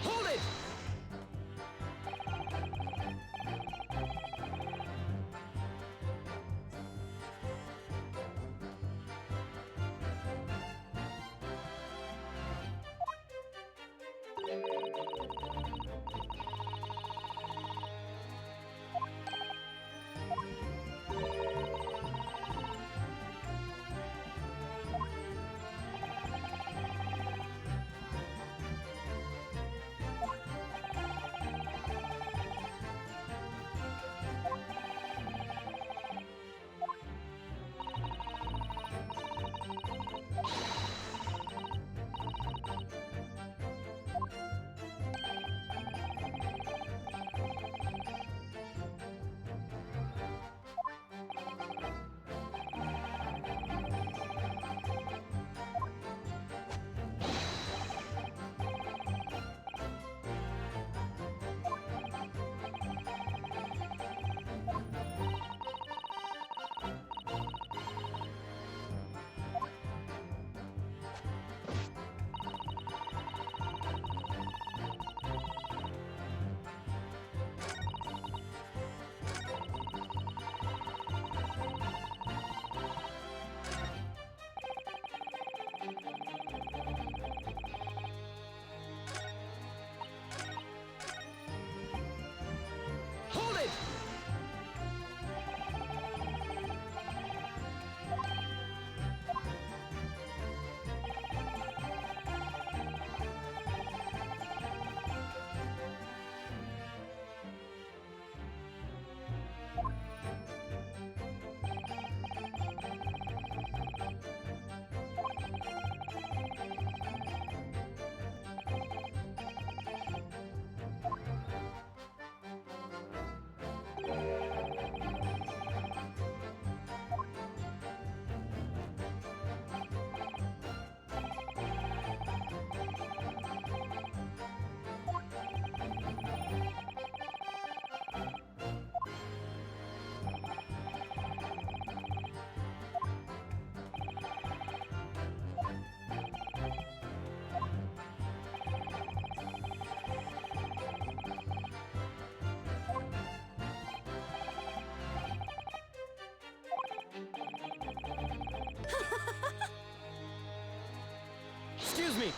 Hold it! Hold it! Excuse me!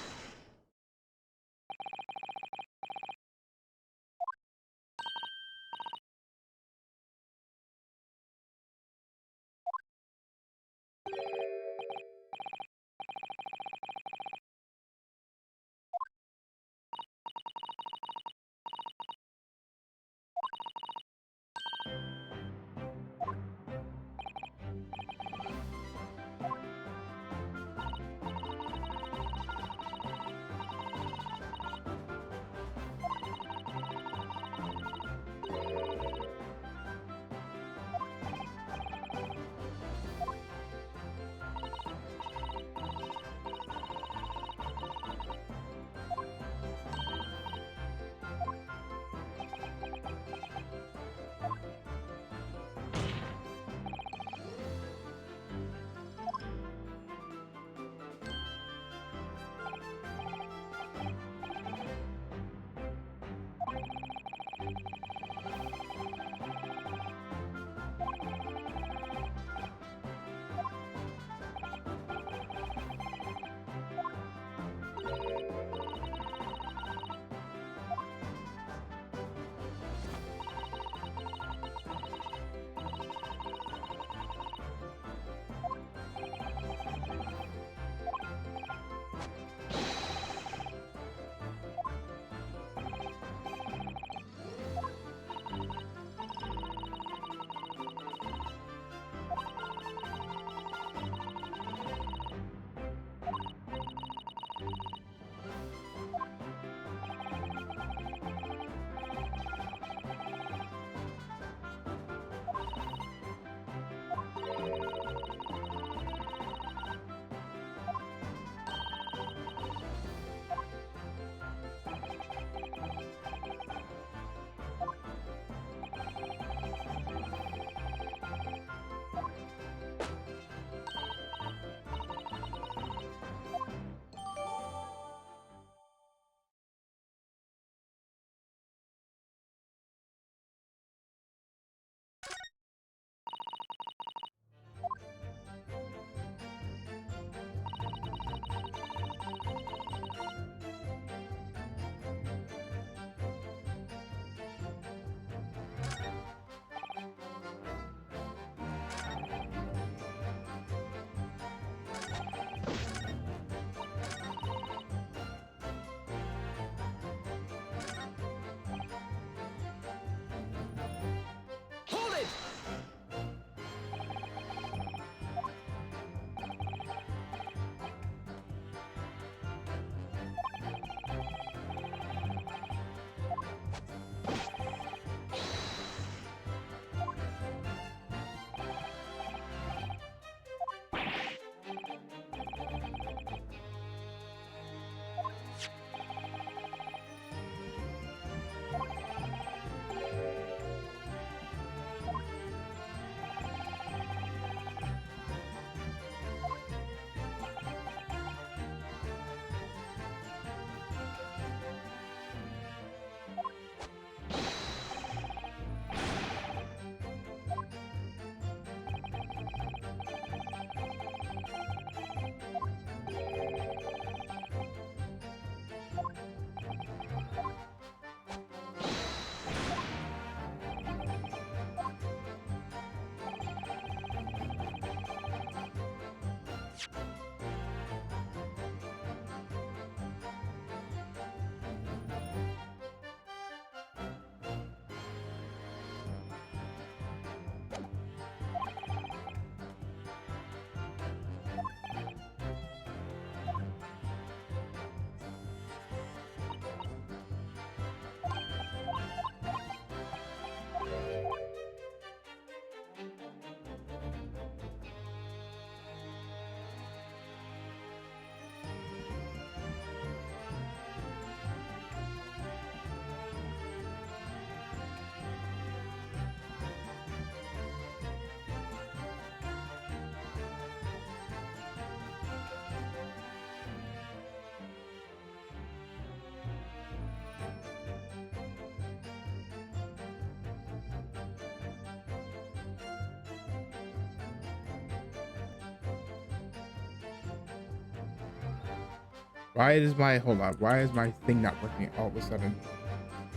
Why is my hold on? Why is my thing not working all of a sudden?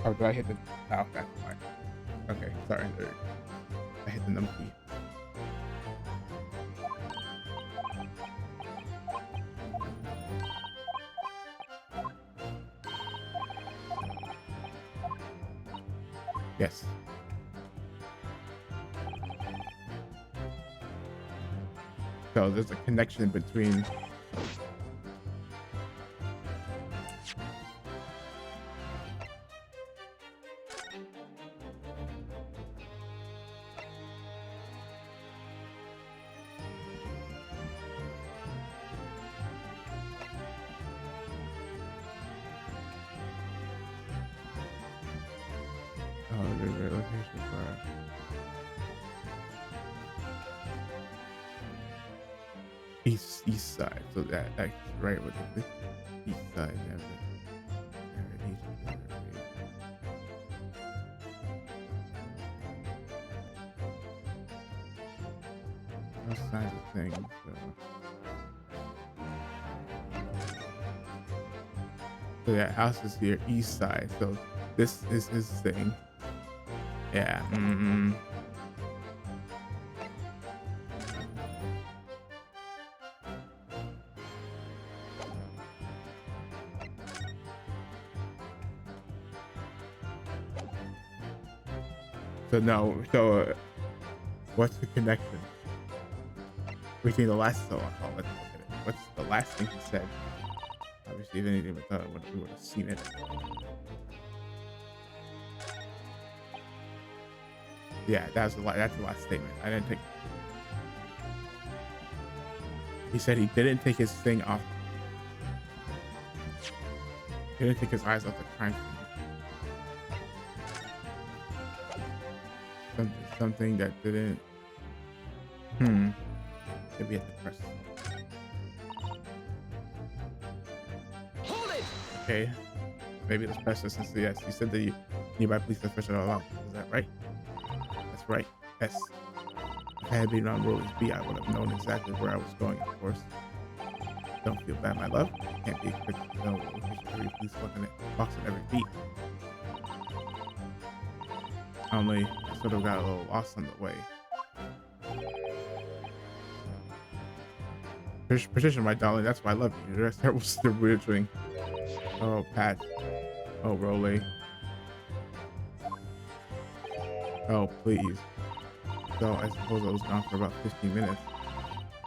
Oh, did I hit the? Oh, that's why. Okay, sorry. I hit the num key. Yes. So there's a connection between. Oh, the locations are. East side, so that's right with the east side. No signs of things. So yeah, house is here, east side. So this is his thing. Yeah. So no. So what's the connection between the last? So let's look at it. What's the last thing he said? Obviously, if anything we thought we would have seen it. Yeah, that's the last statement. I didn't take. He said he didn't take his thing off. He didn't take his eyes off the crime scene. Something that didn't. Maybe at the press. Hold it! Okay. Maybe let's press this since yes, you said the nearby police official along. Is that right? That's right. Yes. If I had been on Roller's beat, I would have known exactly where I was going, of course. Don't feel bad, my love. You can't be expected to know what location every police box at every beat. Only I sort of got a little lost on the way. Patricia, my darling, that's why I love you. That was the weird thing. Oh, Pat. Oh, Rolly. Oh, please. So I suppose I was gone for about 15 minutes.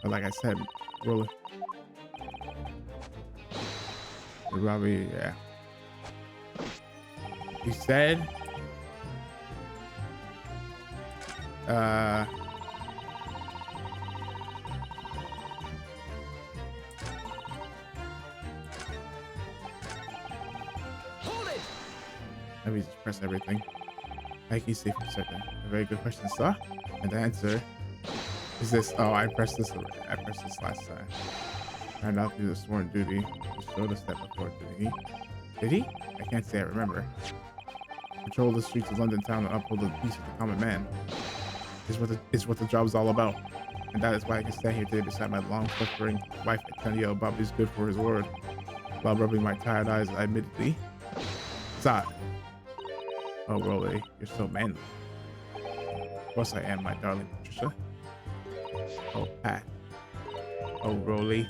But like I said, Rolly. Robbie, yeah. You said, Hold it! let me just press everything. Thank you, safe for certain. A very good question, sir. And the answer is this. Oh, I pressed this already. I pressed this last time. Ran out through the sworn duty. He showed us that before, didn't he? Did he? I can't say I remember. Patrol the streets of London town and uphold the peace of the common man is what the job is all about. And that is why I can stand here today beside my long-suffering wife and tell you Bobby's good for his word. While rubbing my tired eyes, admittedly. Stop. Oh, Rolly, you're so manly. Of course I am, my darling Patricia. Oh, Pat. Oh, Rolly.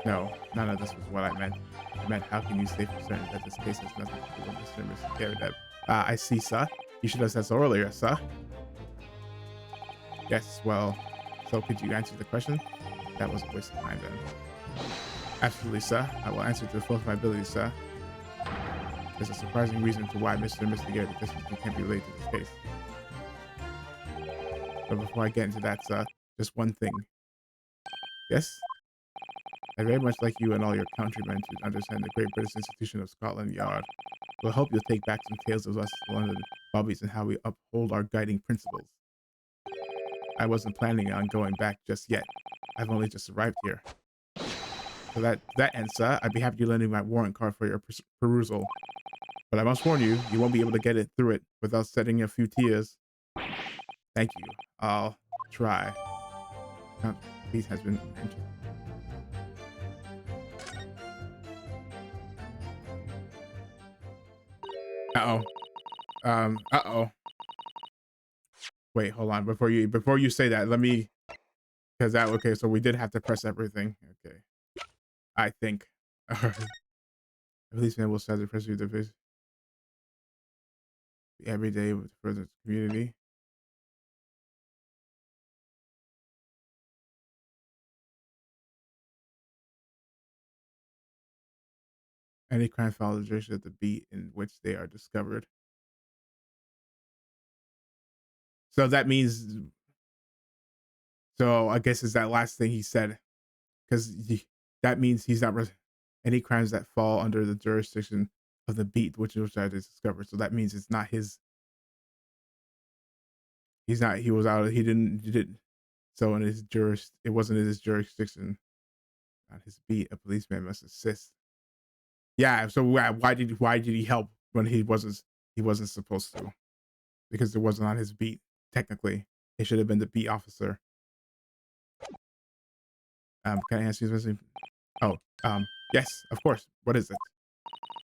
No, none of this was what I meant. I meant, how can you say for certain that this case has nothing to do with Mr. and Mrs. Garrett? I see, sir. You should have said so earlier, sir. Yes, well, so could you answer the question? That was a waste of time then. Absolutely, sir. I will answer to the full of my ability, sir. There's a surprising reason to why Mr. and Mr. Garrett can't be related to this case. But before I get into that, sir, just one thing. Yes? I very much like you and all your countrymen to understand the great British institution of Scotland Yard. We'll help you take back some tales of us London Bobbies and how we uphold our guiding principles. I wasn't planning on going back just yet. I've only just arrived here. So that ends, sir. I'd be happy to lend you my warrant card for your perusal. But I must warn you, you won't be able to get it through it without shedding a few tears. Thank you. I'll try. Peace has been mentioned. Uh-oh. Uh-oh. Wait, hold on. Before you say that, let me, because that, okay, so we did have to press everything. Okay. I think. At least man will start to press you the vision every day with further community. Any crime follows the jurisdiction of the beat in which they are discovered. So that means, so I guess is that last thing he said, because that means he's not any crimes that fall under the jurisdiction of the beat which I discovered. So that means it's not his. He's not. He was out. He didn't. So in his it wasn't in his jurisdiction. On his beat, a policeman must assist. Yeah. So why did he help when he wasn't supposed to? Because it wasn't on his beat. Technically, it should have been the beat officer. Can I ask you something? Oh, yes, of course. What is it?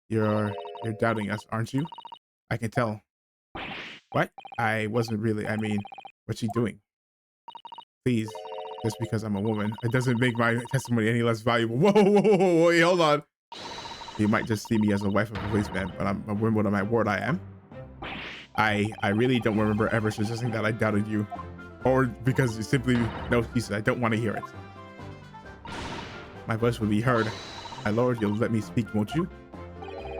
You're doubting us, aren't you? I can tell. What? I wasn't really. I mean, what's she doing? Please, just because I'm a woman, it doesn't make my testimony any less valuable. Whoa, wait, hold on. You might just see me as a wife of a policeman, but I'm a woman of my word. I am. I really don't remember ever suggesting that I doubted you, or because you simply no excuses. I don't want to hear it. My voice will be heard. My lord, you'll let me speak, won't you?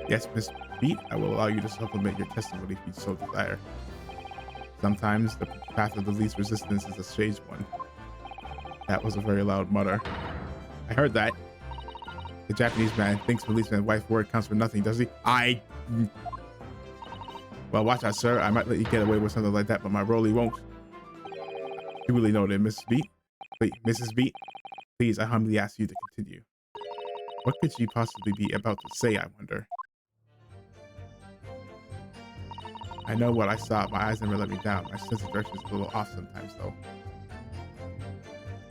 Yes, Miss Beat, I will allow you to supplement your testimony if you so desire. Sometimes the path of the least resistance is a strange one. That was a very loud mutter. I heard that. The Japanese man thinks policeman's wife's word counts for nothing, does he? Well, watch out, sir. I might let you get away with something like that, but my Rolly won't. You really know that, Miss Beat? Wait, Mrs. Beat? Please, I humbly ask you to continue. What could she possibly be about to say, I wonder? I know what I saw. My eyes never let me down. My sense of direction is a little off sometimes, though.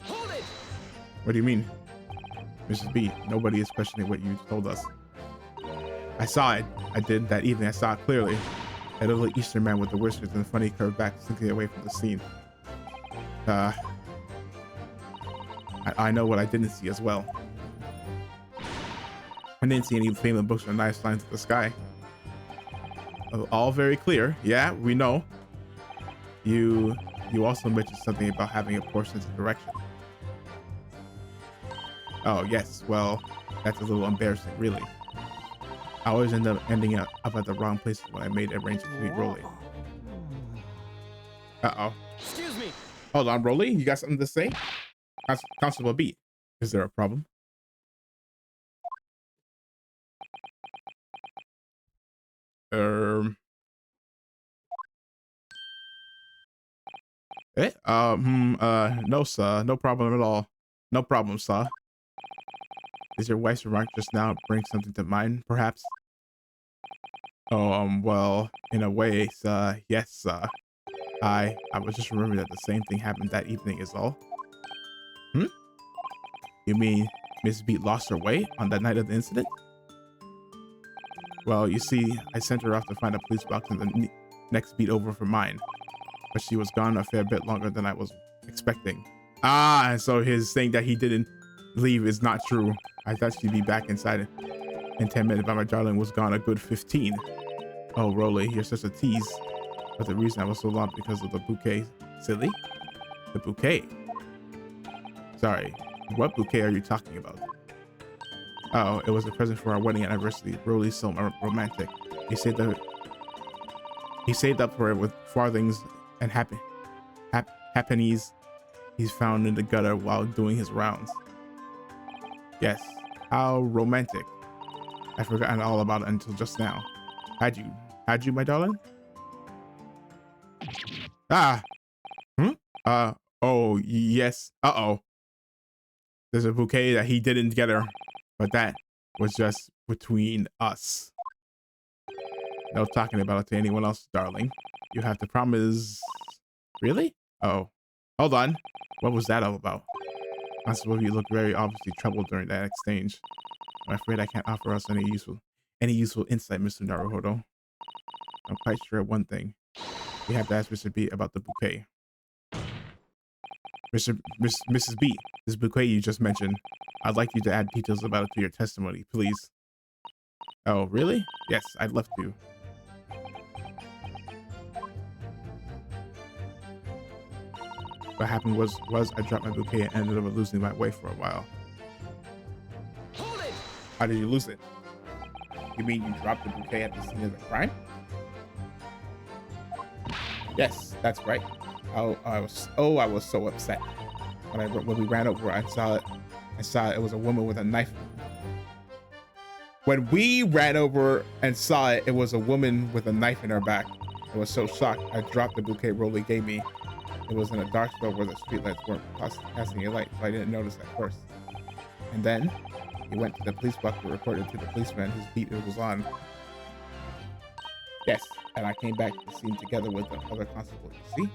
Hold it! What do you mean? Mrs. B, nobody is questioning what you told us. I saw it. I did that evening. I saw it clearly. A little Eastern man with the whiskers and the funny curved back slinking away from the scene. I know what I didn't see as well. I didn't see any flaming books or knives flying to the sky. All very clear. Yeah, we know. You also mentioned something about having a poor sense of direction. Oh, yes. Well, that's a little embarrassing, really. I always end up ending up at the wrong place when I made arrangements to meet Rolly. Uh-oh. Excuse me. Hold on, Rolly. You got something to say? Constable Beat. Is there a problem? No, sir. No problem at all. No problem, sir. Is your wife's remark just now bring something to mind, perhaps? Oh, well, in a way, sir, yes, sir. I was just remembering that the same thing happened that evening is all. You mean Miss Beat lost her way on that night of the incident? Well, you see, I sent her off to find a police box in the next beat over for mine. But she was gone a fair bit longer than I was expecting. Ah, and so his saying that he didn't leave is not true. I thought she'd be back inside in 10 minutes, but my darling was gone a good 15. Oh, Rolly, you're such a tease. But the reason I was so long because of the bouquet. Silly? The bouquet? Sorry, what bouquet are you talking about? Oh, it was a present for our wedding anniversary. Rolly's so romantic. He saved up for it with farthings and happenings he's found in the gutter while doing his rounds. Yes, how romantic. I'd forgotten all about it until just now. Had you, my darling? Ah, oh, yes. Uh-oh. There's a bouquet that he didn't get her, but that was just between us. No talking about it to anyone else, darling. You have to promise. Really? Oh, hold on. What was that all about? Constable, you looked very obviously troubled during that exchange. I'm afraid I can't offer us any useful insight, Mr. Naruhodo. I'm quite sure of one thing. We have to ask Mr. B about the bouquet. Mrs. B, this bouquet you just mentioned, I'd like you to add details about it to your testimony, please. Oh, really? Yes, I'd love to. What happened was I dropped my bouquet and ended up losing my way for a while. Hold it! How did you lose it? You mean you dropped the bouquet at the scene of the crime? Yes, that's right. I was so upset when we ran over. I saw it was a woman with a knife. When we ran over and saw it, it was a woman with a knife in her back. I was so shocked. I dropped the bouquet Rolly gave me. It was in a dark spot where the streetlights weren't casting a light, so I didn't notice at first. And then he went to the police box to report it to the policeman whose beat it was on. Yes, and I came back to the scene together with the other constable. You see?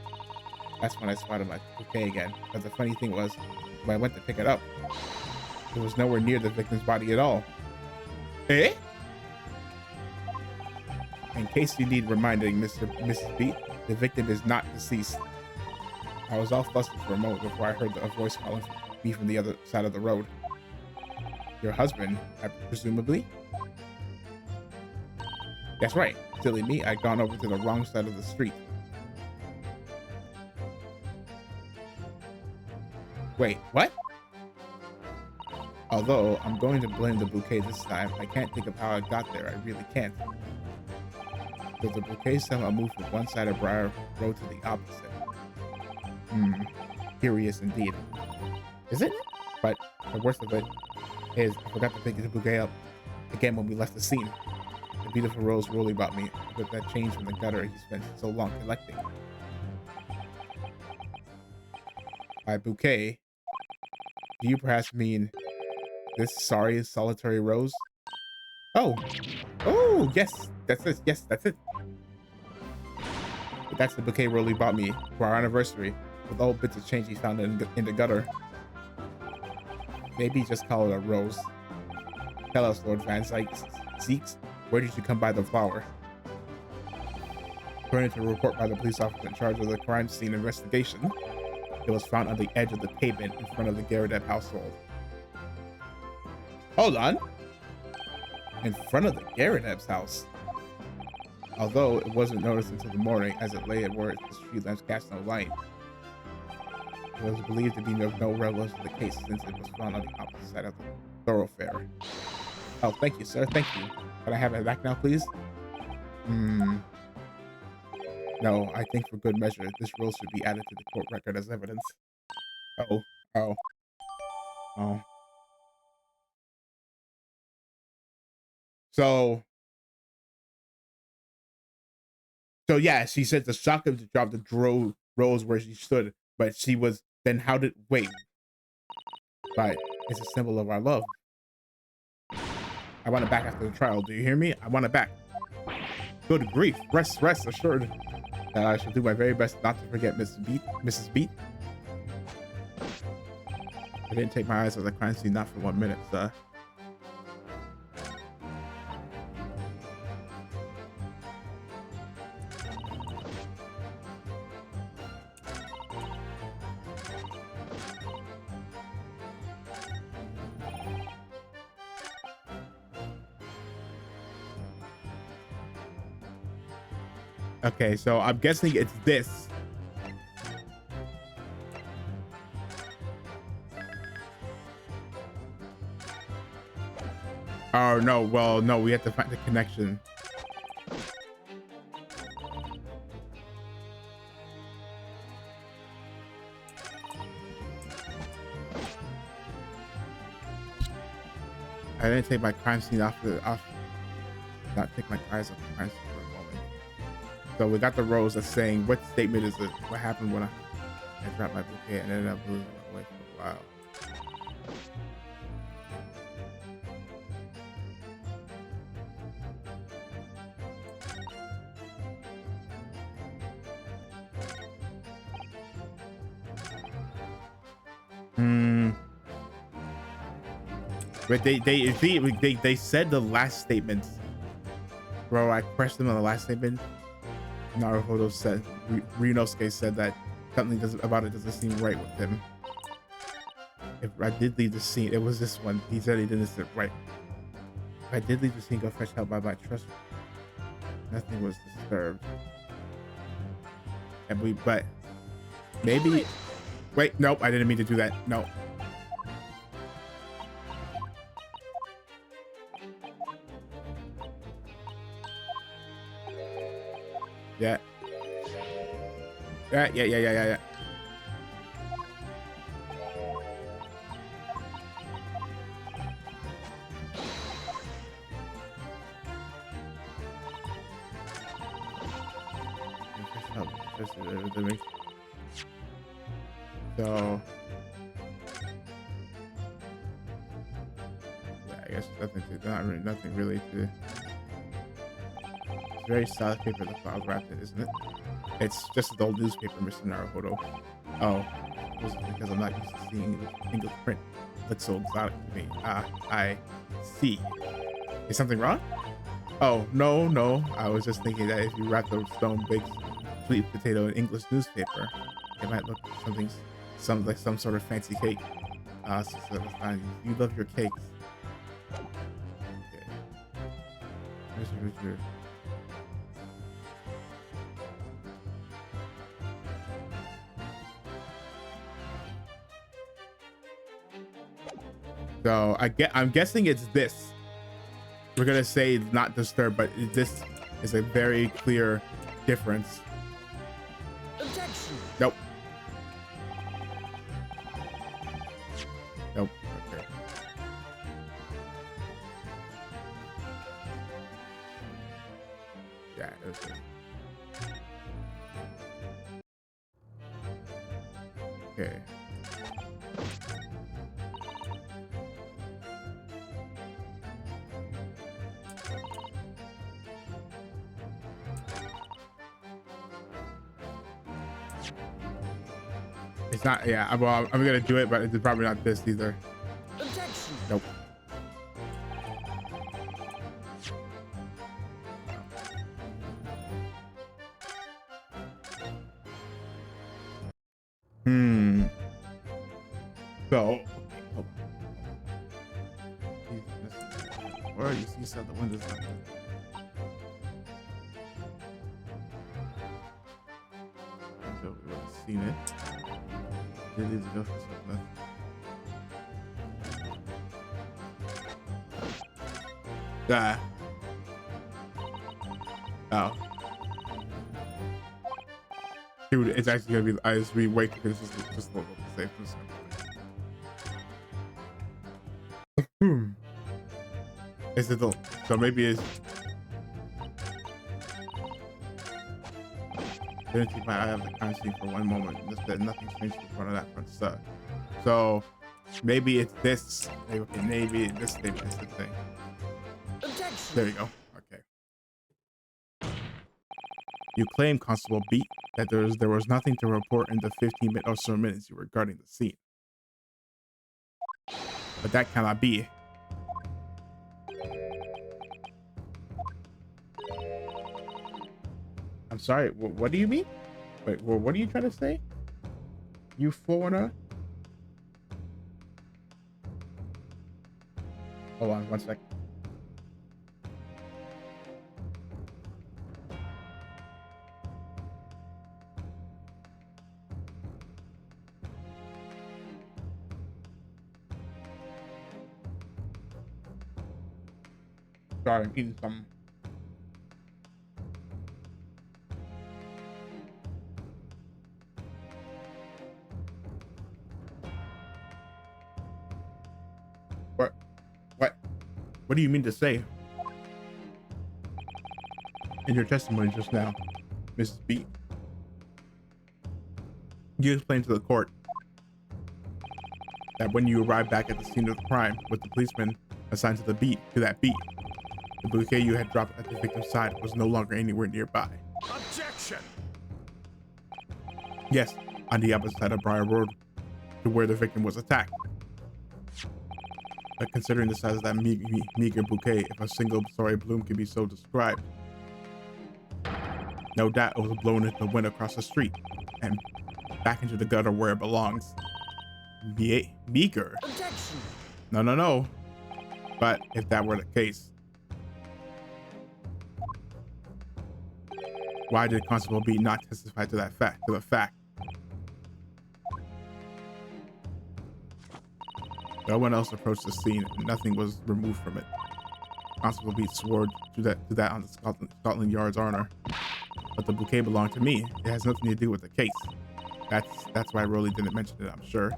That's when I spotted my bouquet again. But the funny thing was, when I went to pick it up, it was nowhere near the victim's body at all. Eh? In case you need reminding, Mrs. B, the victim is not deceased. I was all flustered for a moment before I heard a voice calling me from the other side of the road. Your husband, presumably? That's right. Silly me, I'd gone over to the wrong side of the street. Wait, what? Although I'm going to blame the bouquet this time, I can't think of how I got there. I really can't. So the bouquet somehow moved from one side of Briar Road to the opposite. Curious indeed. Is it? But the worst of it is I forgot to pick the bouquet up again when we left the scene. The beautiful rose Rolly bought me, but that changed from the gutter he spent so long collecting. By bouquet, do you perhaps mean this sorry solitary rose? Oh, yes, that's it. Yes, that's it. But that's the bouquet Rolly bought me for our anniversary, with all bits of change he found in the gutter. Maybe just call it a rose. Tell us, Lord Van Zeeks, where did you come by the flower? According to a report by the police officer in charge of the crime scene investigation, it was found on the edge of the pavement in front of the Garadeb household. Hold on. In front of the Garadeb's house. Although it wasn't noticed until the morning as it lay at where the street lamps cast no light. It was believed to be of no relevance to the case since it was found on the opposite side of the thoroughfare. Oh, thank you, sir. Thank you. Can I have it back now, please? No, I think for good measure, this rule should be added to the court record as evidence. Oh. So yeah, she said the shock of the drop the rose where she stood, but she was then wait. But it's a symbol of our love. I want it back after the trial. Do you hear me? I want it back. Good grief. Rest assured that I shall do my very best not to forget Mrs. Beat. I didn't take my eyes off the crime scene, not for 1 minute, sir. Okay, so I'm guessing it's this. Oh, no. Well, no, we have to find the connection. I didn't take my crime scene not take my eyes off the crime scene for a moment. So we got the rose that's saying, what statement is it? What happened when I dropped my bouquet and ended up losing my way for a while? But they said the last statement. Bro, I pressed them on the last statement. Naruhodo said, Ryunosuke said that something about it doesn't seem right with him. If I did leave the scene, it was this one. He said he didn't sit right. If I did leave the scene, go fetch help by my trust. Nothing was disturbed. But maybe. Wait, nope, I didn't mean to do that. No. Yeah. Yeah. So yeah, I guess nothing really to. It's very solid paper the file's wrapped in, isn't it? It's just an old newspaper, Mr. Naruhodo. Oh, this is because I'm not used to seeing English print. It looks so exotic to me. I see. Is something wrong? Oh, no. I was just thinking that if you wrap the stone baked sweet potato in English newspaper, it might look like some sort of fancy cake. So you love your cakes. Okay. Richard. So I'm guessing it's this. We're gonna say not disturbed, but this is a very clear difference. Objection. Nope. Okay. Yeah. Okay. It's not, yeah, well, I'm gonna do it, but it's probably not this either. Objection. Nope. So, or you see some of the windows not good. So we would have seen it. They need to go for something. Oh. Dude, it's actually gonna be as we wait because it's just a little bit safe. Is it the so maybe it's didn't keep my eye on the crime scene for one moment. Just that nothing changed in front of that front side. So maybe it's this. Maybe this statement is the thing. Objection. There you go. Okay. You claim, Constable Beat, that there was nothing to report in the 15 or so minutes you were guarding the scene. But that cannot be. I'm sorry, what do you mean? Wait, what are you trying to say? You foreigner? Hold on, 1 sec. Sorry, I'm eating something. What do you mean to say? In your testimony just now, Mrs. B, you explained to the court that when you arrived back at the scene of the crime with the policeman assigned to that beat, the bouquet you had dropped at the victim's side was no longer anywhere nearby. Objection. Yes, on the opposite side of Briar Road to where the victim was attacked. But considering the size of that meager bouquet, if a single sorry bloom could be so described, no doubt it was blown into the wind across the street and back into the gutter where it belongs. Meager? Objection. No, no, no. But if that were the case, why did Constable B not testify to that fact? To the fact? No one else approached the scene, and nothing was removed from it. Constable B swore to that on the Scotland Yard's honor. But the bouquet belonged to me. It has nothing to do with the case. That's why Rolly didn't mention it, I'm sure.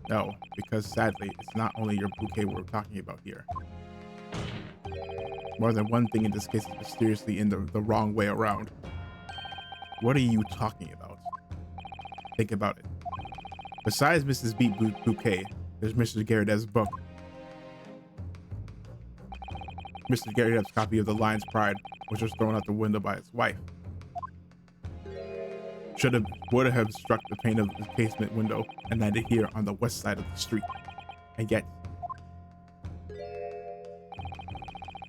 No, because sadly, it's not only your bouquet we're talking about here. More than one thing in this case is mysteriously in the wrong way around. What are you talking about? Think about it. Besides Mrs. Beat bouquet, there's Mr. Garrett's book. Mr. Garrett's copy of The Lion's Pride, which was thrown out the window by his wife. Would have struck the pane of the casement window and landed here on the west side of the street. And yet,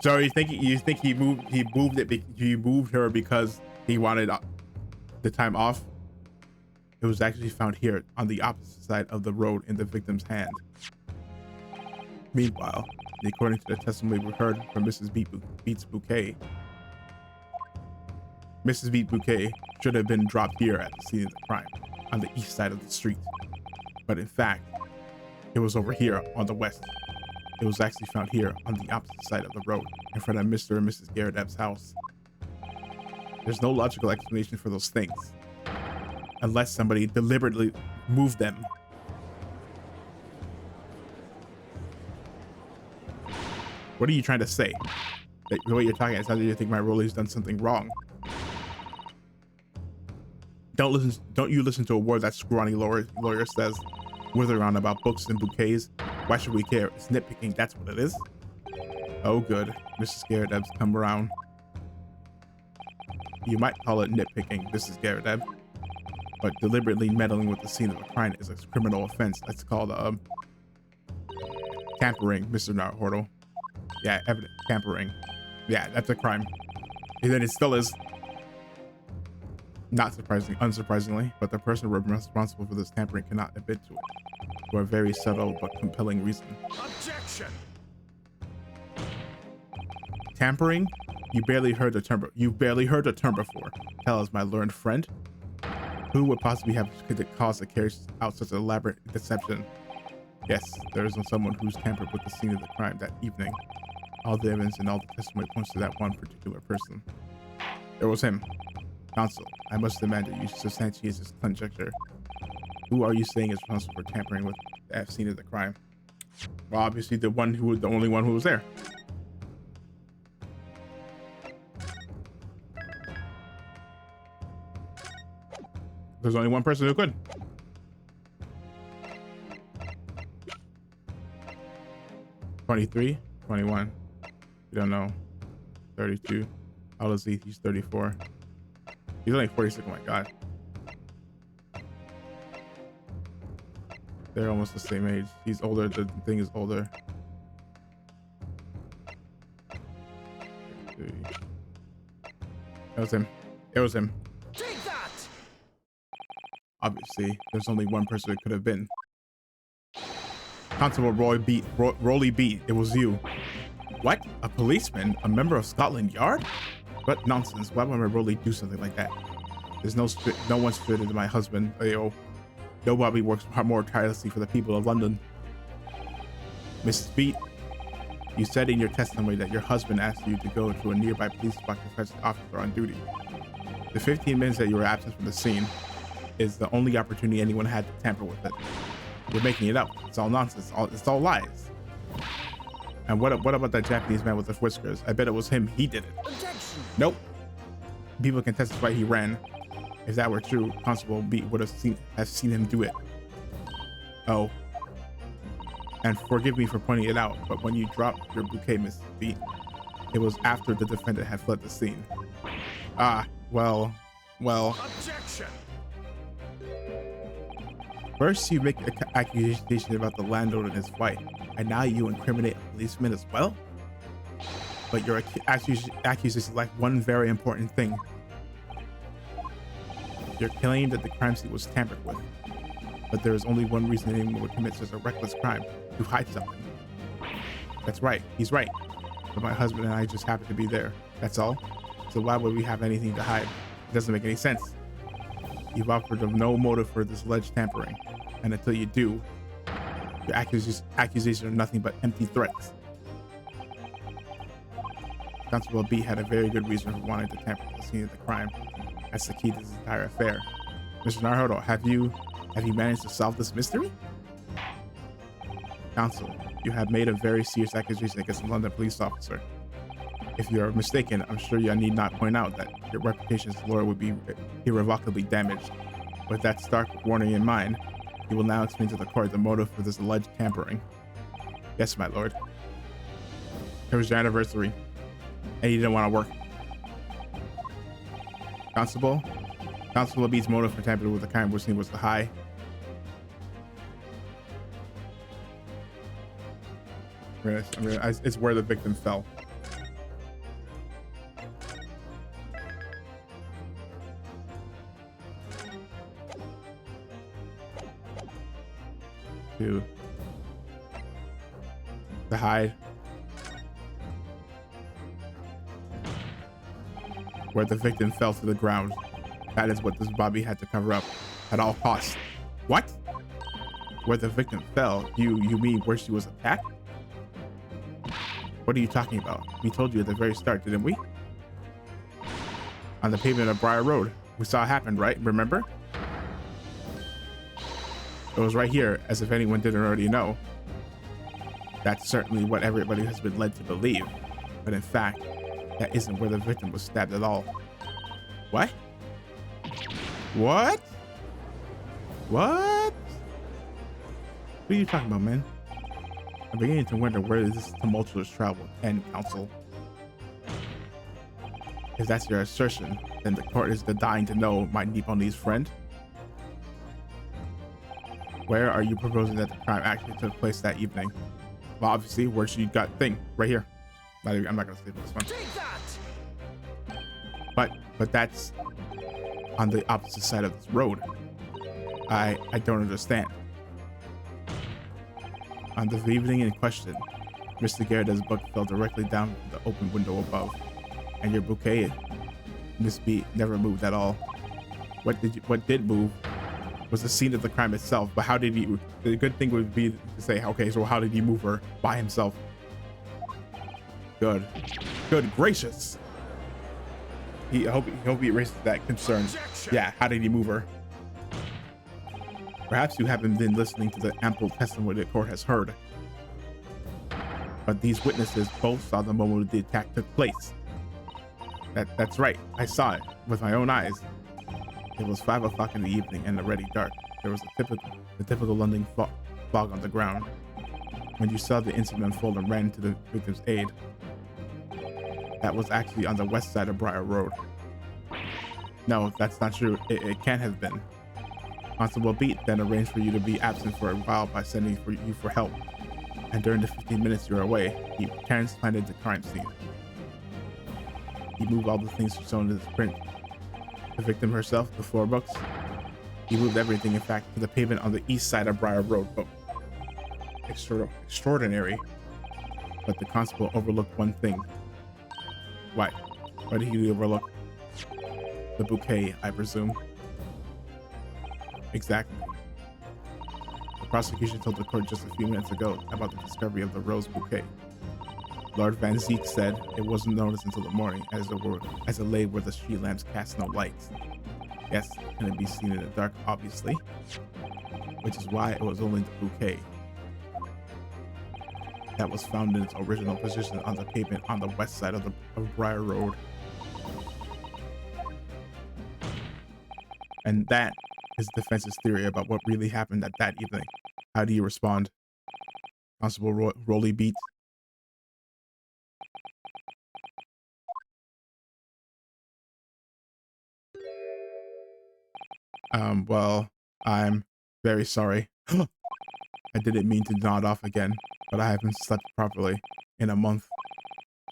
so you think he moved her because he wanted the time off? It was actually found here on the opposite side of the road in the victim's hand. Meanwhile, according to the testimony we heard from Mrs. Beat's bouquet, Mrs. Beat's bouquet should have been dropped here at the scene of the crime, on the east side of the street. But in fact, it was over here on the west. It was actually found here on the opposite side of the road, in front of Mr. and Mrs. Garrett's house. There's no logical explanation for those things, unless somebody deliberately moved them. What are you trying to say? The way you're talking, it sounds like you think my Rolly's done something wrong. Don't you listen to a word that scrawny lawyer says, withering on about books and bouquets. Why should we care? It's nitpicking, that's what it is. Oh good, Mrs. Garrett's come around. You might call it nitpicking, Mrs. Garrett, but deliberately meddling with the scene of a crime is a criminal offense. That's called tampering, Mr. Naruhodo. Yeah, evident tampering. Yeah, that's a crime. And then it still is. Not unsurprisingly, but the person responsible for this tampering cannot admit to it for a very subtle but compelling reason. Objection. Tampering? You barely heard the term before. Tell us, my learned friend. Who would possibly have caused to carry out such an elaborate deception? Yes, there is someone who's tampered with the scene of the crime that evening. All the evidence and all the testimony points to that one particular person. It was him. Counsel, I must demand that you substantiate this conjecture. Who are you saying is responsible for tampering with the scene of the crime? Well, obviously the only one who was there. There's only one person who could. $23, $21. You don't know. 32. How old is he? He's 34. He's only 46. Oh my god. They're almost the same age. He's older. The thing is older. It was him. It was him. Take that! Obviously, there's only one person it could have been. Constable Rolly Beat, it was you. What? A policeman? A member of Scotland Yard? What nonsense. Why would Rolly do something like that? There's no one's fitted to my husband. Ayo. Nobody works more tirelessly for the people of London. Mrs. Beat, you said in your testimony that your husband asked you to go to a nearby police spot to fetch the officer on duty. The 15 minutes that you were absent from the scene is the only opportunity anyone had to tamper with it. You're making it up. It's all nonsense. It's all lies. And what about that Japanese man with the whiskers? I bet it was him. He did it. Objection. Nope. People can testify he ran. If that were true, Constable B would have seen him do it. Oh. And forgive me for pointing it out, but when you dropped your bouquet, Mrs. B, it was after the defendant had fled the scene. Ah, well. Objection. First, you make an accusation about the landlord and his wife, and now you incriminate a policeman as well? But your accusation is like one very important thing. You're claiming that the crime scene was tampered with, but there is only one reason anyone would commit such a reckless crime: to hide something. That's right, he's right. But my husband and I just happened to be there. That's all. So why would we have anything to hide? It doesn't make any sense. You've offered of no motive for this alleged tampering, and until you do, your accusations are nothing but empty threats. Constable B had a very good reason for wanting to tamper with the scene of the crime. That's the key to this entire affair. Mr. Naruto, have you managed to solve this mystery? Counsel, you have made a very serious accusation against a London police officer. If you are mistaken, I'm sure you need not point out that your reputation as a lawyer would be irrevocably damaged. With that stark warning in mind, you will now explain to the court the motive for this alleged tampering. Yes, my lord. It was your anniversary, and you didn't want to work. Constable B's motive for tampering with the crime was the high. It's where the victim fell. To hide where the victim fell to the ground. That is what this Bobby had to cover up at all costs. What? Where the victim fell? You mean where she was attacked? What are you talking about? We told you at the very start, didn't we? On the pavement of Briar Road. We saw it happen, right? Remember? It was right here, as if anyone didn't already know. That's certainly what everybody has been led to believe. But in fact, that isn't where the victim was stabbed at all. What? What? What? What are you talking about, man? I'm beginning to wonder where this tumultuous travel and counsel. If that's your assertion, then the court is dying to know my Nipponese friend. Where are you proposing that the crime actually took place that evening? Well, obviously, where she got thing right here. I'm not gonna sleep on this one. Take that! But that's on the opposite side of this road. I don't understand. On the evening in question, Mr. Garrida's book fell directly down the open window above, and your bouquet, Miss B, never moved at all. What did move was the scene of the crime itself. But how did he? The good thing would be to say, okay, so how did he move her by himself? Good gracious. I hope he erases that concern. Objection. Yeah, how did he move her? Perhaps you haven't been listening to the ample testimony the court has heard. But these witnesses both saw the moment the attack took place. That's right. I saw it with my own eyes. It was 5 o'clock in the evening and already dark. There was the typical London fog on the ground. When you saw the incident unfold and ran to the victim's aid, that was actually on the west side of Briar Road. No, that's not true. It can't have been. Constable Beat then arranged for you to be absent for a while by sending you for help. And during the 15 minutes you were away, he transplanted the crime scene. He moved all the things shown in this print. The victim herself, the 4 books. He moved everything, in fact, to the pavement on the east side of Briar Road. Oh, extraordinary. But the constable overlooked one thing. What? What did he overlook? The bouquet, I presume. Exactly. The prosecution told the court just a few minutes ago about the discovery of the rose bouquet. Lord Van Zeek said it wasn't noticed until the morning, as it lay where the street lamps cast no lights. Yes, it couldn't be seen in the dark, obviously, which is why it was only the bouquet that was found in its original position on the pavement on the west side of Briar Road. And that is the defense's theory about what really happened that evening. How do you respond? Constable Rolly Beat. Well, I'm Very sorry. I didn't mean to nod off again, but I haven't slept properly in a month.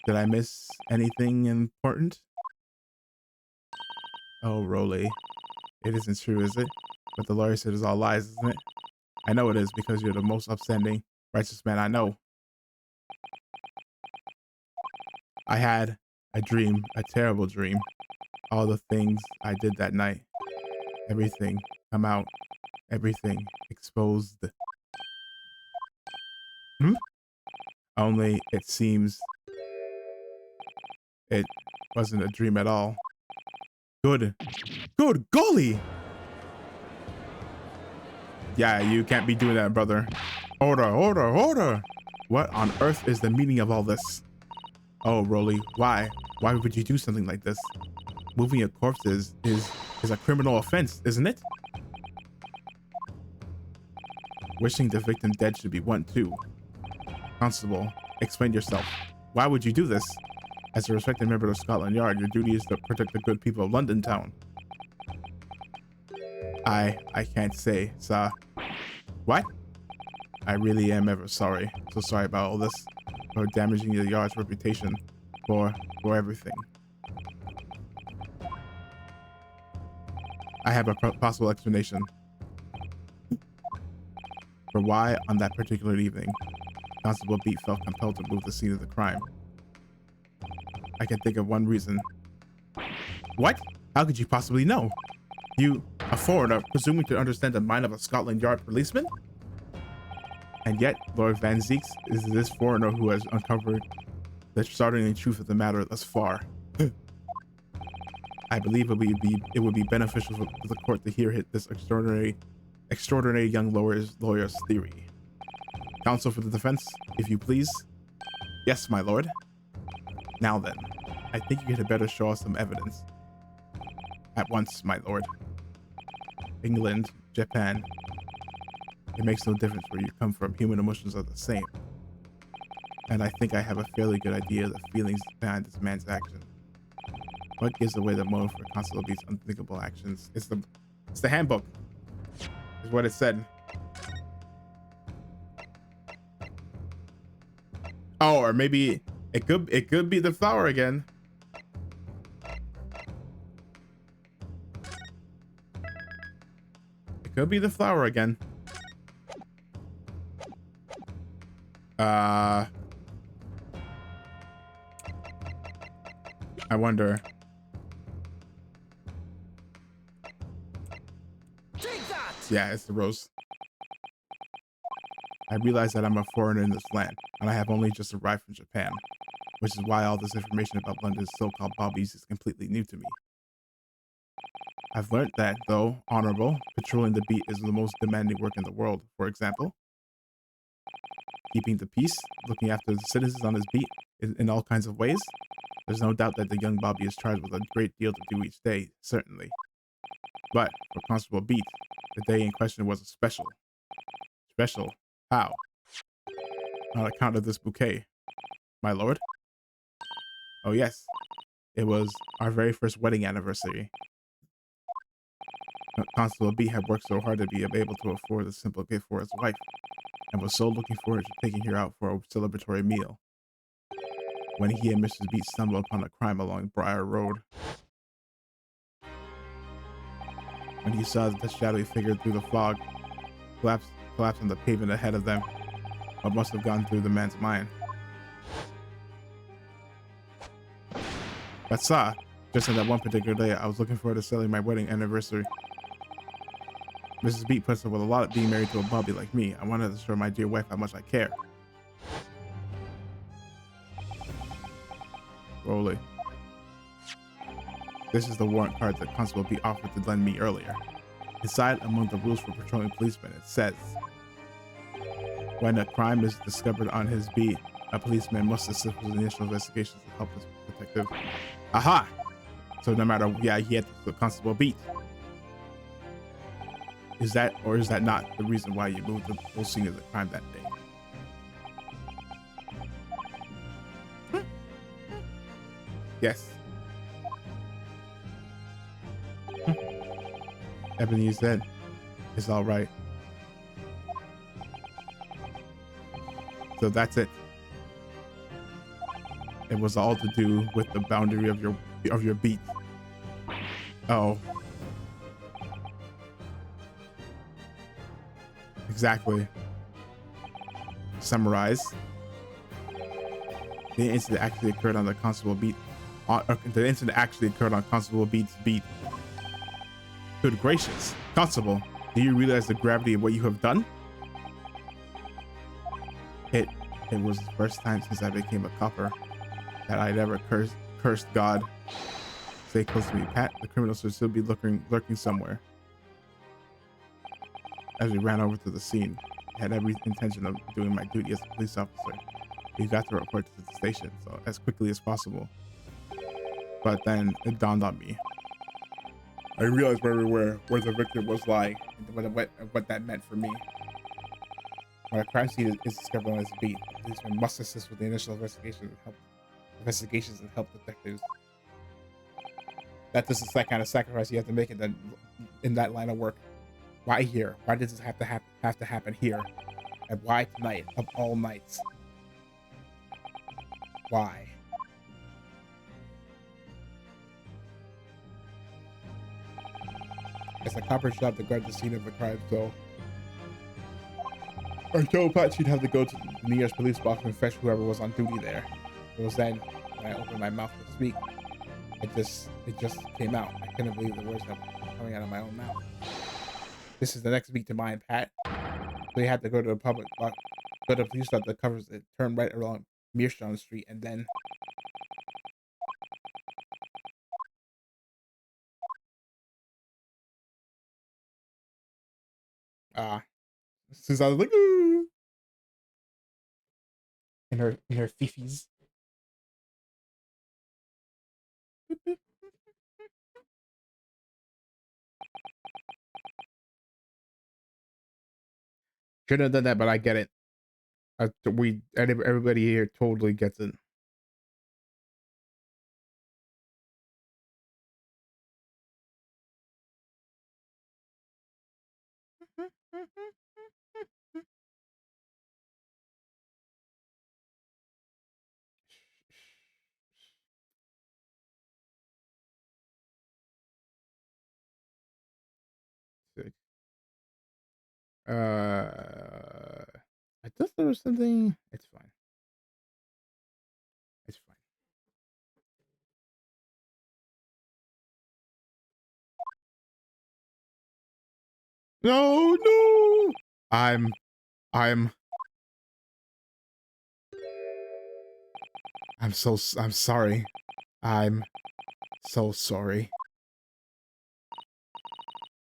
Did I miss anything important? Oh, Rolly. It isn't true, is it? But the lawyer said it's all lies, isn't it? I know it is because you're the most upstanding, righteous man I know. I had a dream, a terrible dream. All the things I did that night. Everything come out. Everything exposed. Hmm? Only it seems it wasn't a dream at all. Good. Good golly! Yeah, you can't be doing that, brother. Order, order, order! What on earth is the meaning of all this? Oh, Rolly, why? Why would you do something like this? Moving a corpse is a criminal offense, isn't it? Wishing the victim dead should be one too. Constable, explain yourself. Why would you do this? As a respected member of Scotland Yard, your duty is to protect the good people of London town. I can't say, sir. What? I really am ever sorry. So sorry about all this. For damaging the Yard's reputation. For everything. I have a possible explanation. For why, on that particular evening, Constable Beat felt compelled to move the scene of the crime. I can think of one reason. What? How could you possibly know? You, a foreigner, presuming to understand the mind of a Scotland Yard policeman? And yet, Lord Van Zeeks is this foreigner who has uncovered the startling truth of the matter thus far. I believe it would be beneficial for the court to hear this extraordinary young lawyer's theory. Counsel for the defense, if you please. Yes, my lord. Now then, I think you had better show us some evidence. At once, my lord. England, Japan. It makes no difference where you come from. Human emotions are the same. And I think I have a fairly good idea of the feelings behind this man's action. What gives away the motive for Constable Beat's unthinkable actions? It's the handbook. Is what it said. Oh, or maybe it could be the flower again. It could be the flower again. I wonder. Take that! Yeah, it's the rose. I realize that I'm a foreigner in this land, and I have only just arrived from Japan, which is why all this information about London's so-called bobbies is completely new to me. I've learned that, though honorable, patrolling the beat is the most demanding work in the world. For example, keeping the peace, looking after the citizens on his beat in all kinds of ways. There's no doubt that the young Bobby is charged with a great deal to do each day, certainly. But for Constable Beat, the day in question was special. Special? How? On account of this bouquet, my lord? Oh yes, it was our very first wedding anniversary. Constable B had worked so hard to be able to afford a simple gift for his wife, and was so looking forward to taking her out for a celebratory meal. When he and Mrs. Beat stumbled upon a crime along Briar Road. When he saw the shadowy figure through the fog, collapse on the pavement ahead of them, what must have gone through the man's mind? But just on that one particular day, I was looking forward to celebrating my wedding anniversary. Mrs. Beat puts up with a lot of being married to a Bobby like me. I wanted to show my dear wife how much I care. Rolly. This is the warrant card that Constable B offered to lend me earlier. Inside, among the rules for patrolling policemen, it says, when a crime is discovered on his beat, a policeman must assist with the initial investigations to help the detective. Aha! So no matter, yeah, he had the Constable Beat. Is that, or is that not the reason why you moved the whole scene of the crime that day? Yes. Ebony said, it's all right. So that's it. It was all to do with the boundary of your beat. Oh, exactly. Summarize. The incident actually occurred on the Constable Beat. The incident actually occurred on Constable Beat's beat. Good gracious, Constable, do you realize the gravity of what you have done? It was the first time since I became a copper that I'd ever cursed God. Stay close to me, Pat. The criminals should still be lurking somewhere. As we ran over to the scene, I had every intention of doing my duty as a police officer. We got to report to the station so as quickly as possible. But then it dawned on me. I realized where the victim was lying, and what that meant for me. When a crime scene is discovered on its beat, the policeman must assist with the initial investigations and help detectives. That this is that kind of sacrifice you have to make in that line of work. Why here? Why does this have to happen here? And why tonight of all nights? Why? It's a copper's job to guard the scene of the crime, so I told Pat she'd have to go to the nearest police box and fetch whoever was on duty there. It was then, when I opened my mouth to speak, it just came out. I couldn't believe the words that were coming out of my own mouth. This is the next beat to mine, Pat. So you had to go to the public box, go to the police stop that covers it, turn right along Mearstone Street, and then Suzanne was like, ooh, in her fifis. Shouldn't have done that, but I get it. Everybody here totally gets it. I thought there was something. It's fine. It's fine. No, no. I'm I'm sorry. I'm so sorry.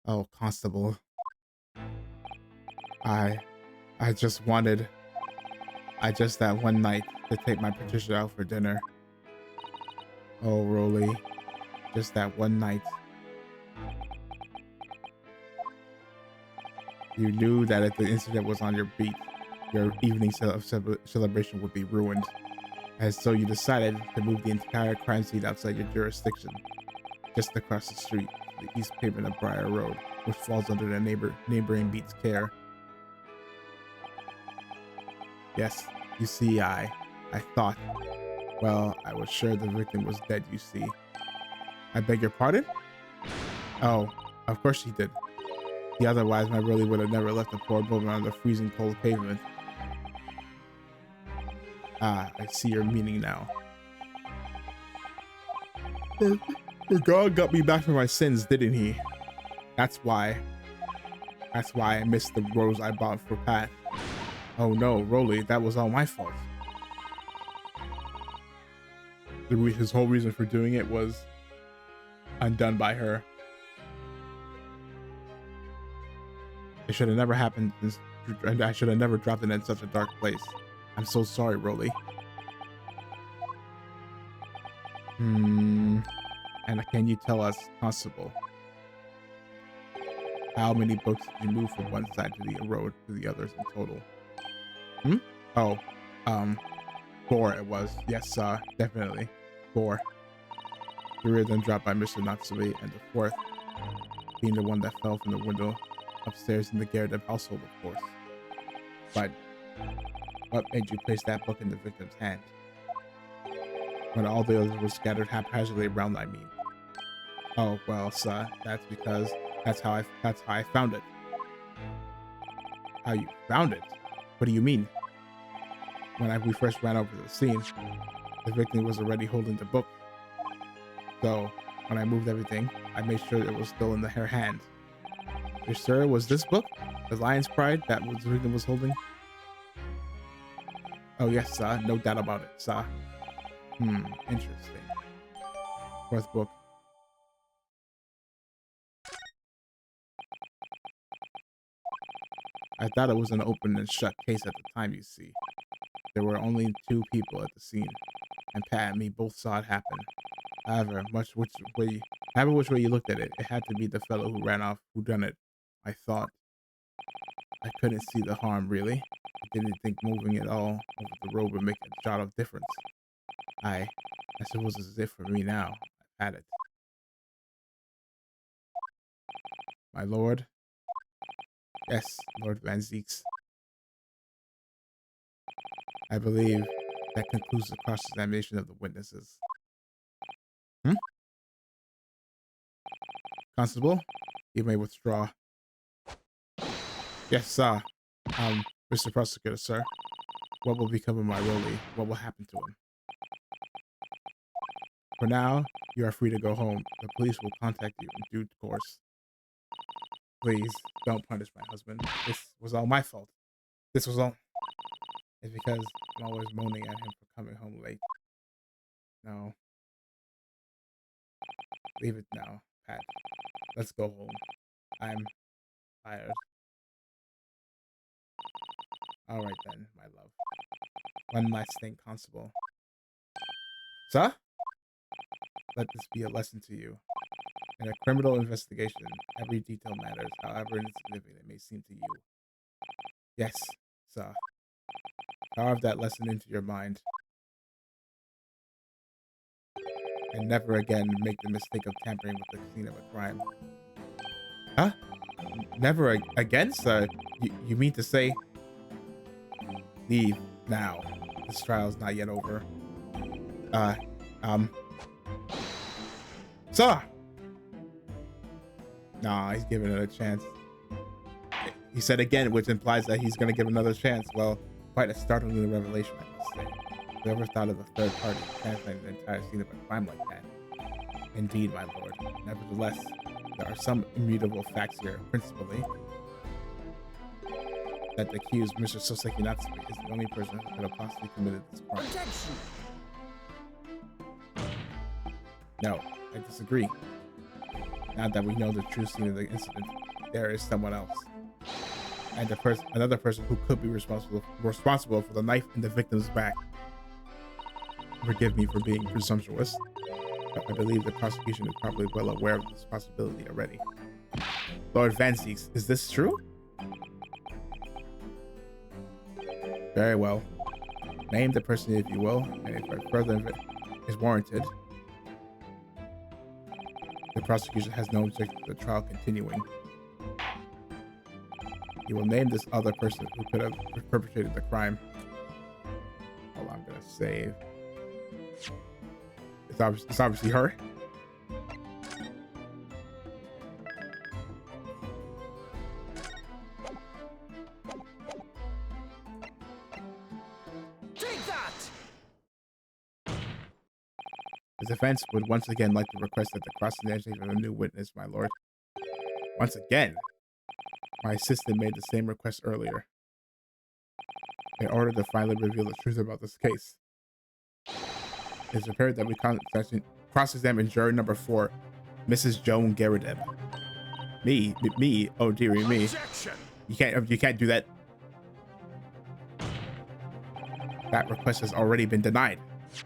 Oh, Constable. I just wanted that one night to take my Patricia out for dinner. Oh, Rolly. Just that one night. You knew that if the incident was on your beat, your evening celebration would be ruined. And so you decided to move the entire crime scene outside your jurisdiction, just across the street, the east pavement of Briar Road, which falls under the neighboring beat's care. Yes, you see, I thought, well, I was sure the victim was dead, you see. I beg your pardon? Oh, of course she did. Otherwise, my Rolly would have never left the poor woman on the freezing cold pavement. Ah, I see your meaning now. But God got me back for my sins, didn't he? That's why I missed the rose I bought for Pat. Oh no, Rolly, that was all my fault. His whole reason for doing it was undone by her. It should have never happened, and I should have never dropped it in such a dark place. I'm so sorry, Rolly. And can you tell us, Constable, how many books did you move from one side to the road to the others in total? Oh, 4 it was. Yes, definitely. 4. 3 of them dropped by Mr. Natsui, and the 4th being the one that fell from the window upstairs in the Garrett household, of course. But What made you place that book in the victim's hand? When all the others were scattered haphazardly around, I mean. Oh, well, sir, that's because that's how I found it. How you found it? What do you mean? When we first ran over to the scene, the victim was already holding the book. So, when I moved everything, I made sure it was still in her hand. You're sure it was this book? The Lion's Pride that the victim was holding? Oh yes, sir. No doubt about it, sir. Interesting. Fourth book. I thought it was an open and shut case at the time, you see. There were only 2 people at the scene, and Pat and me both saw it happen. However, which way you looked at it, it had to be the fellow who ran off who done it. I thought. I couldn't see the harm, really. I didn't think moving it all over the road would make a jot of difference. I suppose this is it for me now. I've had it. My lord? Yes, Lord Van Zeeks. I believe that concludes the cross-examination of the witnesses. Constable, you may withdraw. Yes, sir. Mr. Prosecutor, sir. What will become of my Rolly? What will happen to him? For now, you are free to go home. The police will contact you in due course. Please, don't punish my husband. This was all my fault. This was all... It's because I'm always moaning at him for coming home late. No. Leave it now, Pat. Let's go home. I'm tired. All right then, my love. One last thing, Constable. Sir? Let this be a lesson to you. In a criminal investigation, every detail matters, however insignificant it may seem to you. Yes, sir. Carve that lesson into your mind. And never again make the mistake of tampering with the scene of a crime. Huh? Never again, sir? You mean to say... Leave now. This trial is not yet over. Sir! Nah, he's giving it a chance. He said again, which implies that he's gonna give another chance. Well, quite a startling revelation, I must say. Whoever thought of a third party translating the entire scene of a crime like that? Indeed, my lord. Nevertheless, there are some immutable facts here, principally that the accused, Mr. Soseki Natsume, is the only person who could have possibly committed this crime. Objection. No, I disagree. Now that we know the true scene of the incident, there is someone else. And another person who could be responsible for the knife in the victim's back. Forgive me for being presumptuous, but I believe the prosecution is probably well aware of this possibility already. Lord Van Zeeks, is this true? Very well. Name the person if you will, and if further is warranted, the prosecution has no objection to the trial continuing. You will name this other person who could have perpetrated the crime. Hold on, I'm gonna save. It's obviously her. Take that! The defense would once again like to request that the cross-examination of a new witness, my lord. Once again, my assistant made the same request earlier, in order to finally reveal the truth about this case. It's apparent that we cross-examine juror number 4, Mrs. Joan Garrideb. Me? Oh dearie me! Objection. You can't do that. That request has already been denied.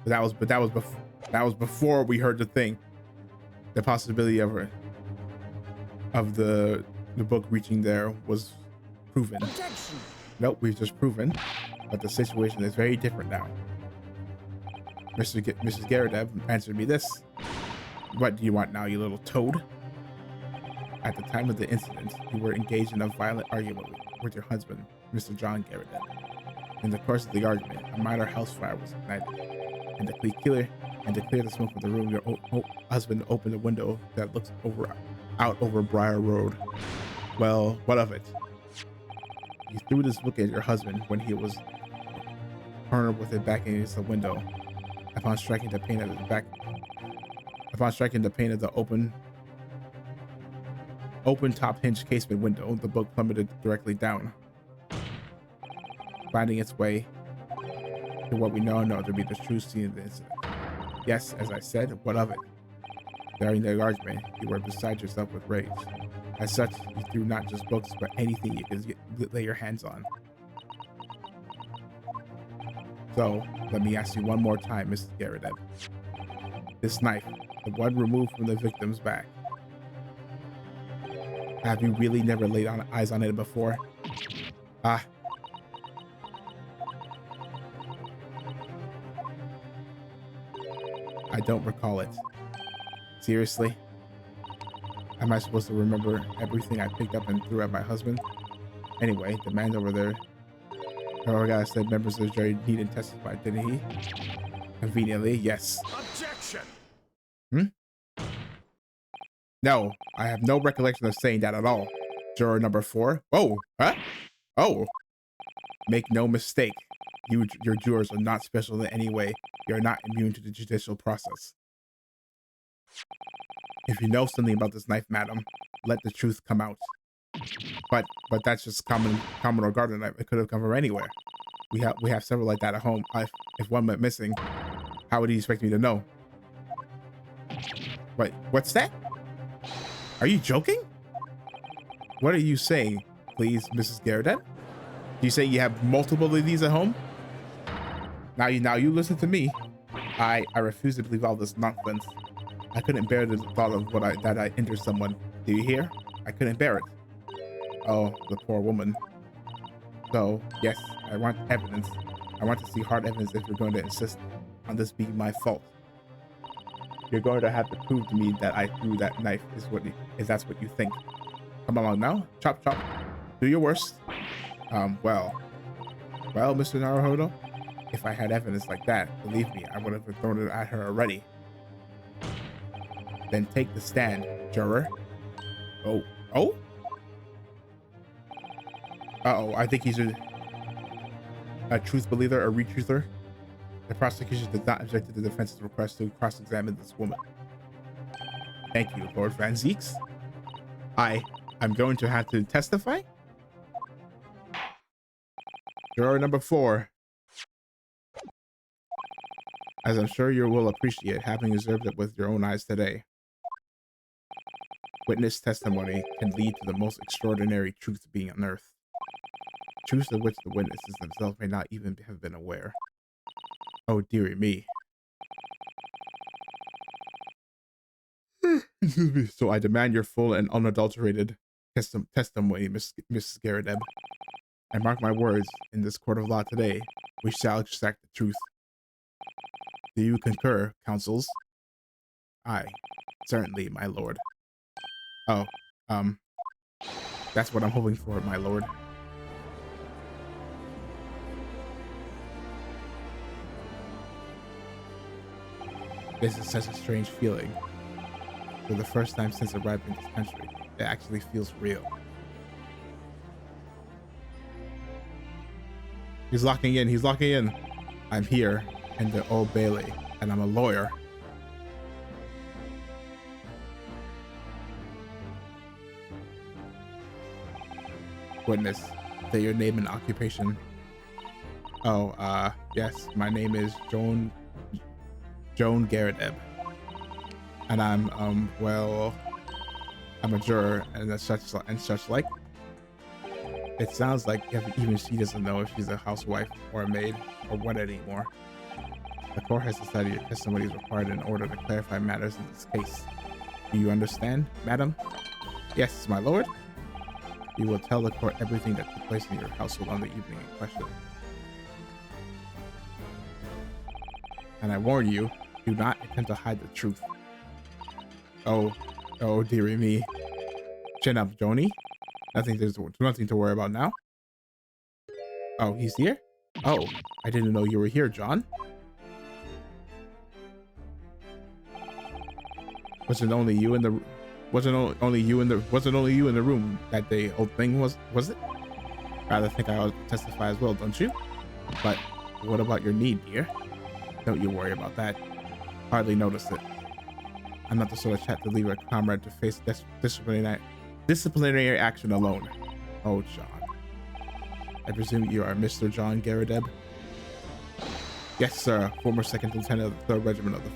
But that was before we heard the thing. The possibility of the book reaching there was proven. Objection. Nope, we've just proven. But the situation is very different now. Mrs. Garrideb answered me this. What do you want now, you little toad? At the time of the incident, you were engaged in a violent argument with your husband, Mr. John Garrideb. In the course of the argument, a minor house fire was ignited, and to clear the smoke from the room, your husband opened a window that looks out over Briar Road. Well, what of it? You threw this book at your husband when he was cornered with it back against the window. Upon striking the pane of the open top hinge casement window, the book plummeted directly down, finding its way to what we now know to be the true scene of the incident. Yes, as I said, what of it? During the argument, you were beside yourself with rage. As such, you threw not just books, but anything you could lay your hands on. So, let me ask you one more time, Mrs. Garrett. This knife, the one removed from the victim's back, have you really never laid eyes on it before? Ah. I don't recall it. Seriously? Am I supposed to remember everything I picked up and threw at my husband? Anyway, the man over there, our guy said members of the jury needn't testify, didn't he? Conveniently, yes. Objection! No, I have no recollection of saying that at all. Juror number 4. Oh, huh? Oh. Make no mistake. Your jurors are not special in any way. You're not immune to the judicial process. If you know something about this knife, madam, let the truth come out. But that's just common or garden knife. It could have come from anywhere. We have several like that at home. If one went missing, how would you expect me to know? Wait, what's that? Are you joking? What are you saying, please, Mrs. Garrett? Do you say you have multiple of these at home? Now you listen to me. I refuse to believe all this nonsense. I couldn't bear the thought of that I injured someone. Do you hear? I couldn't bear it. Oh, the poor woman. So, yes, I want evidence. I want to see hard evidence if you're going to insist on this being my fault. You're going to have to prove to me that I threw that knife if that's what you think. Come along now. Chop, chop. Do your worst. Well, Mr. Naruhodo, if I had evidence like that, believe me, I would have thrown it at her already. Then take the stand, juror. Oh? Uh-oh, I think he's a truth believer, a retruther. The prosecution did not object to the defense's request to cross-examine this woman. Thank you, Lord Van Zeeks. I'm going to have to testify? Juror number 4. As I'm sure you will appreciate, having observed it with your own eyes today, witness testimony can lead to the most extraordinary truths being unearthed. Truths of which the witnesses themselves may not even have been aware. Oh, dearie me. Excuse me. So I demand your full and unadulterated testimony, Mrs. Garrett. And mark my words, in this court of law today, we shall extract the truth. Do you concur, counsels? Aye, certainly, my lord. Oh, that's what I'm hoping for, my lord. This is such a strange feeling. For the first time since arriving in this country, it actually feels real. He's locking in. I'm here in the Old Bailey, and I'm a lawyer. Witness, say your name and occupation. Oh, yes, my name is Joan Garrett, and I'm I'm a juror and such like. It sounds like even she doesn't know if she's a housewife or a maid or what anymore. The court has decided your testimony is required in order to clarify matters in this case. Do you understand, madam? Yes, my lord. You will tell the court everything that took place in your household on the evening in question. And I warn you, do not attempt to hide the truth. Oh, dearie me. Chin up, Joni. Nothing to worry about now. Oh, he's here? Oh, I didn't know you were here, John. Wasn't only you in the only you in the room that day. Old thing was it? Rather think I ought to testify as well, don't you? But what about your knee, dear? Don't you worry about that. Hardly noticed it. I'm not the sort of chap to leave a comrade to face disciplinary action alone. Oh, John. I presume you are Mr. John Garadeb? Yes, sir. Former second lieutenant of the 3rd Regiment of the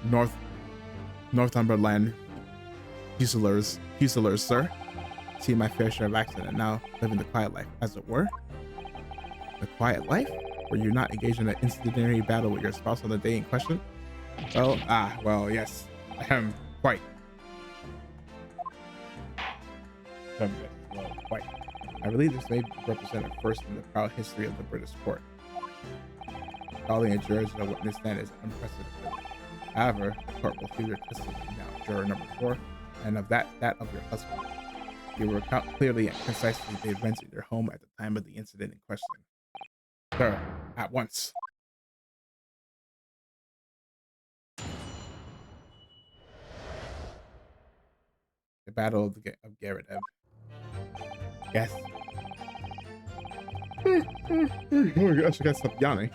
4th Northumberland Fusiliers, sir. See my fair share of accident and now living the quiet life, as it were. The quiet life? Were you not engaged in an incendiary battle with your spouse on the day in question? Well, yes. Quite. Yes, well, quite. I believe this may represent a first in the proud history of the British court. Calling a juror to the witness stand is unprecedented. However, the court will hear your testimony now, juror number 4, and of that of your husband. You recount clearly and concisely the events in your home at the time of the incident in question. Sir, at once. The Battle of Garadeb. Yes. I should stop yawning.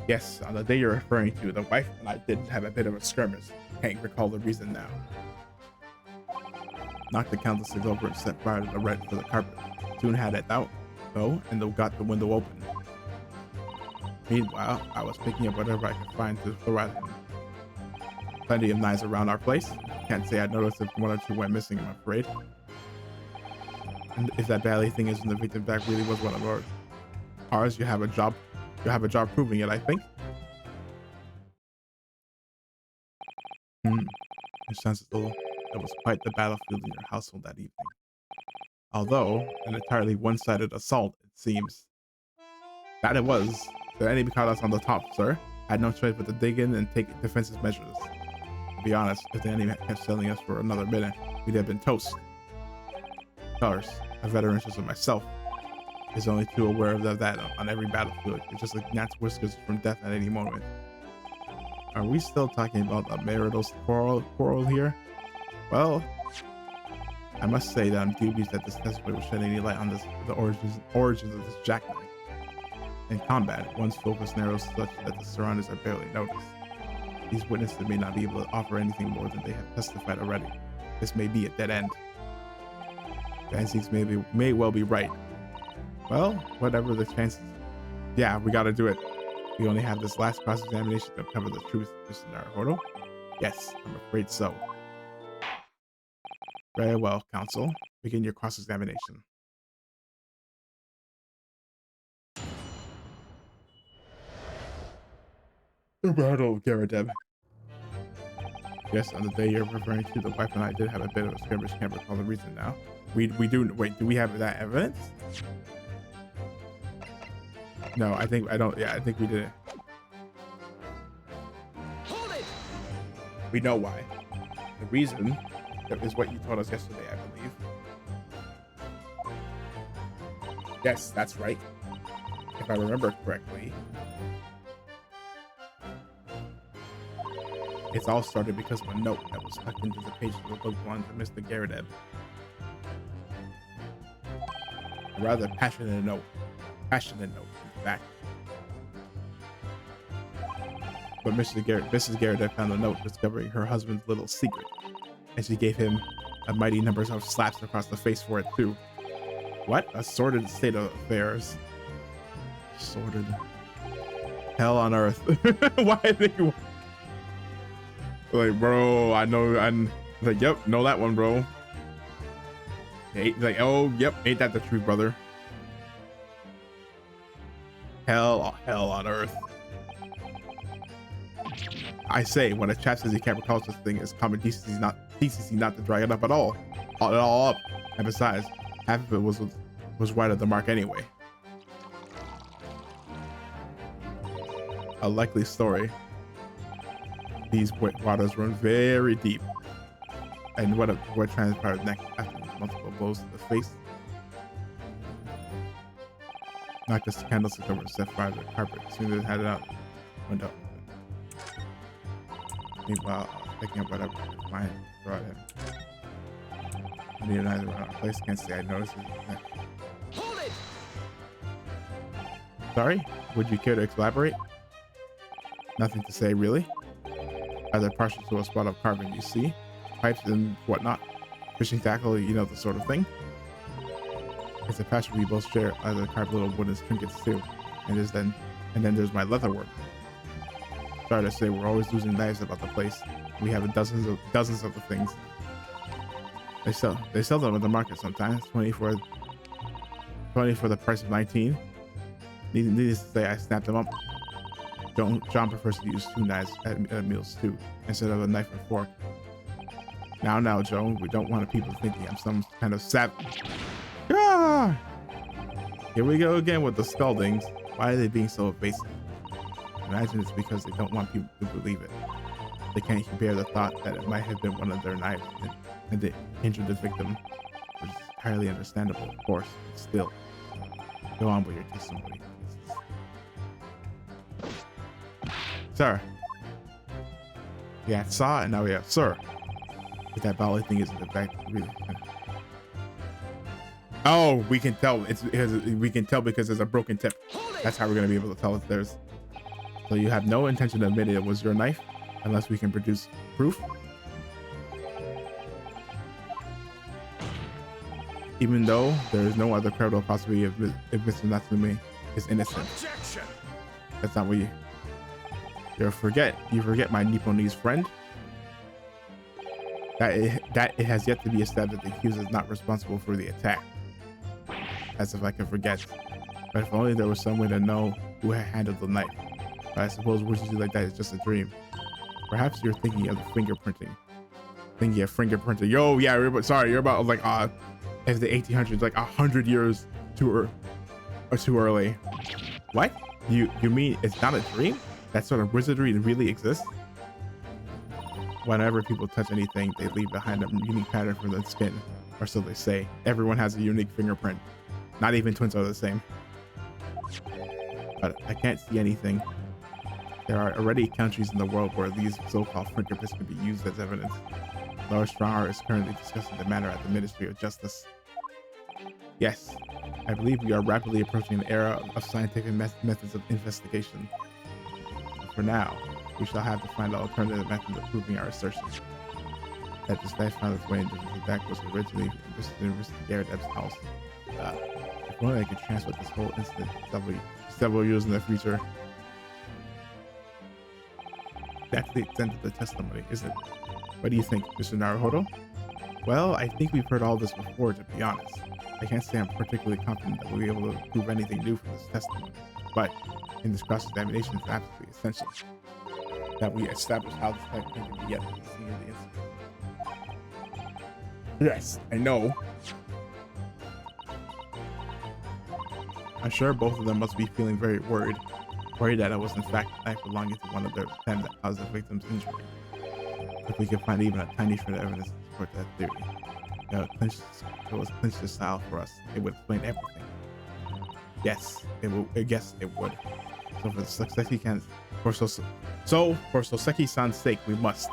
Yes, on the day you're referring to, the wife and I did have a bit of a skirmish. Can't recall the reason now. Knocked the countesses over and set fire to the red for the carpet. Soon had it out, though, and got the window open. Meanwhile, I was picking up whatever I could find to throw at him. Plenty of knives around our place. Can't say I noticed if 1 or 2 went missing, I'm afraid. And if that bally thing is in the victim bag really was one of ours, you have a job proving it, I think. It sounds as though it was quite the battlefield in your household that evening. Although an entirely one-sided assault, it seems. That it was. The enemy caught us on the top, sir. I had no choice but to dig in and take defensive measures. To be honest, if the enemy kept shelling us for another minute, we'd have been toast. Of course, a veteran such as myself is only too aware of that on every battlefield. It's just like gnat's whiskers from death at any moment. Are we still talking about a marital quarrel here? Well, I must say that I'm dubious that this testimony will shed any light on the origins of this jackknife. In combat, one's focus narrows such that the surroundings are barely noticed. These witnesses may not be able to offer anything more than they have testified already. This may be a dead end. The instincts may well be right. Well, whatever the chances. Yeah, we gotta do it. We only have this last cross-examination to cover the truth, Mr. Naruhodo. Yes, I'm afraid so. Very well, counsel. Begin your cross-examination. The Battle of Garadeb. Yes, on the day you're referring to, the wife and I did have a bit of a skirmish. Can't recall the reason now. We do. Wait, do we have that evidence? No, I don't. Yeah, I think we did it. Hold it! We know why. The reason is what you told us yesterday, I believe. Yes, that's right. If I remember correctly. It's all started because of a note that was stuck into the page of the book belonging to Mr. Garadeb. A rather passionate note. In fact. But Mrs. Garadeb found the note, discovering her husband's little secret, and she gave him a mighty number of slaps across the face for it too. What? A sordid state of affairs. Sordid. Hell on earth. Why did you? Like, bro, I know. I'm like, yep, know that one, bro. Like, oh, yep, ain't that the truth, brother? Hell on earth. I say, when a chap says he can't recall such thing, it's common decency not to drag it up at all up. And besides, half of it was right at the mark anyway. A likely story. These waters run very deep, and what transpired next after multiple blows to the face? Knocked the candlestick over and set fire to the carpet. Soon as it had it out window. Meanwhile, I was picking up whatever his mind brought him. I need another one. Place can't say I noticed it. Hold it! Sorry? Would you care to elaborate? Nothing to say, really? Either partial to a spot of carbon, you see? Pipes and whatnot. Fishing tackle, you know, the sort of thing. It's a passion we both share, either carved little wooden trinkets too. And then there's my leather work. Sorry to say, we're always losing knives about the place. We have dozens of the things. They sell them at the market sometimes. 20 for the price of 19. Needless to say, I snapped them up. John prefers to use 2 knives at meals too, instead of a knife and fork. Now, Joe, we don't want people thinking I'm some kind of savage. Ah! Here we go again with the scaldings. Why are they being so evasive? Imagine it's because they don't want people to believe it. They can't bear the thought that it might have been one of their knives and they injured the victim, which is entirely understandable, of course, but still. Go on with your testimony. Sir. Yeah, saw, and now we have sir. But that volley thing isn't the fact really. Oh, we can tell. We can tell because there's a broken tip. That's how we're gonna be able to tell if there's. So you have no intention of admitting it was your knife, unless we can produce proof. Even though there is no other credible possibility if Mr. Natsume is innocent. Objection! That's not what you forget. You forget my Nipponese friend. That it has yet to be established that the accused is not responsible for the attack. As if I could forget. But if only there was some way to know who had handled the knife. But I suppose wishes you like that is just a dream. Perhaps you're thinking of the fingerprinting. Thinking of fingerprinting. Yo, yeah, you're about like if the 1800s, like 100 years too early. What? You mean it's not a dream? That sort of wizardry really exists? Whenever people touch anything, they leave behind a unique pattern for the skin, or so they say. Everyone has a unique fingerprint. Not even twins are the same. But I can't see anything. There are already countries in the world where these so-called fingerprints can be used as evidence. Lord Stronger is currently discussing the matter at the Ministry of Justice. Yes, I believe we are rapidly approaching an era of scientific methods of investigation. But for now, we shall have to find alternative methods of proving our assertions. That this knife found its way into the back was originally in Garrett's house. If only I could transfer this whole incident several years in the future. That's the extent of the testimony, isn't it? What do you think, Mr. Naruhodo? Well, I think we've heard all this before, to be honest. I can't say I'm particularly confident that we'll be able to prove anything new from this testimony. But in this cross-examination, it's absolutely essential that we establish how this type came to be at the scene of the incident. Yes, I know. I'm sure both of them must be feeling very worried that it was in fact a knife belonging to one of their men that caused the victim's injury. If we can find even a tiny shred of evidence to support that theory, it was clinched the style for us. It would explain everything. Yes, it will. Yes, it would. So for Soseki-san's sake, we must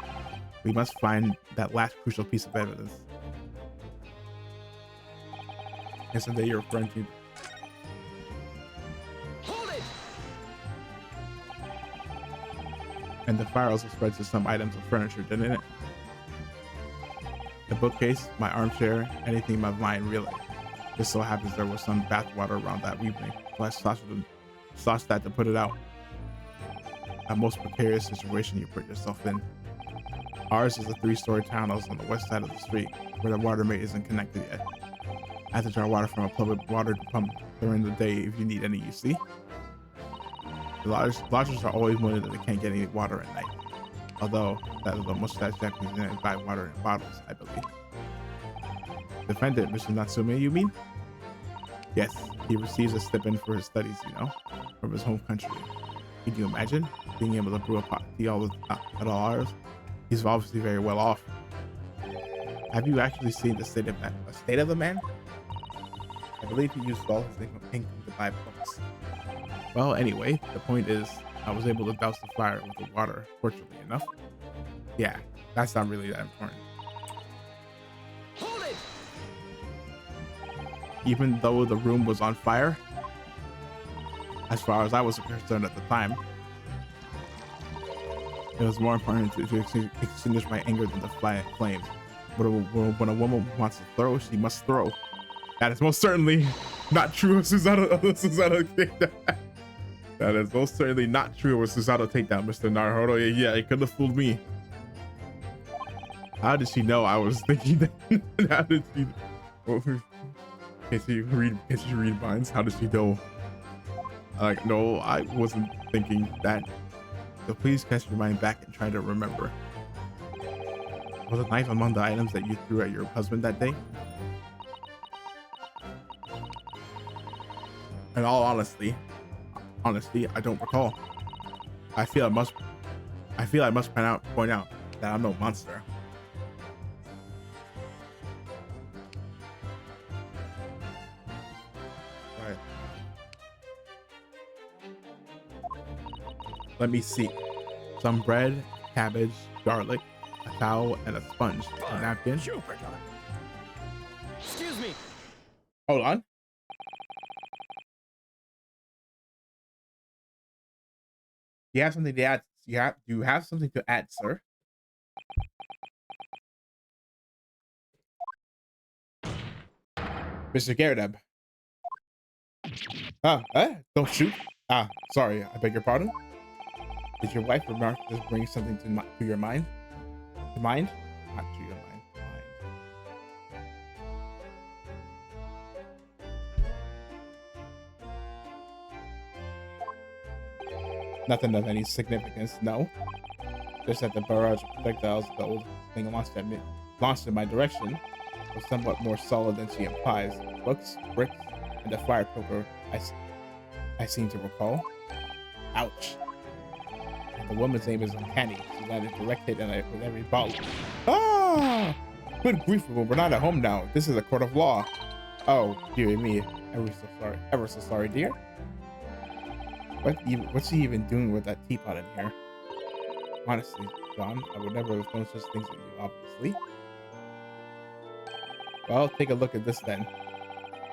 find that last crucial piece of evidence. Isn't that you're referring to? And the fire also spread to some items of furniture, didn't it? The bookcase, my armchair, anything in my mind, really. Just so happens there was some bathwater around that evening, so I sauced that to put it out. A most precarious situation you put yourself in. Ours is a 3-story townhouse on the west side of the street, where the water main isn't connected yet. I have to draw water from a public water pump during the day if you need any, you see? The lodgers are always wondering that they can't get any water at night. Although, that is almost that Japanese men buy water in bottles, I believe. Defendant, Mr. Natsume, you mean? Yes, he receives a stipend for his studies, you know, from his home country. Can you imagine being able to brew a pot tea at all hours? He's obviously very well off. Have you actually seen the state of the man? I believe he used all his income to buy books. Well, anyway, the point is, I was able to douse the fire with the water, fortunately enough. Yeah, that's not really that important. Hold it! Even though the room was on fire, as far as I was concerned at the time, it was more important to extinguish my anger than the flames. When a woman wants to throw, she must throw. That is most certainly not true of Susanoo Takedown. That is most certainly not true of Susanoo Takedown, Mr. Naruto. Yeah, it could have fooled me. How did she know I was thinking that? How did she? Can she read minds? How did she know? Like, no, I wasn't thinking that. So please cast your mind back and try to remember. Was a knife among the items that you threw at your husband that day? In all honesty, I don't recall. I feel I must point out that I'm no monster. Right. Let me see. Some bread, cabbage, garlic, a towel, and a sponge. A napkin. Jupiter. Excuse me. Hold on. You have something to add. You have something to add, sir. Mr. Garrett. Don't shoot. Sorry, I beg your pardon. Did your wife remark this bring something to your mind? To mind? Not to your mind. Nothing of any significance, no. Just that the barrage of projectiles the old thing launched in my direction was somewhat more solid than she implies. Books, bricks, and a fire poker, I seem to recall. Ouch. And the woman's name is Uncanny. She landed a direct hit with every bottle. Ah! Good grief, we're not at home now. This is a court of law. Oh, dear me. Ever so sorry, dear. What's she even doing with that teapot in here? Honestly, John, I would never have done such things at you, obviously. Well, take a look at this then.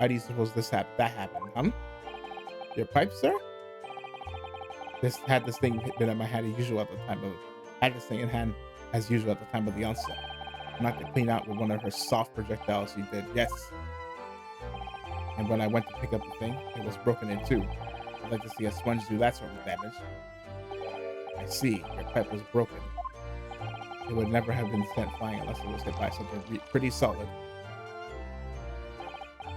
How do you suppose that happened, huh? Your pipe, sir? This thing been at my hand as usual at the time of the onset. Not to clean out with one of her soft projectiles she did, yes. And when I went to pick up the thing, it was broken in two. I'd like to see a sponge do that sort of damage. I see, your pipe was broken. It would never have been sent flying unless it was hit by something pretty solid.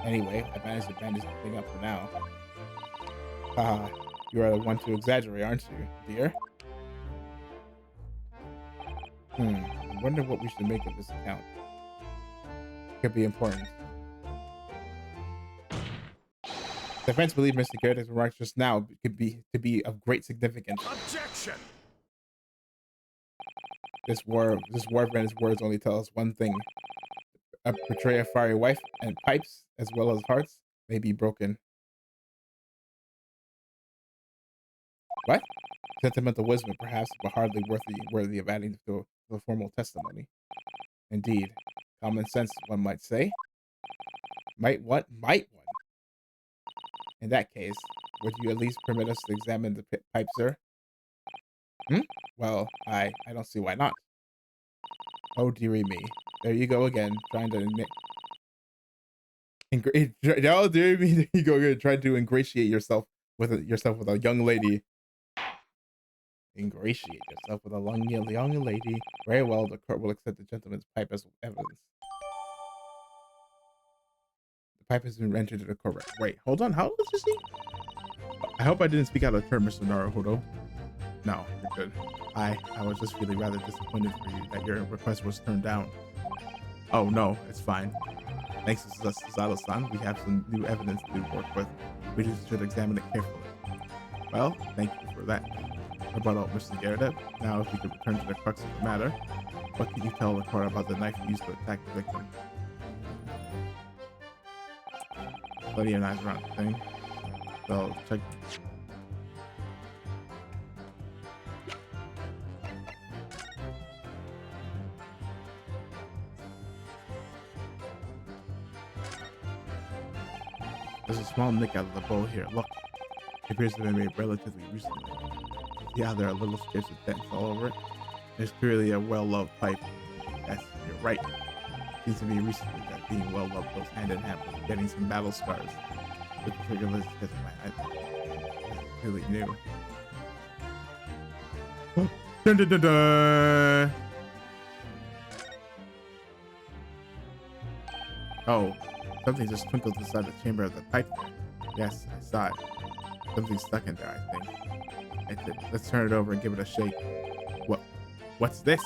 Anyway, I managed to bandage the thing up for now. Haha, you are the one to exaggerate, aren't you, dear? I wonder what we should make of this account. Could be important. The friends believe Mr. Garrett's remarks just now to be of great significance. Objection! This warban's words only tell us one thing. Portray a fiery wife and pipes, as well as hearts, may be broken. What? Sentimental wisdom, perhaps, but hardly worthy of adding to the formal testimony. Indeed. Common sense, one might say. Might what? Might one? In that case, would you at least permit us to examine the pipe, sir? Well, I don't see why not. Oh, dearie me. There you go again, trying to... Oh, dearie me, there you go again, trying to ingratiate yourself with a young lady. Ingratiate yourself with a young lady. Very well, the court will accept the gentleman's pipe as evidence. The pipe has been entered into the court. Wait, hold on, how old is he? I hope I didn't speak out of turn, Mr. Naruhodo. No, you're good. I was just really rather disappointed for you that your request was turned down. Oh no, it's fine. Thanks to Susanoo-san, we have some new evidence to work with. We just should examine it carefully. Well, thank you for that. Rebuttal, Mr. Garrett. Now, if we could return to the crux of the matter, what can you tell the court about the knife used to attack the victim? plenty of knives around the thing. So check. There's a small nick out of the bowl here. Look, it appears to have been made relatively recently. Yeah, there are little strips of dents all over it. There's clearly a well-loved pipe. Yes, you're right. Seems to be recently that being well-loved goes hand in hand with getting some battle scars. The trigger list is really new. Dun, dun, dun, dun. Oh, something just twinkled inside the chamber of the pipe there. Yes, I saw it. Something's stuck in there, I think. Let's turn it over and give it a shake. What's this?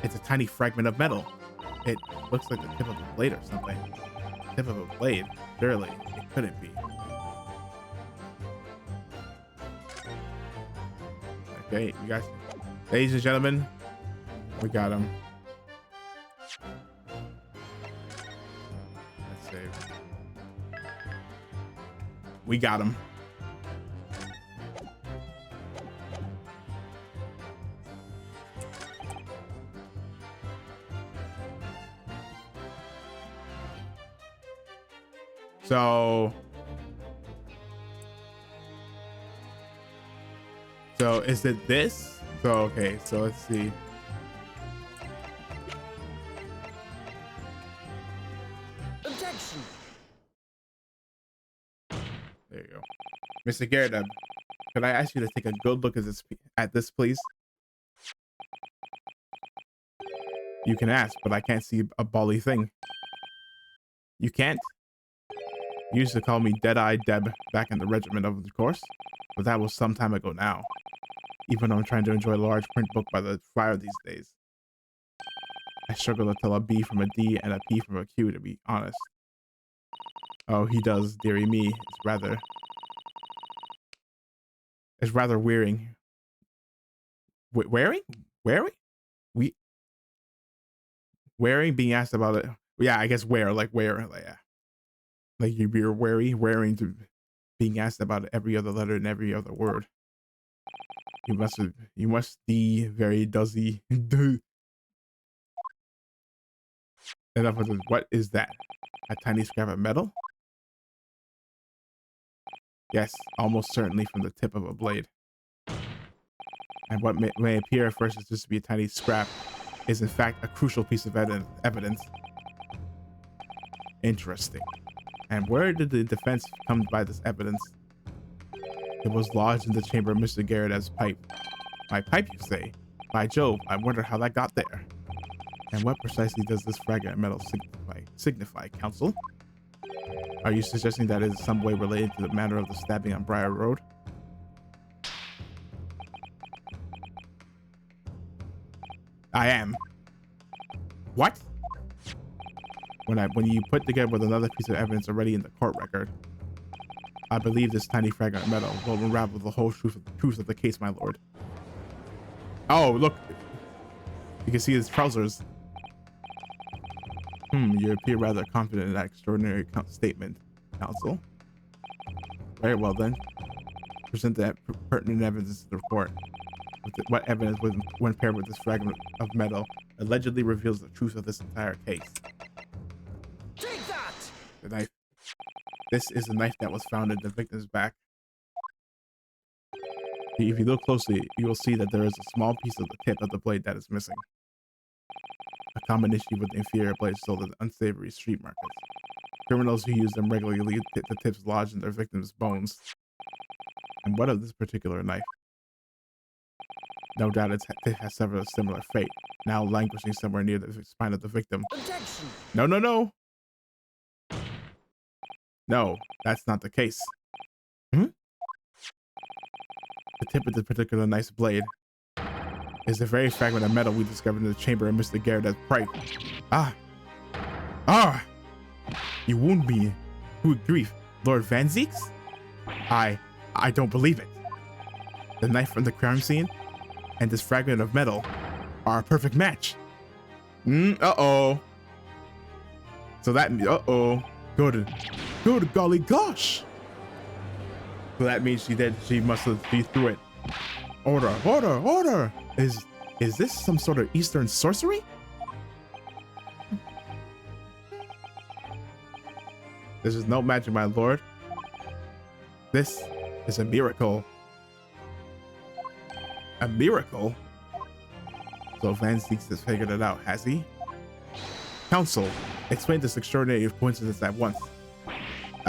It's a tiny fragment of metal. It looks like the tip of a blade or something. Tip of a blade? Surely, it couldn't be. Okay, you guys, ladies and gentlemen, we got him. Let's save. We got him. So is it this? So okay, so let's see. Objection. There you go. Mr. Garrett, could I ask you to take a good look at this, please? You can ask, but I can't see a bally thing. You can't? You used to call me Dead-Eye Deb back in the regiment, of course, but that was some time ago now. Even though I'm trying to enjoy a large print book by the fire these days. I struggle to tell a B from a D and a P from a Q, to be honest. Oh, he does, dearie me. It's rather wearing. Wearing? Wearing? Being asked about it. Yeah, I guess wear, like yeah. Like you're wearing to being asked about every other letter and every other word. You must be very dozy. Enough of this. What is that? A tiny scrap of metal? Yes, almost certainly from the tip of a blade. And what may appear at first is just to be a tiny scrap is in fact a crucial piece of evidence. Interesting. And where did the defense come by this evidence? It was lodged in the chamber of Mr. Garrett as pipe. My pipe, you say? By Jove, I wonder how that got there. And what precisely does this fragment of metal signify, counsel? Are you suggesting that it is some way related to the matter of the stabbing on Briar Road? I am. What? When you put together with another piece of evidence already in the court record, I believe this tiny fragment of metal will unravel the whole truth of the case, my lord. Oh, look. You can see his trousers. You appear rather confident in that extraordinary statement, counsel. Very well then. Present that pertinent evidence to the court. What evidence, when paired with this fragment of metal, allegedly reveals the truth of this entire case? Take that! The knife. This is the knife that was found in the victim's back. If you look closely, you will see that there is a small piece of the tip of the blade that is missing. A common issue with inferior blades sold at unsavory street markets. Criminals who use them regularly leave the tips lodged in their victims' bones. And what of this particular knife? No doubt it has suffered a similar fate, now languishing somewhere near the spine of the victim. Objection! No, no, no! No, that's not the case. The tip of this particular knife's blade is the very fragment of metal we discovered in the chamber of Mr. Garrett's pipe. You wound me. Good grief. Lord Van Zeeks? I don't believe it. The knife from the crime scene and this fragment of metal are a perfect match. Uh-oh. So that, uh-oh. Good golly gosh. So that means she must have been through it. Order. Is this some sort of Eastern sorcery? This is no magic, my lord. This is a miracle. A miracle? So Van Zieks has figured it out, has he? Council, explain this extraordinary coincidence at once.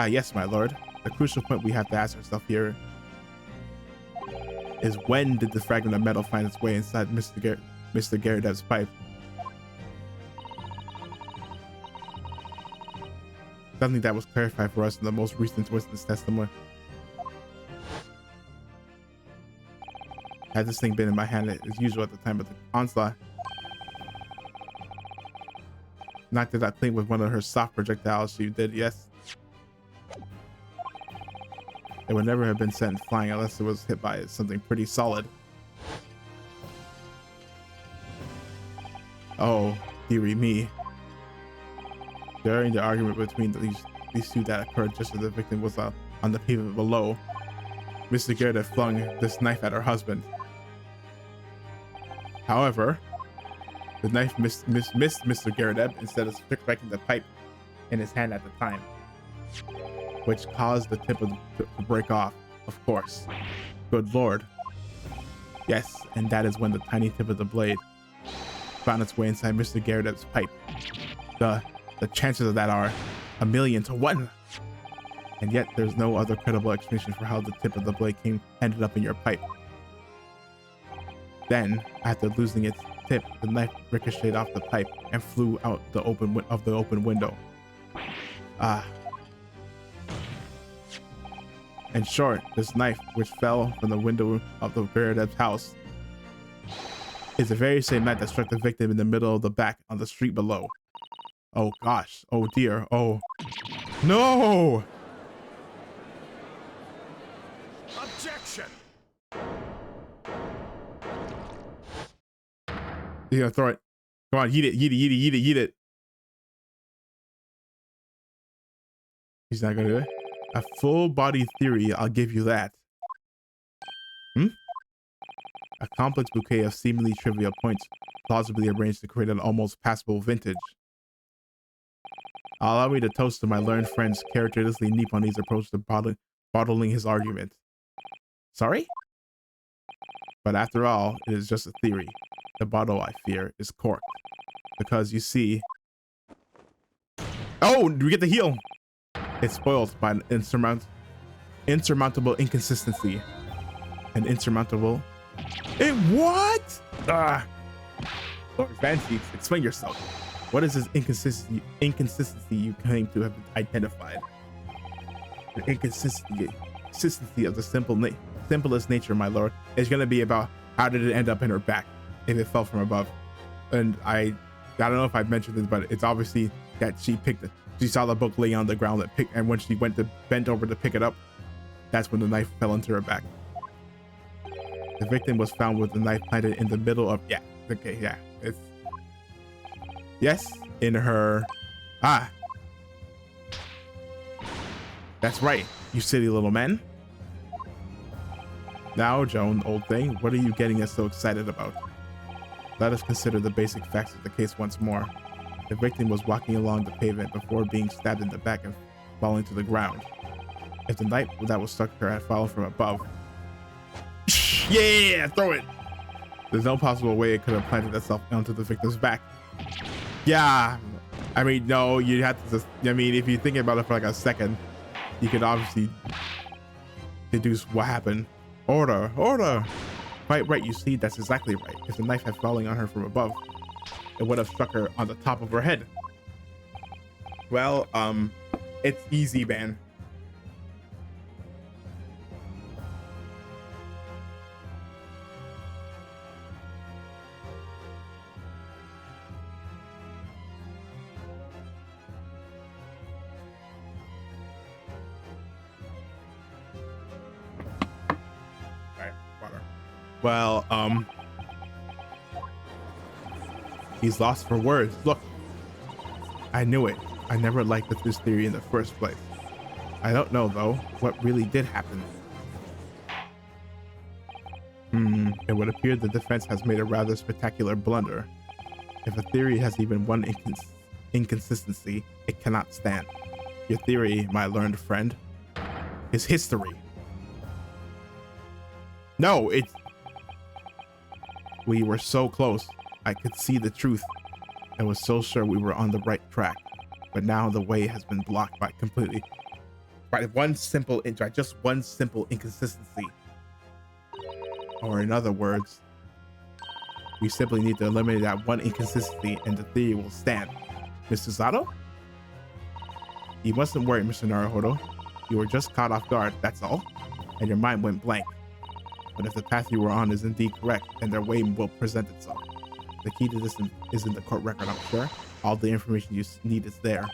Yes, my lord. The crucial point we have to ask ourselves here is, when did the fragment of metal find its way inside Mr. Garadev's pipe? Something that was clarified for us in the most recent witness testimony. Had this thing been in my hand as usual at the time of the onslaught, knocked it out clean with one of her soft projectiles, she did, yes. It would never have been sent flying unless it was hit by something pretty solid. Oh, dearie me. During the argument between these two that occurred just as the victim was on the pavement below, Mr. Garadev flung this knife at her husband. However, the knife missed Mr. Garadev instead of striking the pipe in his hand at the time, which caused the tip to break off, of course. Good lord. Yes, and that is when the tiny tip of the blade found its way inside Mr. Garadev's pipe. The chances of that are 1,000,000 to 1. And yet there's no other credible explanation for how the tip of the blade ended up in your pipe. Then, after losing its tip, the knife ricocheted off the pipe and flew out the open window. In short, this knife, which fell from the window of the Garadev's house, is the very same knife that struck the victim in the middle of the back on the street below. Oh gosh, oh dear, oh no! Objection! He's gonna throw it. Come on, eat it. He's not gonna do it. A full body theory, I'll give you that. A complex bouquet of seemingly trivial points, plausibly arranged to create an almost passable vintage. Allow me to toast to my learned friend's characteristically Nipponese approach to bottling his argument. Sorry? But after all, it is just a theory. The bottle, I fear, is corked. Because you see... Oh, we get the heel! It's spoiled by an insurmountable inconsistency. An insurmountable... What? Lord Van Zieks, explain yourself. What is this inconsistency you claim to have identified? The inconsistency of the simplest nature, my lord, is going to be about how did it end up in her back if it fell from above. And I don't know if I've mentioned this, but it's obviously that she saw the book laying on the ground and when she bent over to pick it up, that's when the knife fell into her back. The victim was found with the knife planted in the middle of, it's, yes, in her, that's right, you silly little man. Now, Joan, old thing, what are you getting us so excited about? Let us consider the basic facts of the case once more. The victim was walking along the pavement before being stabbed in the back and falling to the ground. If the knife that was stuck to her had fallen from above, yeah, throw it! There's no possible way it could have planted itself onto the victim's back. Yeah, I mean, no, you have to just, I mean, if you think about it for like a second, you could obviously deduce what happened. Order. Quite right, you see, that's exactly right. If the knife had fallen on her from above, it would have struck her on the top of her head. Well, it's easy, man. Well, he's lost for words. Look, I knew it. I never liked this theory in the first place. I don't know, though, what really did happen. It would appear the defense has made a rather spectacular blunder. If a theory has even one inconsistency, it cannot stand. Your theory, my learned friend, is history. No, it's... We were so close. I could see the truth. I was so sure we were on the right track. But now the way has been blocked by just one simple inconsistency. Or in other words, we simply need to eliminate that one inconsistency and the theory will stand. Mr. Zato? You mustn't worry, Mr. Naruhodo. You were just caught off guard, that's all. And your mind went blank. But if the path you were on is indeed correct, then their way will present itself. The key to this is in the court record, I'm sure. All the information you need is there.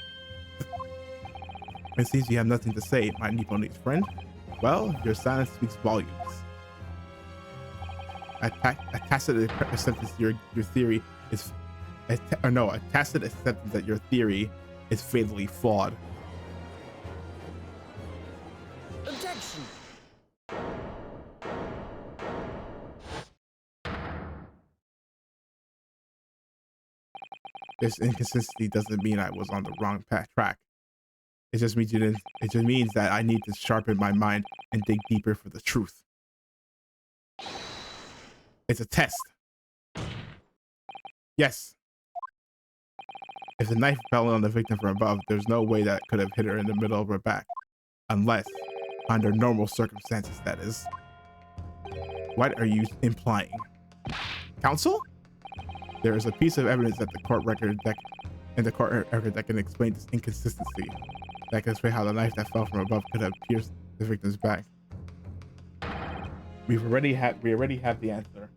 It seems you have nothing to say, my Nipponi's friend. Well, your silence speaks volumes. A tacit acceptance your theory is... a tacit acceptance that your theory is fatally flawed. Objection. This inconsistency doesn't mean I was on the wrong track. It just means that I need to sharpen my mind and dig deeper for the truth. It's a test. Yes. If the knife fell on the victim from above, there's no way that could have hit her in the middle of her back. Unless, under normal circumstances, that is. What are you implying? Counsel? There is a piece of evidence that the court record that can explain this inconsistency. That can explain how the knife that fell from above could have pierced the victim's back. We already have the answer.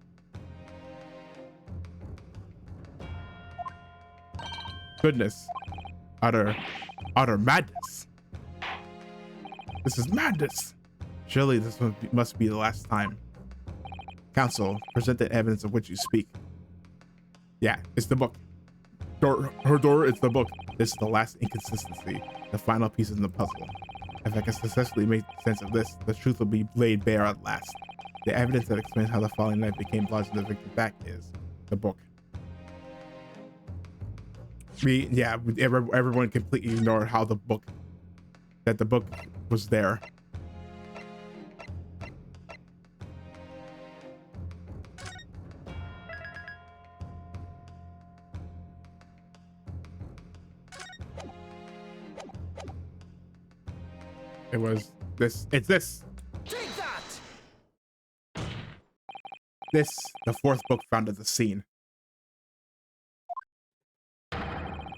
Goodness. Utter madness. This is madness. Surely this must be the last time. Counsel, present the evidence of which you speak. Yeah, it's the book. Her door is the book. This is the last inconsistency, the final piece in the puzzle. If I can successfully make sense of this, the truth will be laid bare at last. The evidence that explains how the falling knife became lodged in the victim's back is the book. Everyone completely ignored how the book was there. It was this. It's this. Take that! This, the fourth book found at the scene.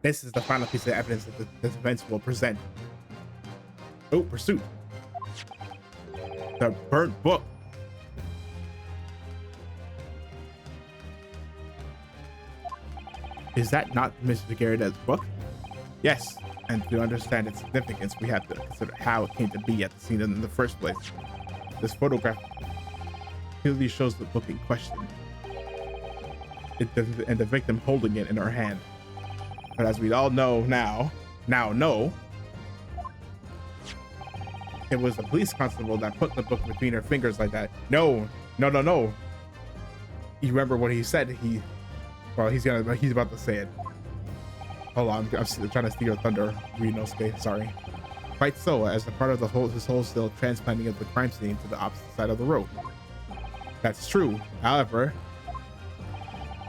This is the final piece of evidence that the defense will present. Oh, pursuit. The burnt book. Is that not Mr. Garrett's book? Yes, and to understand its significance, we have to consider how it came to be at the scene in the first place. This photograph clearly shows the book in question, and the victim holding it in her hand. But as we all know now, it was the police constable that put the book between her fingers like that. No. You remember what he said? He's about to say it. Hold on, I'm trying to steal your thunder, Rinosuke, sorry. Quite so, as a part of his wholesale transplanting of the crime scene to the opposite side of the road. That's true. However,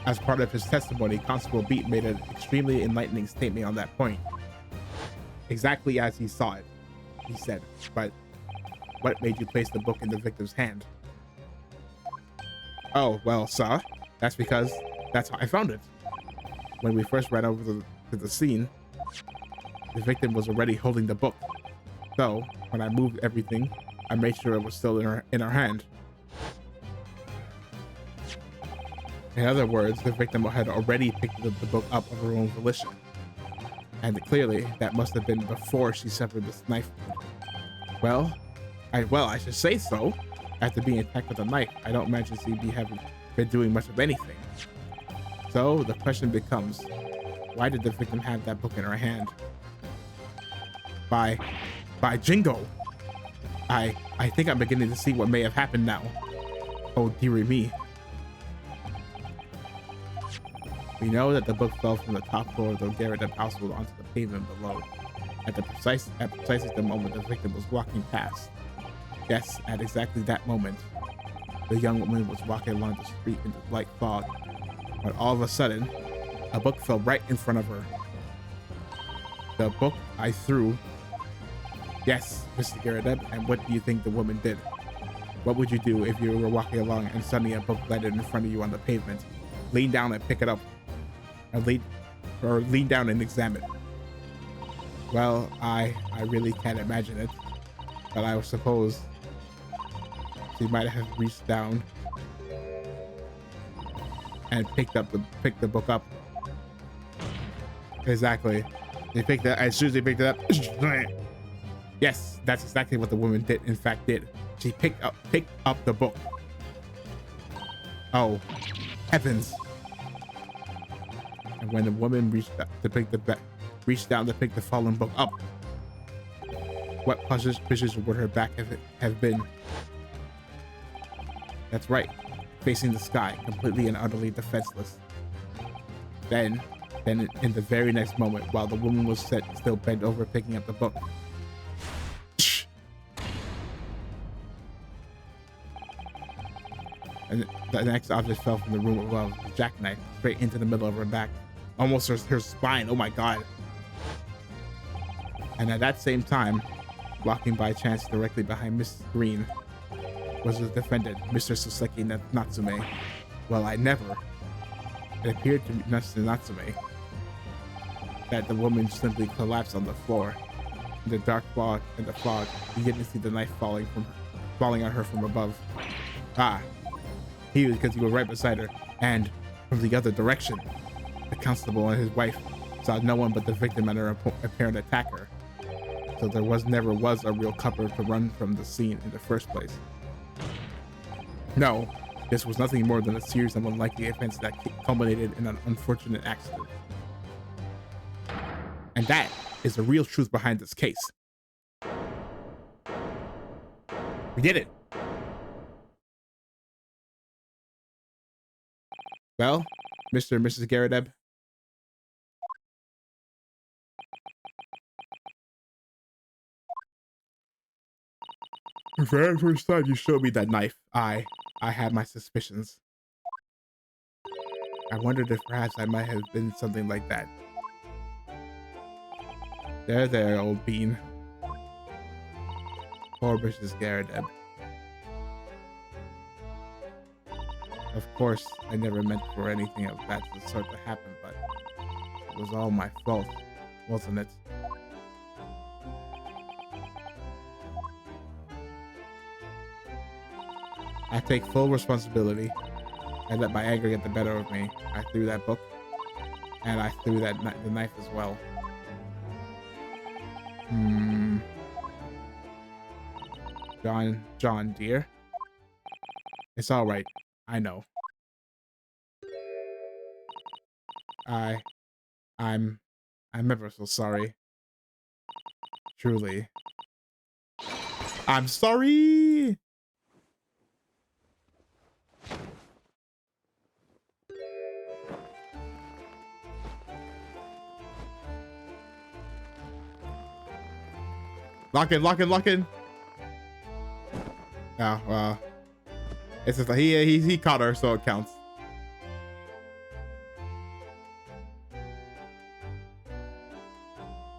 as part of his testimony, Constable Beat made an extremely enlightening statement on that point. Exactly as he saw it, he said, but what made you place the book in the victim's hand? Oh, well, sir, that's because that's how I found it. When we first ran over to the scene, the victim was already holding the book. So, when I moved everything, I made sure it was still in her hand. In other words, the victim had already picked the book up of her own volition. And clearly, that must have been before she severed this knife. Well, I should say so. After being attacked with a knife, I don't imagine she'd having been doing much of anything. So the question becomes, why did the victim have that book in her hand? by Jingo. I think I'm beginning to see what may have happened now. Oh dearie me. We know that the book fell from the top floor of the Garrett household onto the pavement below. At precisely the moment the victim was walking past. Yes, at exactly that moment, the young woman was walking along the street in the light fog. But all of a sudden, a book fell right in front of her. The book I threw. Yes, Mr. Garrett, and what do you think the woman did? What would you do if you were walking along and suddenly a book landed in front of you on the pavement? Lean down and pick it up. Or lean down and examine it. Well, I really can't imagine it, but I suppose she might have reached down and picked the book up. Exactly. They picked that as soon as they picked it up. Yes, that's exactly what the woman did. In fact, did she picked up the book? Oh, heavens! And when the woman reached down to pick the fallen book up, what position would her back have been? That's right, facing the sky, completely and utterly defenseless. Then in the very next moment, while the woman was still bent over picking up the book, and the next object fell from the room above, the jackknife, straight into the middle of her back, almost her spine. Oh my god! And at that same time, walking by chance directly behind Miss Green, was the defendant, Mr. Soseki Natsume. Well, I never. It appeared to Mr. Natsume that the woman simply collapsed on the floor. In the dark fog and the fog, he didn't see the knife falling on her from above. Ah, because he was right beside her, and from the other direction, the constable and his wife saw no one but the victim and her apparent attacker. So there never was a real cover to run from the scene in the first place. No, this was nothing more than a series of unlikely events that culminated in an unfortunate accident. And that is the real truth behind this case. We did it. Well, Mr. and Mrs. Garrett, the very first time you showed me that knife, I had my suspicions. I wondered if perhaps I might have been something like that. There, old bean. Poor Mrs. Garrett. Of course, I never meant for anything of that sort to happen, but it was all my fault, wasn't it? I take full responsibility. I let my anger get the better of me. I threw that book, and I threw the knife as well. John, dear. It's all right. I know. I'm ever so sorry. Truly. I'm sorry. Lock in. Oh, well. It's just like he caught her, so it counts.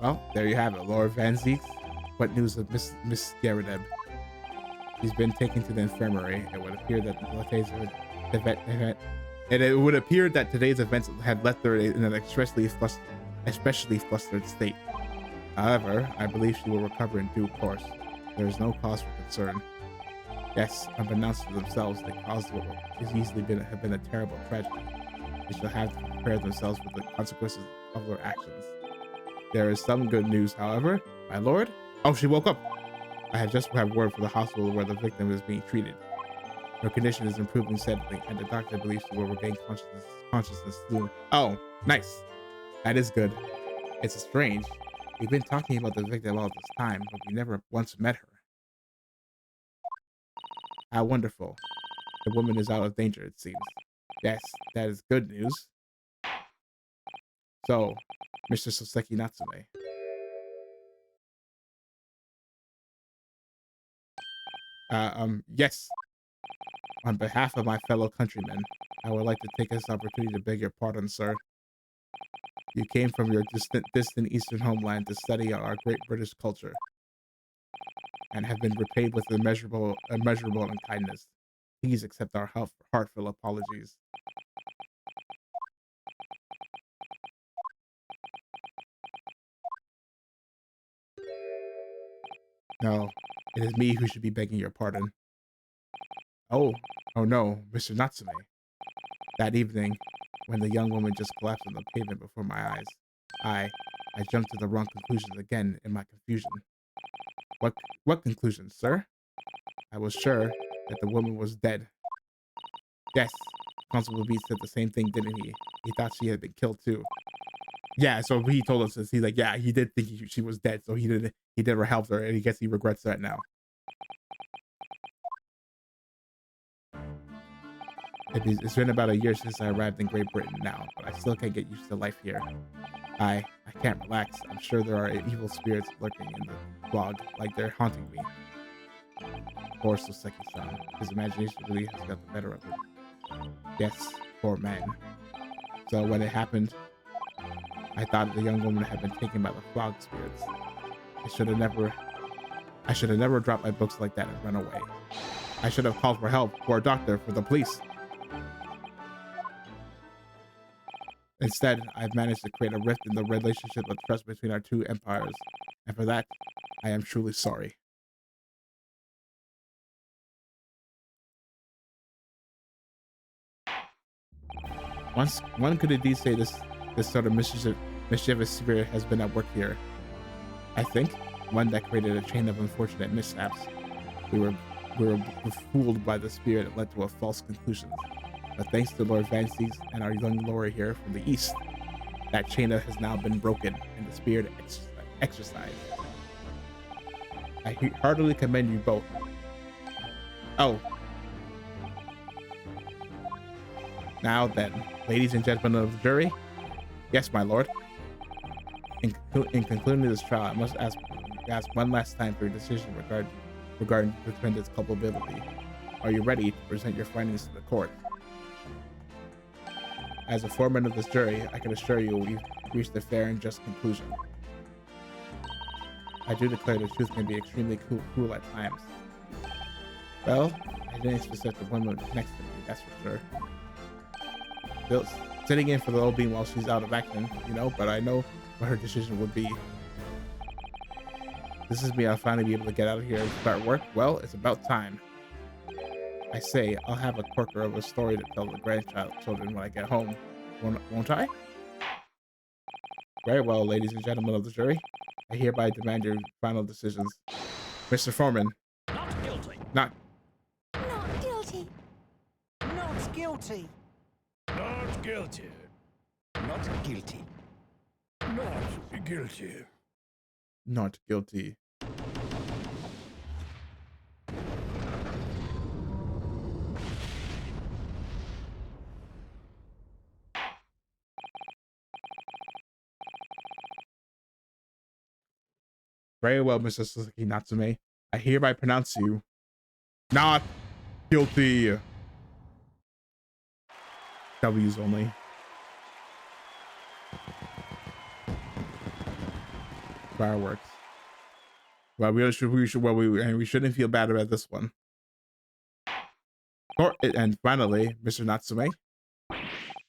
Well, there you have it, Laura Van Zeeks. What news of Miss Garrett? She's been taken to the infirmary. It would appear that today's events had left her in an especially flustered state. However, I believe she will recover in due course. There is no cause for concern. Yes, unbeknownst to themselves, the cause has easily have been a terrible tragedy. They shall have to prepare themselves for the consequences of their actions. There is some good news, however. My lord? Oh, she woke up. I have just had word from the hospital where the victim is being treated. Her condition is improving steadily, and the doctor believes she will regain consciousness soon. Oh, nice. That is good. It's strange. We've been talking about the victim all this time, but we never once met her. How wonderful. The woman is out of danger, it seems. Yes, that is good news. So, Mr. Soseki Natsume. Yes. On behalf of my fellow countrymen, I would like to take this opportunity to beg your pardon, sir. You came from your distant eastern homeland to study our great British culture, and have been repaid with immeasurable unkindness. Please accept our heartfelt apologies. No, it is me who should be begging your pardon. Oh, oh no, Mr. Natsume. That evening, when the young woman just collapsed on the pavement before my eyes, I, I jumped to the wrong conclusions again in my confusion. What conclusions, sir? I was sure that the woman was dead. Yes, Constable B said the same thing, didn't he? He thought she had been killed too. Yeah, so he told us this. He's like, yeah, he did think she was dead, so he never helped her, and he guess he regrets that now. It's been about a year since I arrived in Great Britain now, but I still can't get used to life here. I can't relax. I'm sure there are evil spirits lurking in the fog, like they're haunting me. Poor Soseki-san. His imagination really has got the better of him. Yes, poor man. So when it happened, I thought the young woman had been taken by the fog spirits. I should have never dropped my books like that and run away. I should have called for help, for a doctor, for the police. Instead, I've managed to create a rift in the relationship of trust between our two empires, and for that, I am truly sorry. One could indeed say this sort of mischievous spirit has been at work here. I think one that created a chain of unfortunate mishaps. We were fooled by the spirit that led to a false conclusion. But thanks to Lord Vances and our young lawyer here from the east, that chain has now been broken and the spirit exercised. I heartily commend you both. Oh. Now then, ladies and gentlemen of the jury. Yes, my lord. In concluding this trial, I must ask one last time for your decision regarding the defendant's culpability. Are you ready to present your findings to the court? As a foreman of this jury, I can assure you we've reached a fair and just conclusion. I do declare the truth can be extremely cruel at times. Well, I didn't expect the woman next to me, that's for sure. Still sitting in for the old beam while she's out of action, but I know what her decision would be. This is me, I'll finally be able to get out of here and start work. Well, it's about time. I say, I'll have a corker of a story to tell the grandchildren when I get home. Won't I? Very well, ladies and gentlemen of the jury. I hereby demand your final decisions. Mr. Foreman. Not guilty. Not guilty. Not guilty. Not guilty. Not guilty. Not guilty. Not guilty. Very well, Mr. Soseki Natsume. I hereby pronounce you not guilty. W's only. Fireworks. Well, we shouldn't feel bad about this one. And finally, Mr. Natsume.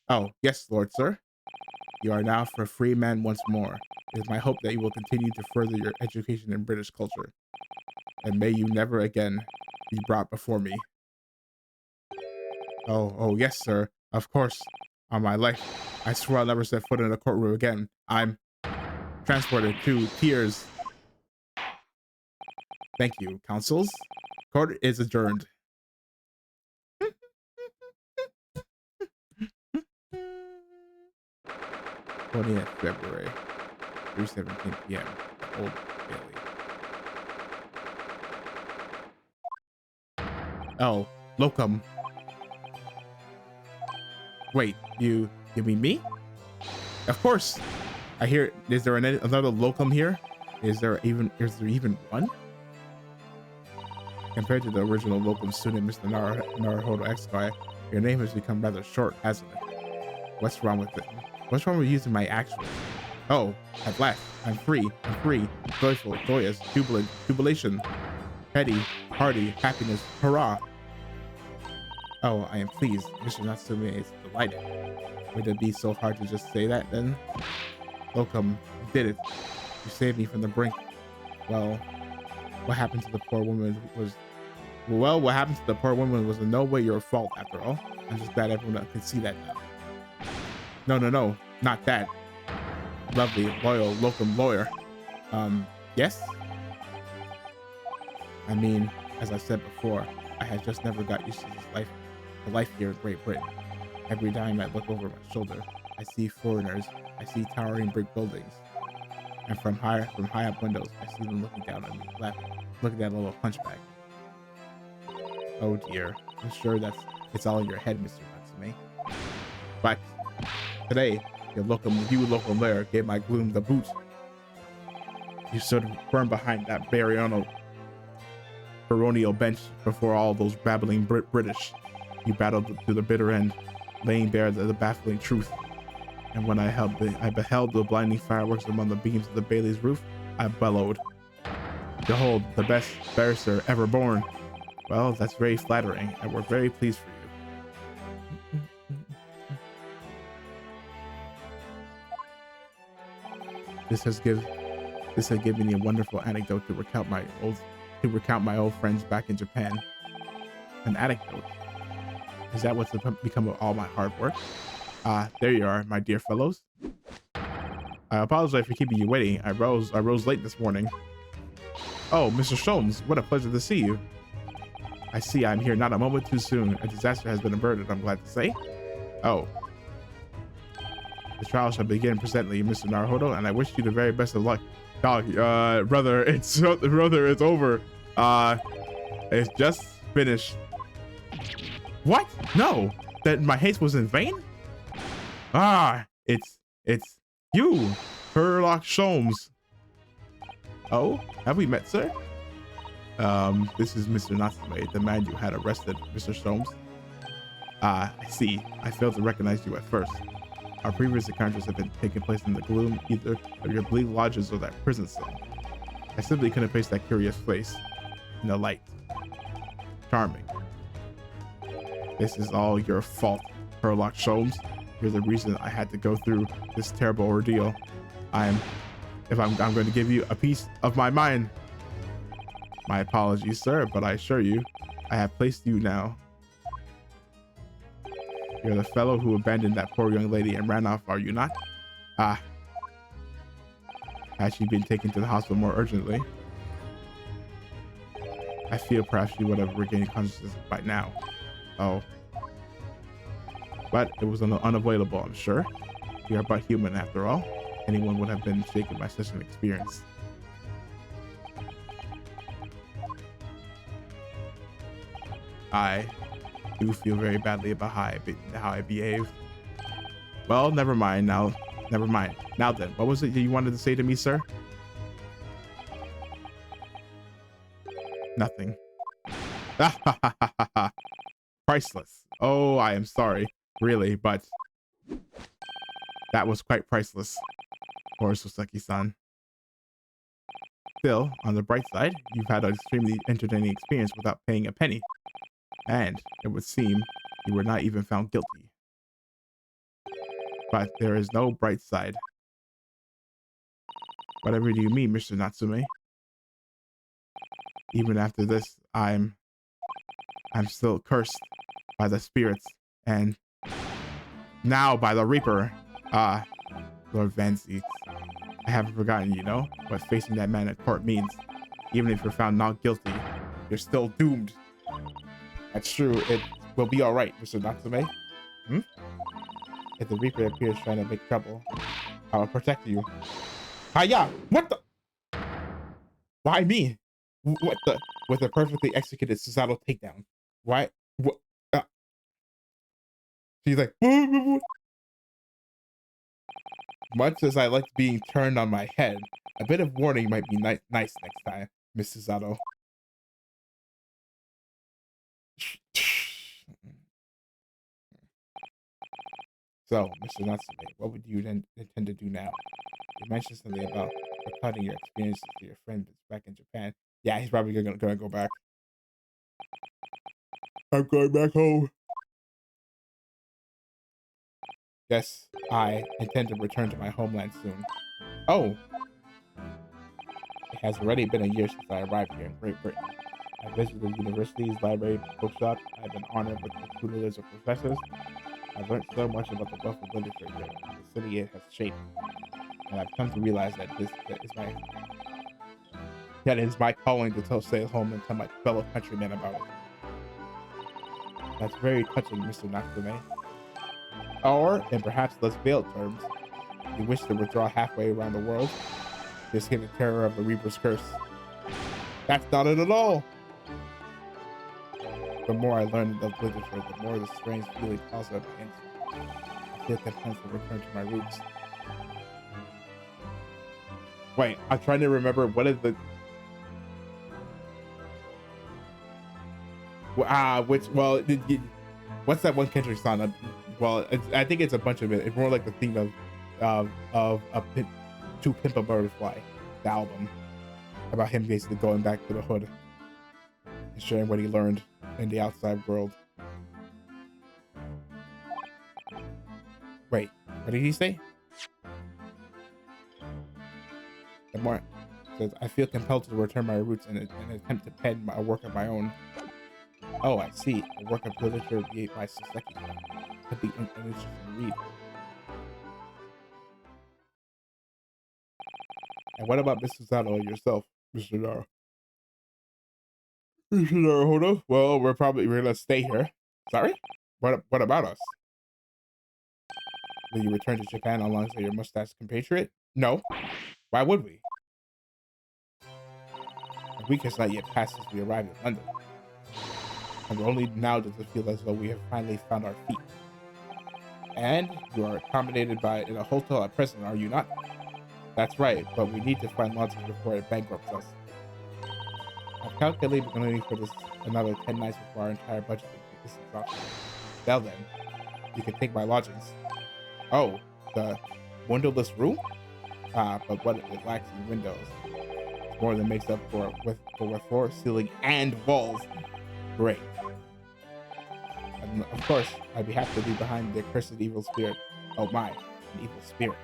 Oh, yes, Lord Sir. You are now a free man once more. It is my hope that you will continue to further your education in British culture. And may you never again be brought before me. Oh, yes, sir. Of course. On my life. I swear I'll never set foot in a courtroom again. I'm transported to tears. Thank you, counsels. Court is adjourned. 20th February. 3:17 p.m. Old Bailey. Oh, Locum. Wait, you mean me? Of course. I hear. Is there another Locum here? Is there even one? Compared to the original Locum student, Mr. Naruhodo X guy, your name has become rather short, hasn't it? What's wrong with it? What's wrong with using my actual? Oh, at last, I'm free. I'm free. Joyful, joyous, jubilant, jubilation. Petty, hearty, happiness, hurrah. Oh, I am pleased. Mr. Natsume is delighted. Would it be so hard to just say that then? Locum, you did it. You saved me from the brink. Well, what happened to the poor woman was in no way your fault after all. I'm just glad everyone can see that now. No, not that. Lovely, loyal, Locum lawyer. Yes? I mean, as I said before, I had just never got used to the life here in Great Britain. Every time I look over my shoulder, I see foreigners, I see towering brick buildings, and from high up windows, I see them looking down on me, laughing, looking at a little hunchback. Oh dear, I'm sure it's all in your head, Mr. Natsume. But today, you local lawyer gave my gloom the boot. You stood firm behind that baronial bench before all those babbling British. You battled to the bitter end, laying bare the baffling truth. And when I beheld the blinding fireworks among the beams of the Bailey's roof, I bellowed, "Behold, the best barrister ever born." Well, that's very flattering, and we're very pleased for you. This has given me a wonderful anecdote to recount my old friends back in Japan. An anecdote? Is that what's become of all my hard work? There you are, my dear fellows. I apologize for keeping you waiting. I rose late this morning. Oh, Mr. Sholmes, what a pleasure to see you. I see I'm here not a moment too soon. A disaster has been averted, I'm glad to say. Oh. The trial shall begin presently, Mr. Naruhodo, and I wish you the very best of luck. Dog, brother, it's over. It's just finished. What? No, that my haste was in vain? It's you, Sherlock Sholmes. Oh, have we met, sir? This is Mr. Natsume, the man you had arrested, Mr. Sholmes. I see. I failed to recognize you at first. Our previous encounters have been taking place in the gloom, either of your bleak lodges or that prison cell. I simply couldn't face that curious face in the light. Charming. This is all your fault, Sherlock Sholmes. You're the reason I had to go through this terrible ordeal. I'm going to give you a piece of my mind. My apologies, sir, but I assure you, I have placed you now. You're the fellow who abandoned that poor young lady and ran off, are you not? Ah. Had she been taken to the hospital more urgently, I feel perhaps she would have regained consciousness by now. Oh. But it was unavoidable, I'm sure. We are but human after all. Anyone would have been shaken by such an experience. I do feel very badly about how I behaved. Well, never mind now. Never mind. Now then, what was it you wanted to say to me, sir? Nothing. Priceless. Oh, I am sorry. Really, but that was quite priceless. Poor Soseki-san. Still, on the bright side, you've had an extremely entertaining experience without paying a penny. And it would seem you were not even found guilty. But there is no bright side. Whatever do you mean, Mr. Natsume? Even after this, I'm still cursed by the spirits and now by the Reaper. Lord Van Zieks. I haven't forgotten, you know, what facing that man at court means. Even if you're found not guilty, you're still doomed. That's true. It will be all right, Mr. Natsume. If the Reaper appears trying to make trouble, I will protect you. Hiya! What the? Why me? What the? With a perfectly executed Susato takedown. Why? What? She's like, much as I like being turned on my head, a bit of warning might be nice next time, Miss Susato. So, Mr. Natsume, what would you then intend to do now? You mentioned something about recording your experiences to your friends back in Japan. Yeah, he's probably gonna go back. I'm going back home. Yes, I intend to return to my homeland soon. Oh, it has already been a year since I arrived here in Great Britain. I visited universities, libraries, bookshops. I've been honored with the tutelage of professors. I've learned so much about the wealth of literature here, and the city it has shaped. And I've come to realize that that it is my calling to stay home and tell my fellow countrymen about it. That's very touching, Mr. Natsume. Or, in perhaps less veiled terms, you wish to withdraw halfway around the world, risking the terror of the Reaper's curse. That's not it at all! The more I learn of literature, the more the strange feeling calls up against me. I feel content to return to my roots. Wait, I'm trying to remember what is the... what's that one country song? Well, I think it's a bunch of it. It's more like the theme of To Pimp a Butterfly, the album, about him basically going back to the hood and sharing what he learned in the outside world. Wait, what did he say? The more says, I feel compelled to return my roots in an attempt to pen a work of my own. Oh, I see. A work of literature by Saseki could be an interesting read. And what about Mrs. Sato yourself, Mr. Nara? Mr. Naruhodo? Well, we're gonna stay here. Sorry? What about us? Will you return to Japan alongside your mustache compatriot? No. Why would we? A week has not yet passed since we arrived in London. And only now does it feel as though we have finally found our feet. And you are accommodated in a hotel at present, are you not? That's right, but we need to find lodgings before it bankrupts us. I've calculated we're going to need for this another 10 nights before our entire budget is exhausted. Well then, you can take my lodgings. Oh, the windowless room? But what it lacks in windows. It's more than makes up for with floor, ceiling, and walls. Great. And of course, I'd be happy to leave behind the accursed evil spirit. Oh my, an evil spirit.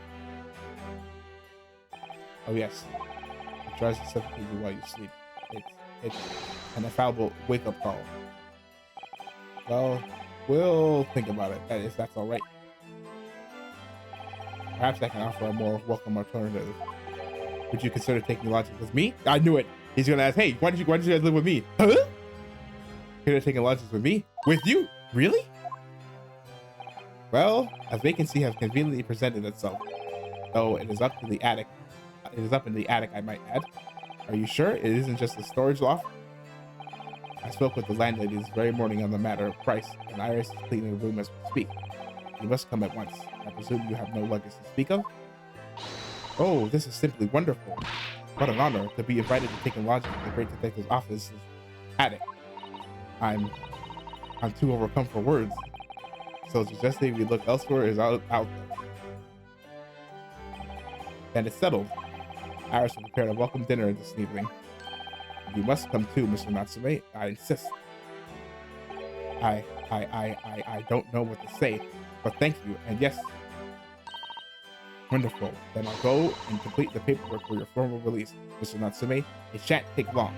Oh yes, it tries to suffocate you while you sleep. It's an infallible wake-up call. Well, we'll think about it, if that's all right. Perhaps I can offer a more welcome alternative. Would you consider taking lodgings with me? I knew it. He's gonna ask, hey, why did you guys live with me? Huh? Consider taking lodgings with me? With you? Really? Well, a vacancy has conveniently presented itself. Though it is up to the attic. It is up in the attic, I might add. Are you sure it isn't just a storage loft? I spoke with the landlady this very morning on the matter of price, and Iris is cleaning the room as we speak. You must come at once. I presume you have no luggage to speak of? Oh, this is simply wonderful. What an honor to be invited to take a lodging in the great detective's office's attic. I'm too overcome for words. So suggesting we look elsewhere is out there. Then it's settled. Iris will prepare a welcome dinner this evening. You must come too, Mr. Natsume. I insist. I don't know what to say, but thank you, and yes. Wonderful. Then I'll go and complete the paperwork for your formal release, Mr. Natsume. It shan't take long.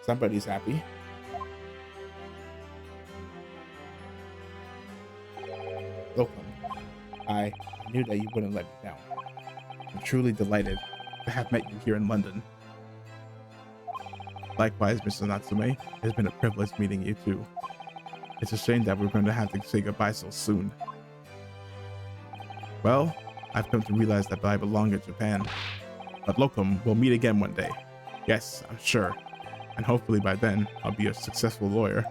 Somebody's happy. Welcome. I knew that you wouldn't let me down. I'm truly delighted to have met you here in London. Likewise, Mr. Natsume, it has been a privilege meeting you too. It's a shame that we're going to have to say goodbye so soon. Well, I've come to realize that I belong in Japan. But Locum, we'll meet again one day. Yes, I'm sure. And hopefully by then, I'll be a successful lawyer.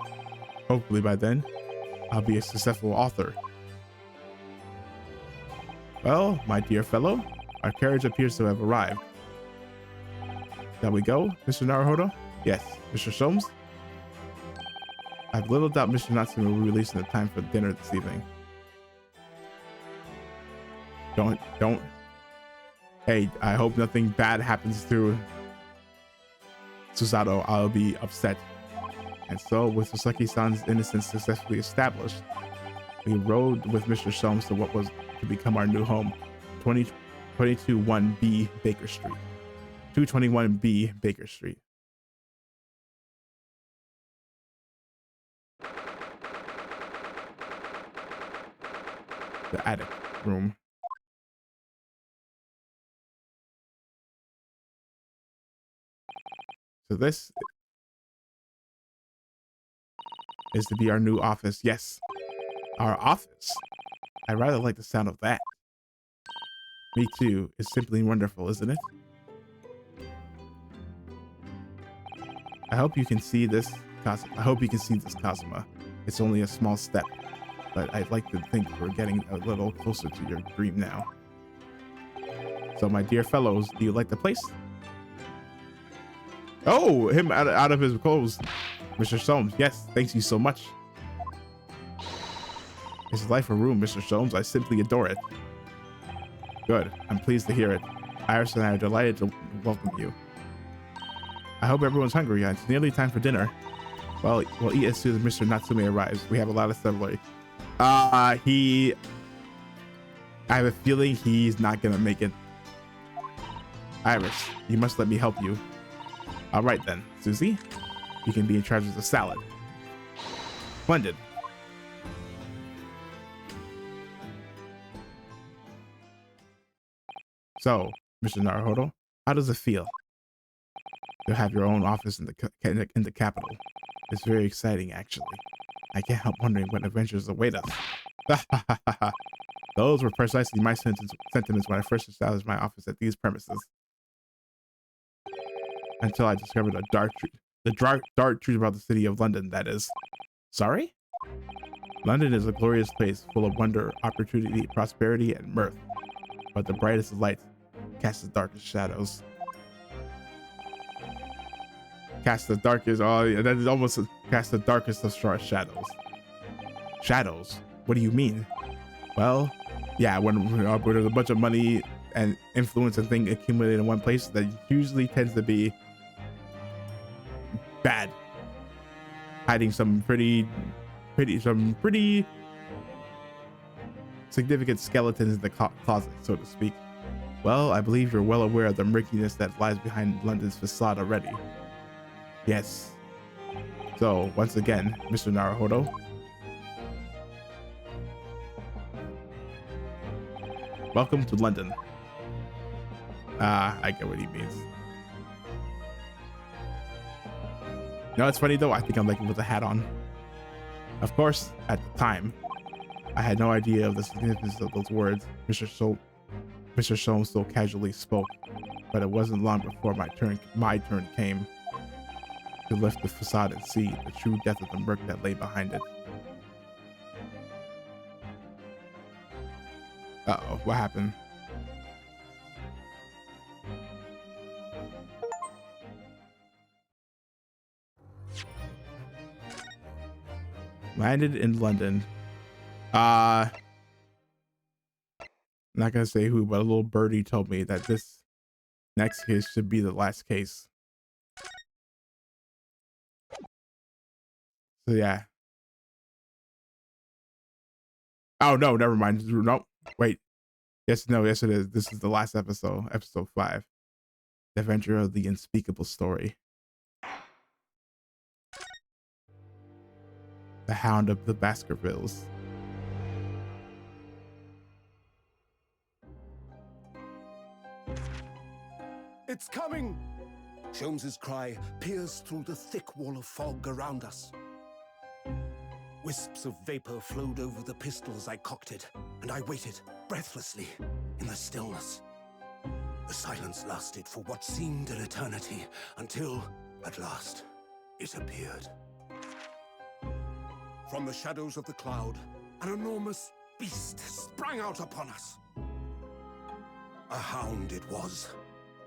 Hopefully by then, I'll be a successful author. Well, my dear fellow, our carriage appears to have arrived. Shall we go, Mr. Naruhodo? Yes, Mr. Soames? I have little doubt Mr. Natsume will be released in the time for dinner this evening. Don't. Hey, I hope nothing bad happens to Susato. I'll be upset. And so, with Sasaki-san's innocence successfully established, we rode with Mr. Soames to what was to become our new home, 221B Baker Street. 221B Baker Street. The attic room. So this is to be our new office. Yes, our office. I rather like the sound of that. Me too. It's simply wonderful, isn't it? I hope you can see this, Kazuma. It's only a small step, but I'd like to think we're getting a little closer to your dream now. So, my dear fellows, do you like the place? Oh, him out of his clothes. Mr. Soames, yes, thanks you so much. It's a life of room, Mr. Soames. I simply adore it. Good, I'm pleased to hear it. Iris and I are delighted to welcome you. I hope everyone's hungry. It's nearly time for dinner. Well, we'll eat as soon as Mr. Natsume arrives. We have a lot of celery. I have a feeling he's not gonna make it. Iris, you must let me help you. All right then, Susie, you can be in charge of the salad. Splendid. So, Mr. Naruhodo, how does it feel to have your own office in the capital? It's very exciting, actually. I can't help wondering what adventures await us. Those were precisely my sentiments when I first established my office at these premises. Until I discovered the dark truth about the city of London, that is. Sorry? London is a glorious place full of wonder, opportunity, prosperity, and mirth. But the brightest of lights casts the darkest shadows. Cast the darkest, oh yeah, that is almost cast the darkest of shadows. Shadows? What do you mean? Well, yeah, when there's a bunch of money and influence and things accumulated in one place, that usually tends to be bad. Hiding some pretty significant skeletons in the closet, so to speak. Well, I believe you're well aware of the murkiness that lies behind London's facade already. Yes. So, once again, Mr. Naruhodo, welcome to London. I get what he means. You know, it's funny though, I think I'm like with a hat on. Of course, at the time, I had no idea of the significance of those words Mr. Soames so casually spoke, but it wasn't long before my turn came to lift the facade and see the true depth of the murk that lay behind it. Uh-oh, what happened? Landed in London. Not gonna say who, but a little birdie told me that this next case should be the last case. So yeah. Oh no, never mind. No, wait. Yes, it is. This is the last episode, episode 5. The Adventure of the Unspeakable Story. The Hound of the Baskervilles. It's coming! Sholmes's cry pierced through the thick wall of fog around us. Wisps of vapor flowed over the pistol as I cocked it, and I waited breathlessly. in the stillness. The silence lasted for what seemed an eternity, until, at last, it appeared. From the shadows of the cloud, an enormous beast sprang out upon us. A hound it was,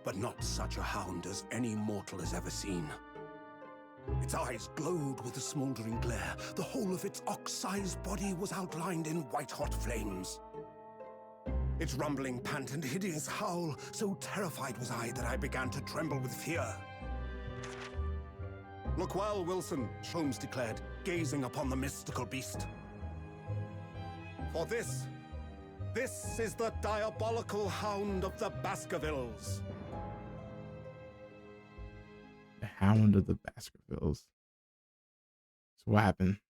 but not such a hound as any mortal has ever seen. Its eyes glowed with a smoldering glare. The whole of its ox-sized body was outlined in white-hot flames. Its rumbling pant and hideous howl, so terrified was I that I began to tremble with fear. "Look well, Wilson," Sholmes declared, gazing upon the mystical beast. "For this is the diabolical hound of the Baskervilles." The Hound of the Baskervilles. So what happened?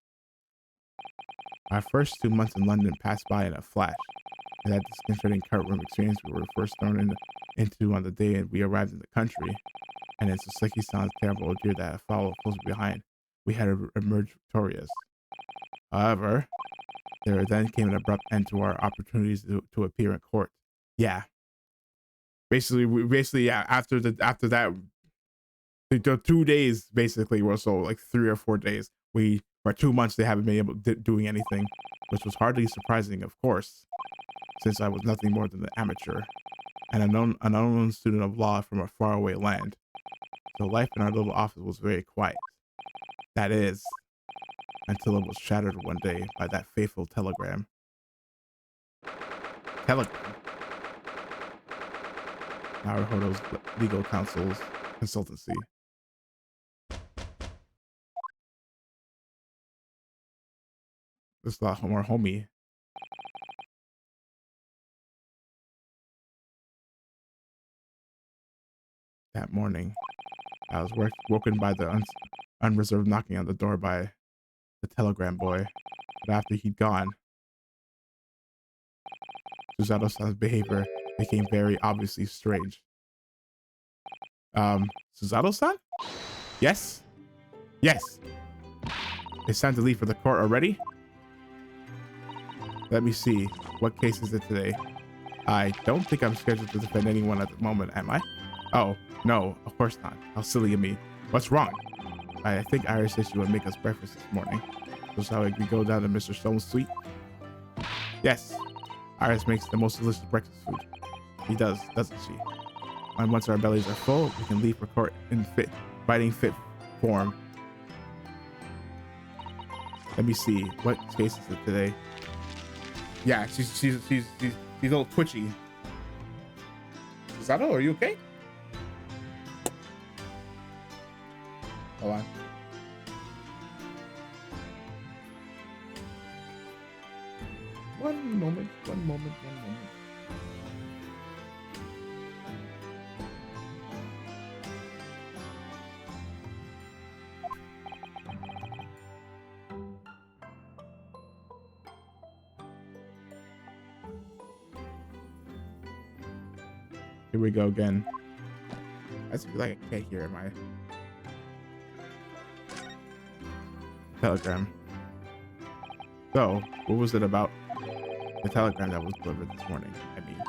Our first 2 months in London passed by in a flash. And that disconcerting courtroom experience we were first thrown into on the day we arrived in the country, and it's a slicky sounds terrible ordeal that followed close behind, we had emerged victorious. However, there then came an abrupt end to our opportunities to appear in court. Yeah. Basically, yeah, after that, the 2 days basically were so like 3 or 4 days. For 2 months they haven't been able to doing anything, which was hardly surprising, of course, since I was nothing more than an amateur, and an unknown student of law from a faraway land. So life in our little office was very quiet. That is, until it was shattered one day by that fateful telegram. Telegram? Naruhodo's legal counsel's consultancy. This is a lot more homey. That morning, I was woken by the unreserved knocking on the door by the telegram boy. But after he'd gone, Susato-san's behavior became very obviously strange. Susato-san? Yes? Yes. It's time to leave for the court already? Let me see. What case is it today? I don't think I'm scheduled to defend anyone at the moment, am I? Oh, no, of course not. How silly of me. What's wrong? I think Iris said she would make us breakfast this morning. So shall we go down to Mr. Stone's suite? Yes. Iris makes the most delicious breakfast food. She does, doesn't she? And once our bellies are full, we can leave for court in fighting fit form. Let me see. What case is it today? Yeah, she's a little twitchy. Susato, are you okay? Hold on. One moment. Here we go again. I just feel like I can't hear my telegram. So, what was it about the telegram that was delivered this morning? I mean,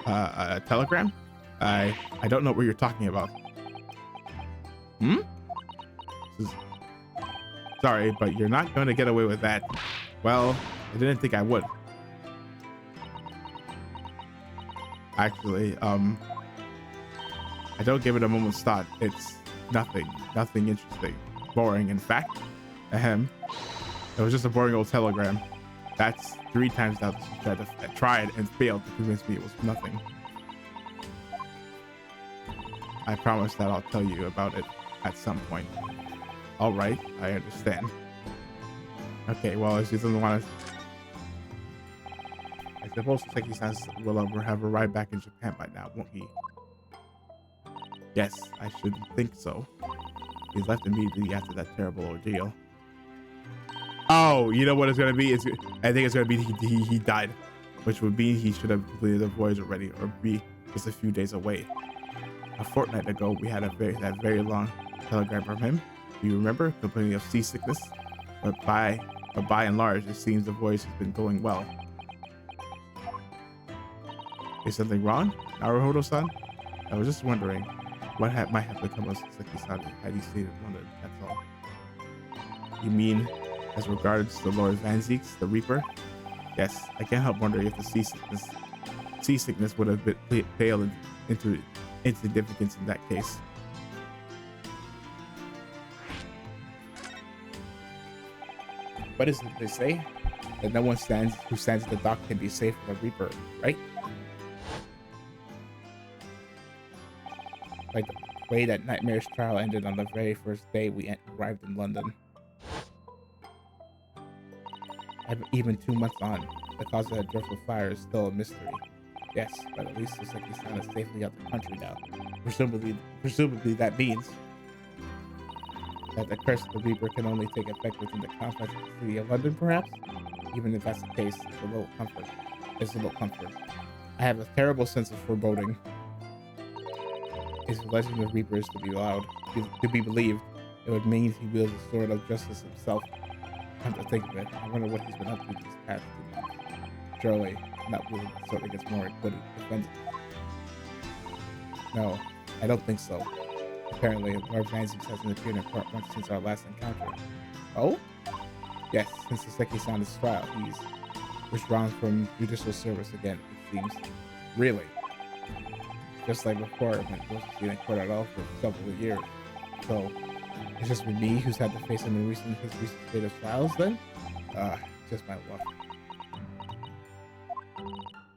a telegram? I don't know what you're talking about. Sorry, but you're not going to get away with that. Well, I didn't think I would. Actually, I don't give it a moment's thought. It's nothing interesting. Boring, in fact. Ahem. It was just a boring old telegram. That's 3 times now that she tried and failed to convince me it was nothing. I promise that I'll tell you about it at some point. All right, I understand. Okay, well, if she doesn't want to... I suppose Seki-san will have arrived back in Japan by now, won't he? Yes, I should think so. He's left immediately after that terrible ordeal. Oh, you know what it's gonna be? I think it's gonna be he died, which would mean he should have completed the voyage already, or be just a few days away. A fortnight ago, we had that very long telegram from him. Do you remember? Complaining of seasickness, but by and large, it seems the voyage has been going well. Is something wrong, Naruhodo-san? I was just wondering what might have become of Sasaki-san had he stayed in London, that's all. You mean as regards the Lord Van Zeeks, the Reaper? Yes, I can't help wondering if the seasickness would have paled into insignificance in that case. What is it they say? That no one who stands at the dock can be safe from a Reaper, right? Like the way that nightmare's trial ended on the very first day we arrived in London. Even 2 months on, the cause of that dreadful fire is still a mystery. Yes, but at least Sasaki-san is safely out the country now. Presumably that means that the curse of the Reaper can only take effect within the confines of the city of London, perhaps? Even if that's the case, it's a little comfort. I have a terrible sense of foreboding. If the legend of Reaper is to be believed, it would mean he wields the sword of justice himself. Come to think of it, I wonder what he's been up to these past 2 months. Surely, not wielding the sword against more equipped defenders. No, I don't think so. Apparently, Lord Van Zeeks hasn't appeared in court once since our last encounter. Oh? Yes, since Sasaki-san's trial, he's withdrawn from judicial service again, it seems. Really? Just like before, when he wasn't seen in court at all for several years. So, it's just been me who's had to face him in his recent state of trials then? Just my luck.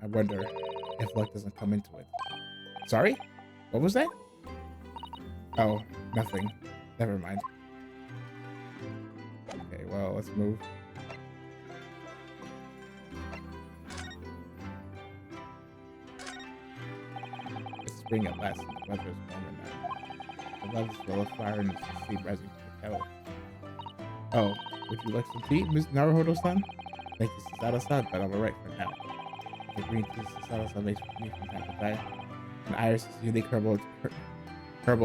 I wonder if luck doesn't come into it. Sorry? What was that? Oh, nothing. Never mind. Okay, well, let's move. It's spring at last, and the weather is warmer now. The love is full of fire and the steam rising from the kettle. Oh, would you like some tea, Miss Naruhodo-san? Thank you, Susato-san, but I'm alright for now. The green tea Susato-san makes for me from time to time. And Iris' unique herbal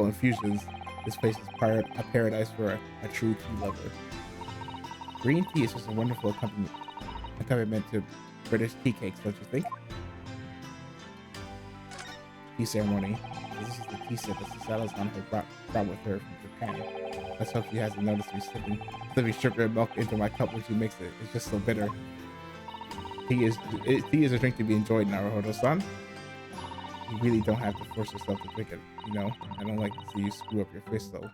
infusions. This place is a paradise for a true tea lover. Green tea is just a wonderful accompaniment to British tea cakes, don't you think? Tea ceremony. This is the tea set that Susato-san had brought with her from Japan. Let's hope she hasn't noticed me slipping sugar and milk into my cup when she makes it. It's just so bitter. Tea is a drink to be enjoyed, Naruhodo-san. You really don't have to force yourself to drink it, you know? I don't like to see you screw up your fist, though.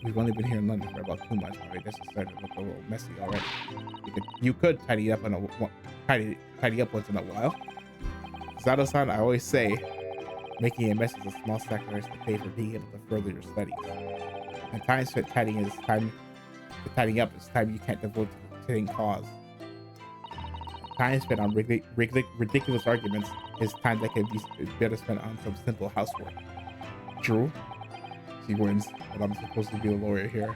We've only been here in London for about 2 months, but I guess it's starting to look a little messy already. You could tidy up once in a while. Zato-san, I always say, making a mess is a small sacrifice to pay for being able to further your studies. And time spent tidying up is time you can't devote to the fitting cause. Time spent on ridiculous arguments is time that can be better spent on some simple housework. True. She wins, but I'm supposed to be the lawyer here.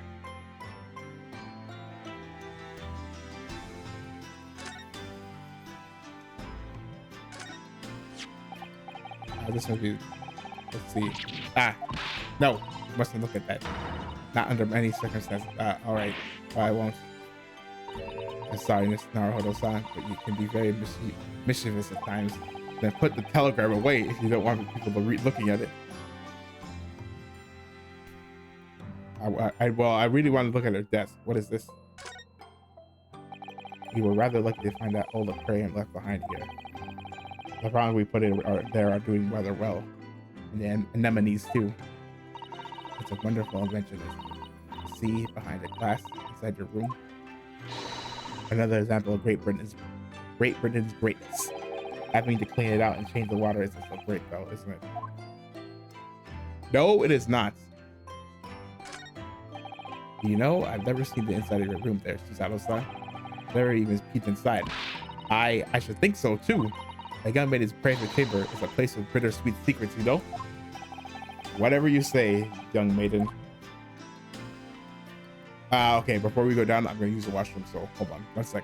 This must be. Let's see. No, you mustn't look at that. Not under any circumstances. Alright. I won't. I'm sorry, Miss Naruhodo-san, but you can be very mischievous at times. Then put the telegram away if you don't want people to looking at it. I really want to look at her desk. What is this? You were rather lucky to find that old aquarium left behind here. The prongs we put there are doing rather well. And the anemones too. It's a wonderful invention, isn't it? The sea behind the glass inside your room. Another example of Great Britain's greatness. Having to clean it out and change the water isn't so great though, isn't it? No, it is not. You know, I've never seen the inside of your room there, Susato-san. Never even peeked inside. I should think so too. A young maiden's private chamber is a place of bittersweet secrets, you know? Whatever you say, young maiden. Okay, before we go down, I'm gonna use the washroom, so hold on. One sec.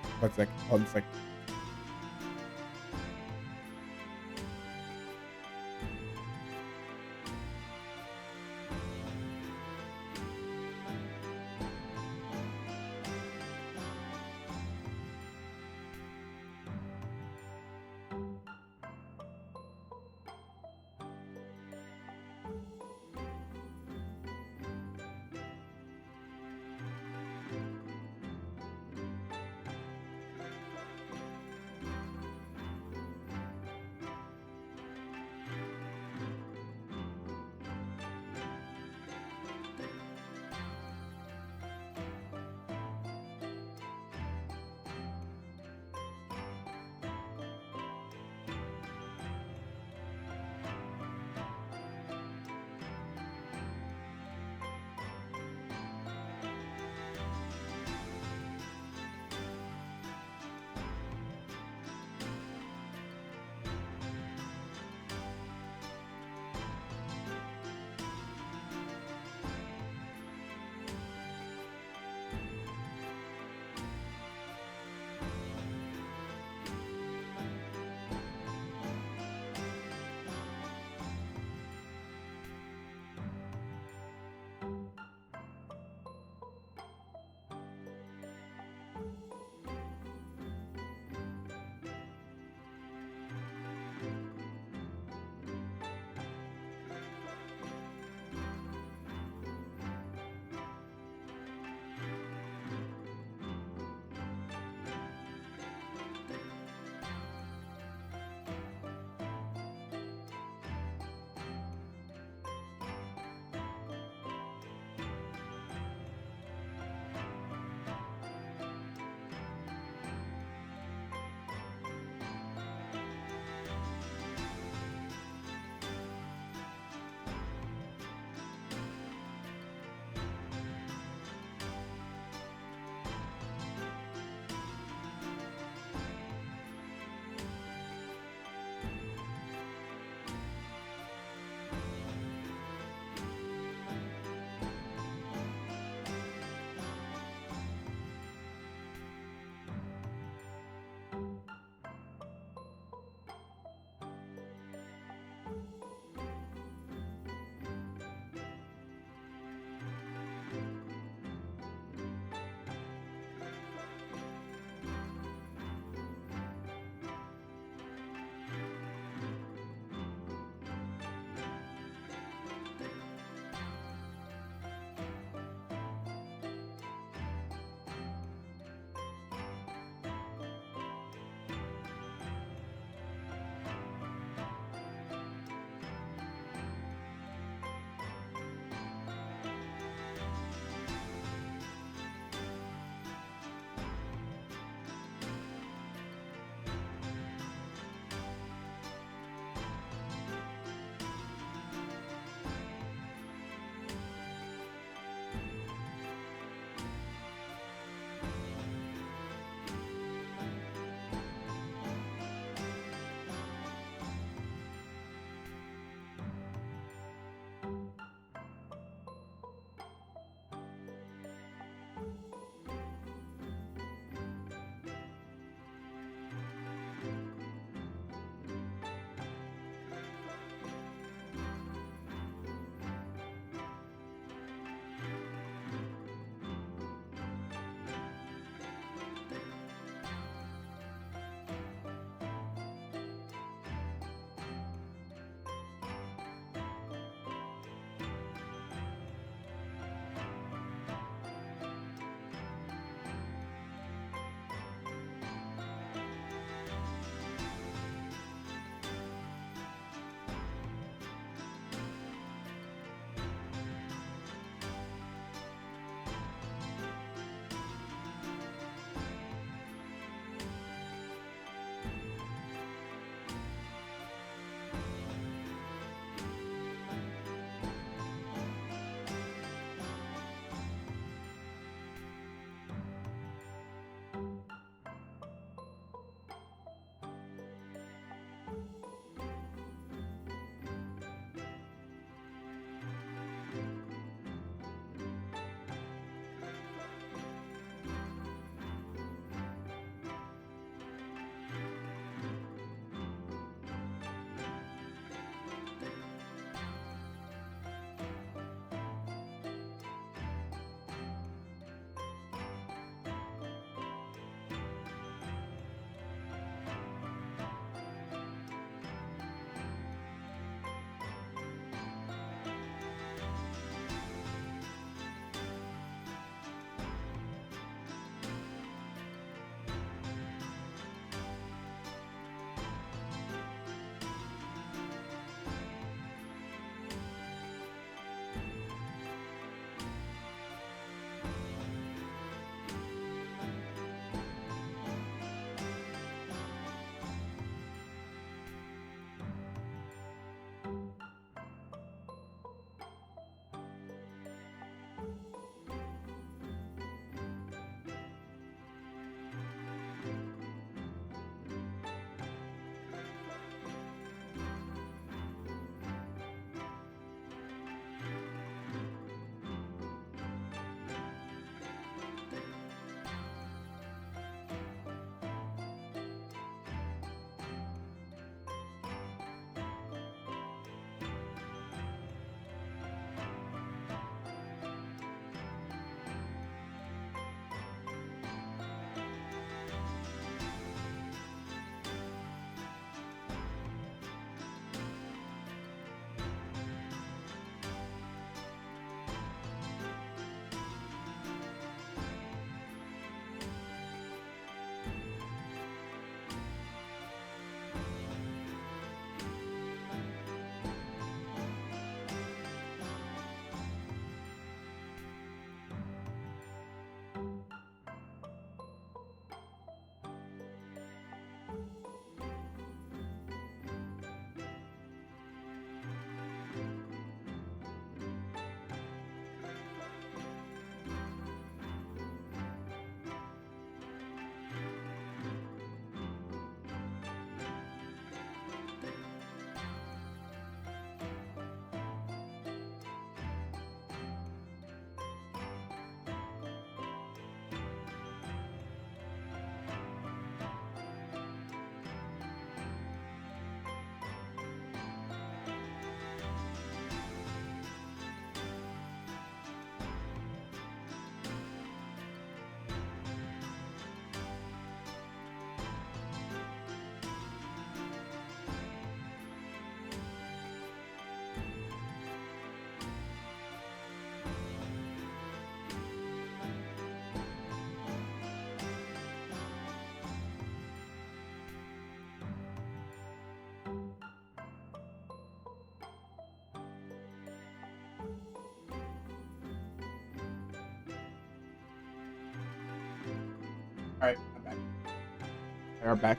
are back.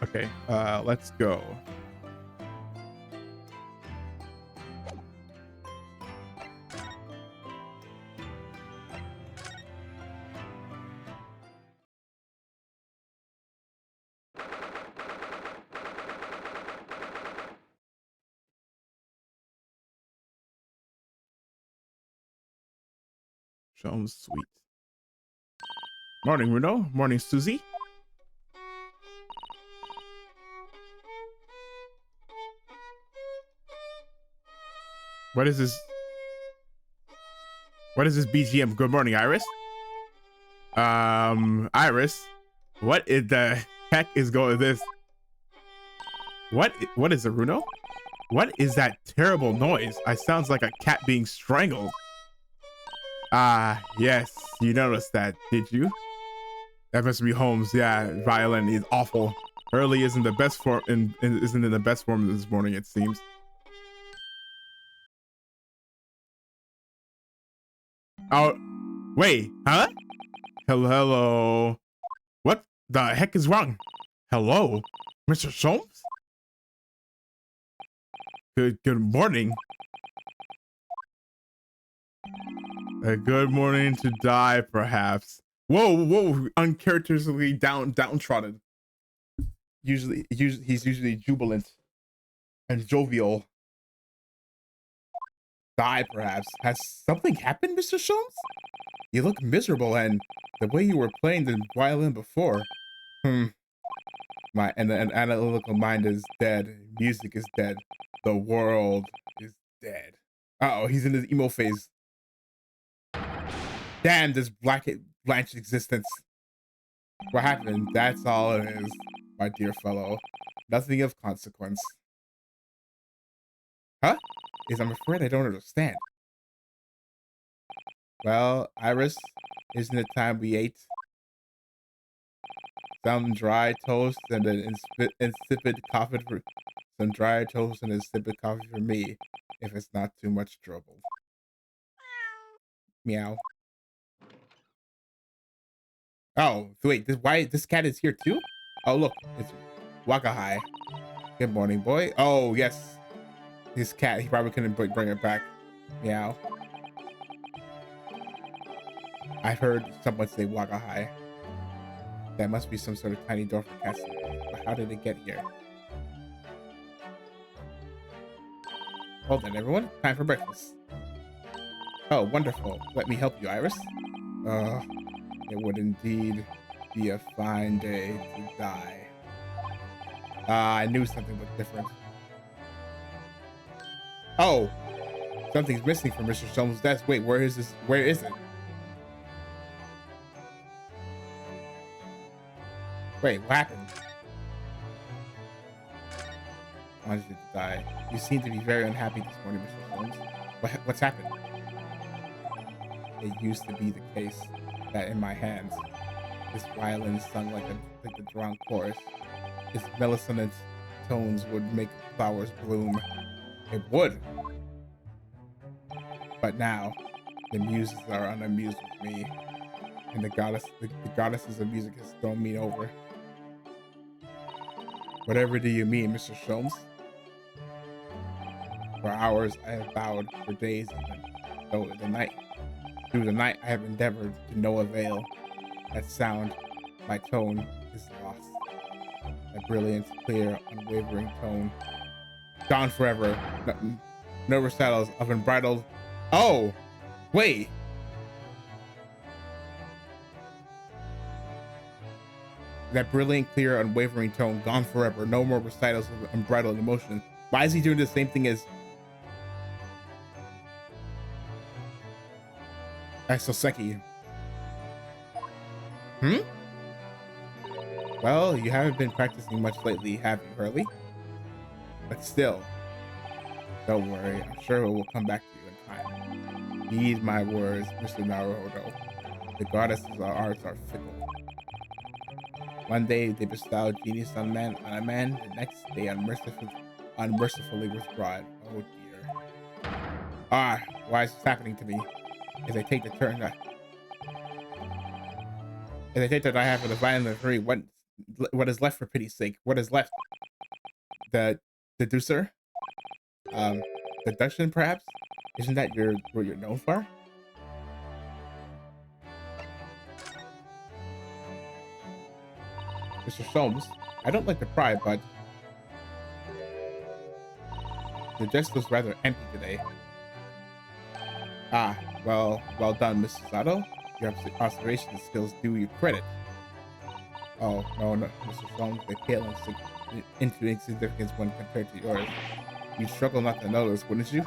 Okay, let's go. Jones Sweet. Morning, Runo. Morning, Susie. What is this? What is this BGM? Good morning, Iris. Iris, what in the heck is going with this? What is it, Runo? What is that terrible noise? I sounds like a cat being strangled. Ah, yes, you noticed that, did you? That must be Holmes. Yeah, violin is awful. Early isn't the best form isn't in the best form this morning, it seems. Oh, wait, huh? Hello. What the heck is wrong? Hello, Mr. Sholmes? Good morning. A good morning to die, perhaps. Whoa, uncharacteristically downtrodden. He's usually jubilant and jovial. Die, perhaps. Has something happened, Mr. Sholmes? You look miserable, and the way you were playing the violin before. An analytical mind is dead. Music is dead. The world is dead. Uh-oh, he's in his emo phase. Damn, this blanched existence. What happened? That's all it is, my dear fellow. Nothing of consequence. Huh? I'm afraid I don't understand. Well, Iris, isn't it time we ate? Some dry toast and an insipid coffee for some dry toast and insipid coffee for me, if it's not too much trouble. Meow. Oh, wait, this cat is here too? Oh, look, it's Wakahai. Good morning, boy. Oh, yes. His cat, he probably couldn't bring it back. Meow. I heard someone say Wakahai. That must be some sort of tiny door for cats. But how did it get here? Hold on, everyone. Time for breakfast. Oh, wonderful. Let me help you, Iris. It would indeed be a fine day to die. I knew something looked different. Oh, something's missing from Mr. Sholmes' desk. Wait, where is this? Where is it? Wait, what happened? I wanted you to die. You seem to be very unhappy this morning, Mr. Sholmes. What's happened? It used to be the case that in my hands, this violin sung like a drawn chorus. Its mellifluent tones would make flowers bloom. It would. But now, the muses are unamused with me, and the goddesses of music has thrown me over. Whatever do you mean, Mr. Sholmes? For hours I have bowed, for days through the night I have endeavored to no avail. That sound, my tone, is lost. A brilliant, clear, unwavering tone. Gone forever. No recitals of unbridled. Oh! Wait! That brilliant, clear, unwavering tone, gone forever. No more recitals of unbridled emotion. Why is he doing the same thing as Soseki? Well, you haven't been practicing much lately, have you, Hurley? But still, don't worry. I'm sure it will come back to you in time. Heed my words, Mr. Naruhodo. The goddesses of arts are fickle. One day they bestow genius on a man, the next they unmercifully withdraw it. Oh dear. Ah, why is this happening to me? As I take the turn, as I take that I have for the violent hurry, what is left for pity's sake? What is left? The deducer? Deduction perhaps? Isn't that what you're known for? Mr. Sholmes, I don't like to pry, but the desk was rather empty today. Ah, well done, Mrs. Otto. Your observation skills do you credit. Oh, no, Mr. Sholmes, they pale into insignificance when compared to yours. You'd struggle not to notice, wouldn't you?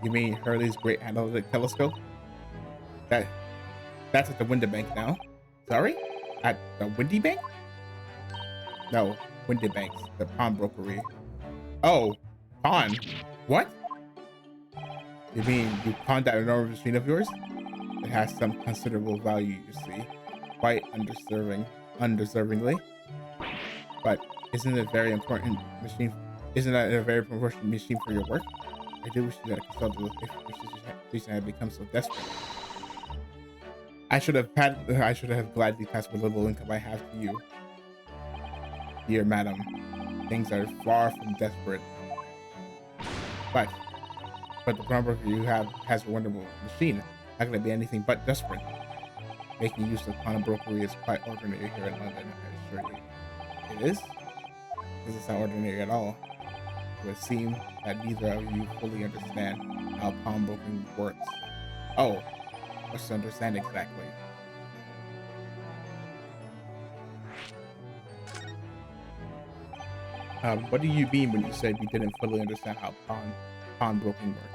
You mean Hurley's Great Analytic Telescope? That's at the Windy Bank now. Sorry? At the Windy Bank? No, Windy Banks, the pawnbrokery. Oh, pawn? What? You mean you pawned that enormous machine of yours? It has some considerable value, you see. Quite undeservingly. But isn't it a very important machine? Isn't that a very important machine for your work? I do wish you had consulted with if your situation had become so desperate. I should have gladly passed what little income I have to you. Dear madam, things are far from desperate. But the pawnbroker you have has a wonderful machine. How can it be anything but desperate? Making use of pawnbrokery is quite ordinary here in London, I assure you. It is? This is not ordinary at all. It would seem that neither of you fully understand how pawnbroking works. Oh, what's to understand exactly? What do you mean when you said you didn't fully understand how pawnbroking works?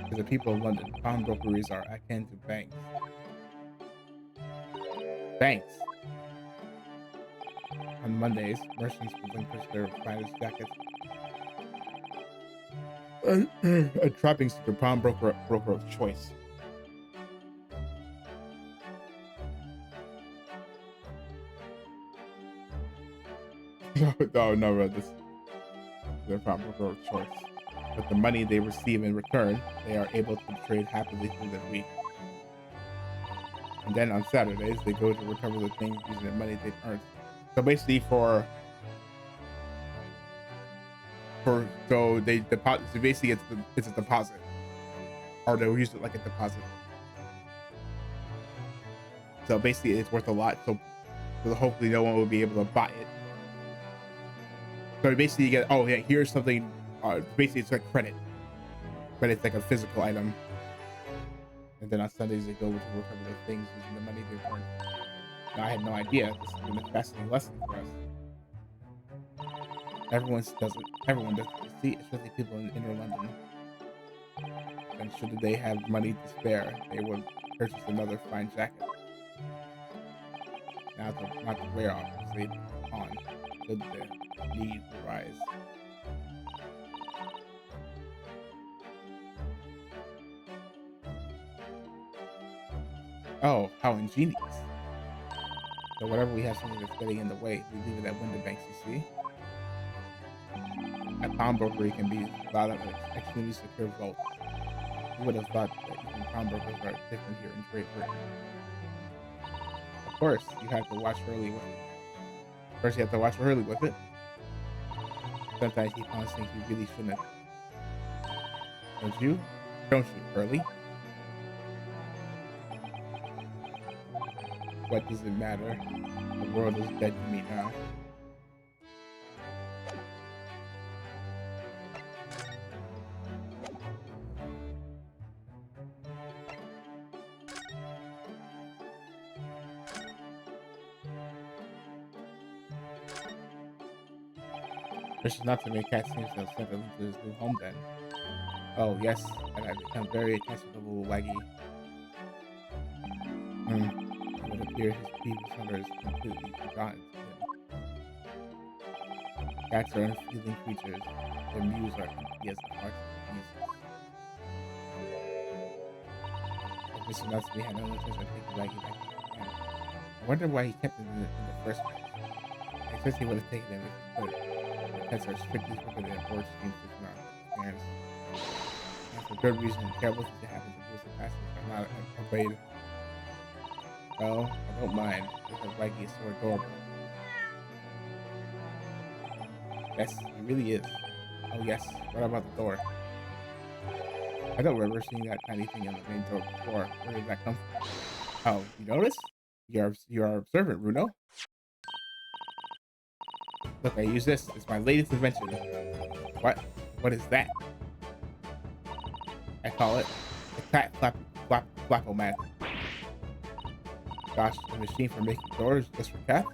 To the people of London, pawnbrokeries are akin to banks. Banks. On Mondays, merchants relinquish their finest jackets and trappings to the broker of choice. No, this their broker of choice. With the money they receive in return, they are able to trade happily through the week. And then on Saturdays, they go to recover the things using the money they've earned. So basically, so they deposit. So basically, it's a deposit, or they'll use it like a deposit. So basically, it's worth a lot. So hopefully, no one will be able to buy it. So basically, you get, oh yeah, here's something. Basically, it's like credit, but it's like a physical item. And then on Sundays, they go to recover the things using the money they've earned. Now, I had no idea. This has been a fascinating lesson for us. Everyone does it. See, especially people in inner London. And should they have money to spare, they would purchase another fine jacket. Now, not to wear, obviously, on should the need arise. Oh, how ingenious. So whatever we have something that's getting in the way, we leave it at window banks, you see? A pawnbrokery can be thought of as an extremely secure vault. Who would have thought that even pawnbrokers are different here in Great Britain? Of course, you have to watch Hurley with it. First, you have to watch Hurley with it. Sometimes he pawns things you really shouldn't. Don't you, Hurley? What does it matter? The world is dead to me now. This is not to make Cat seems to have settled into his new home then. Oh yes, and I've become very attached to the little waggy. It would appear his previous hunger is completely forgotten to him. Cats are unfeeling creatures. Their mews are empty as the hearts of beasts. If Mr. Nutsby had no interest in taking Waggy back to Japan, I wonder why he kept him in the first place. I guess he would have taken him if he could. Pets are strictly forbidden in Orange Stream Fish parents. And for good reason, terrible things that happen to those who pass are not obeyed. Well, I don't mind because Waggy is so adorable. Yes, he really is. Oh yes, what about the door? I don't remember seeing that tiny thing in the main door before. Where did that come from? Oh, you notice? You're observant, Bruno. Look, I use this. It's my latest invention. What? What is that? I call it the cat flapomat. Gosh, a machine for making doors just for cats?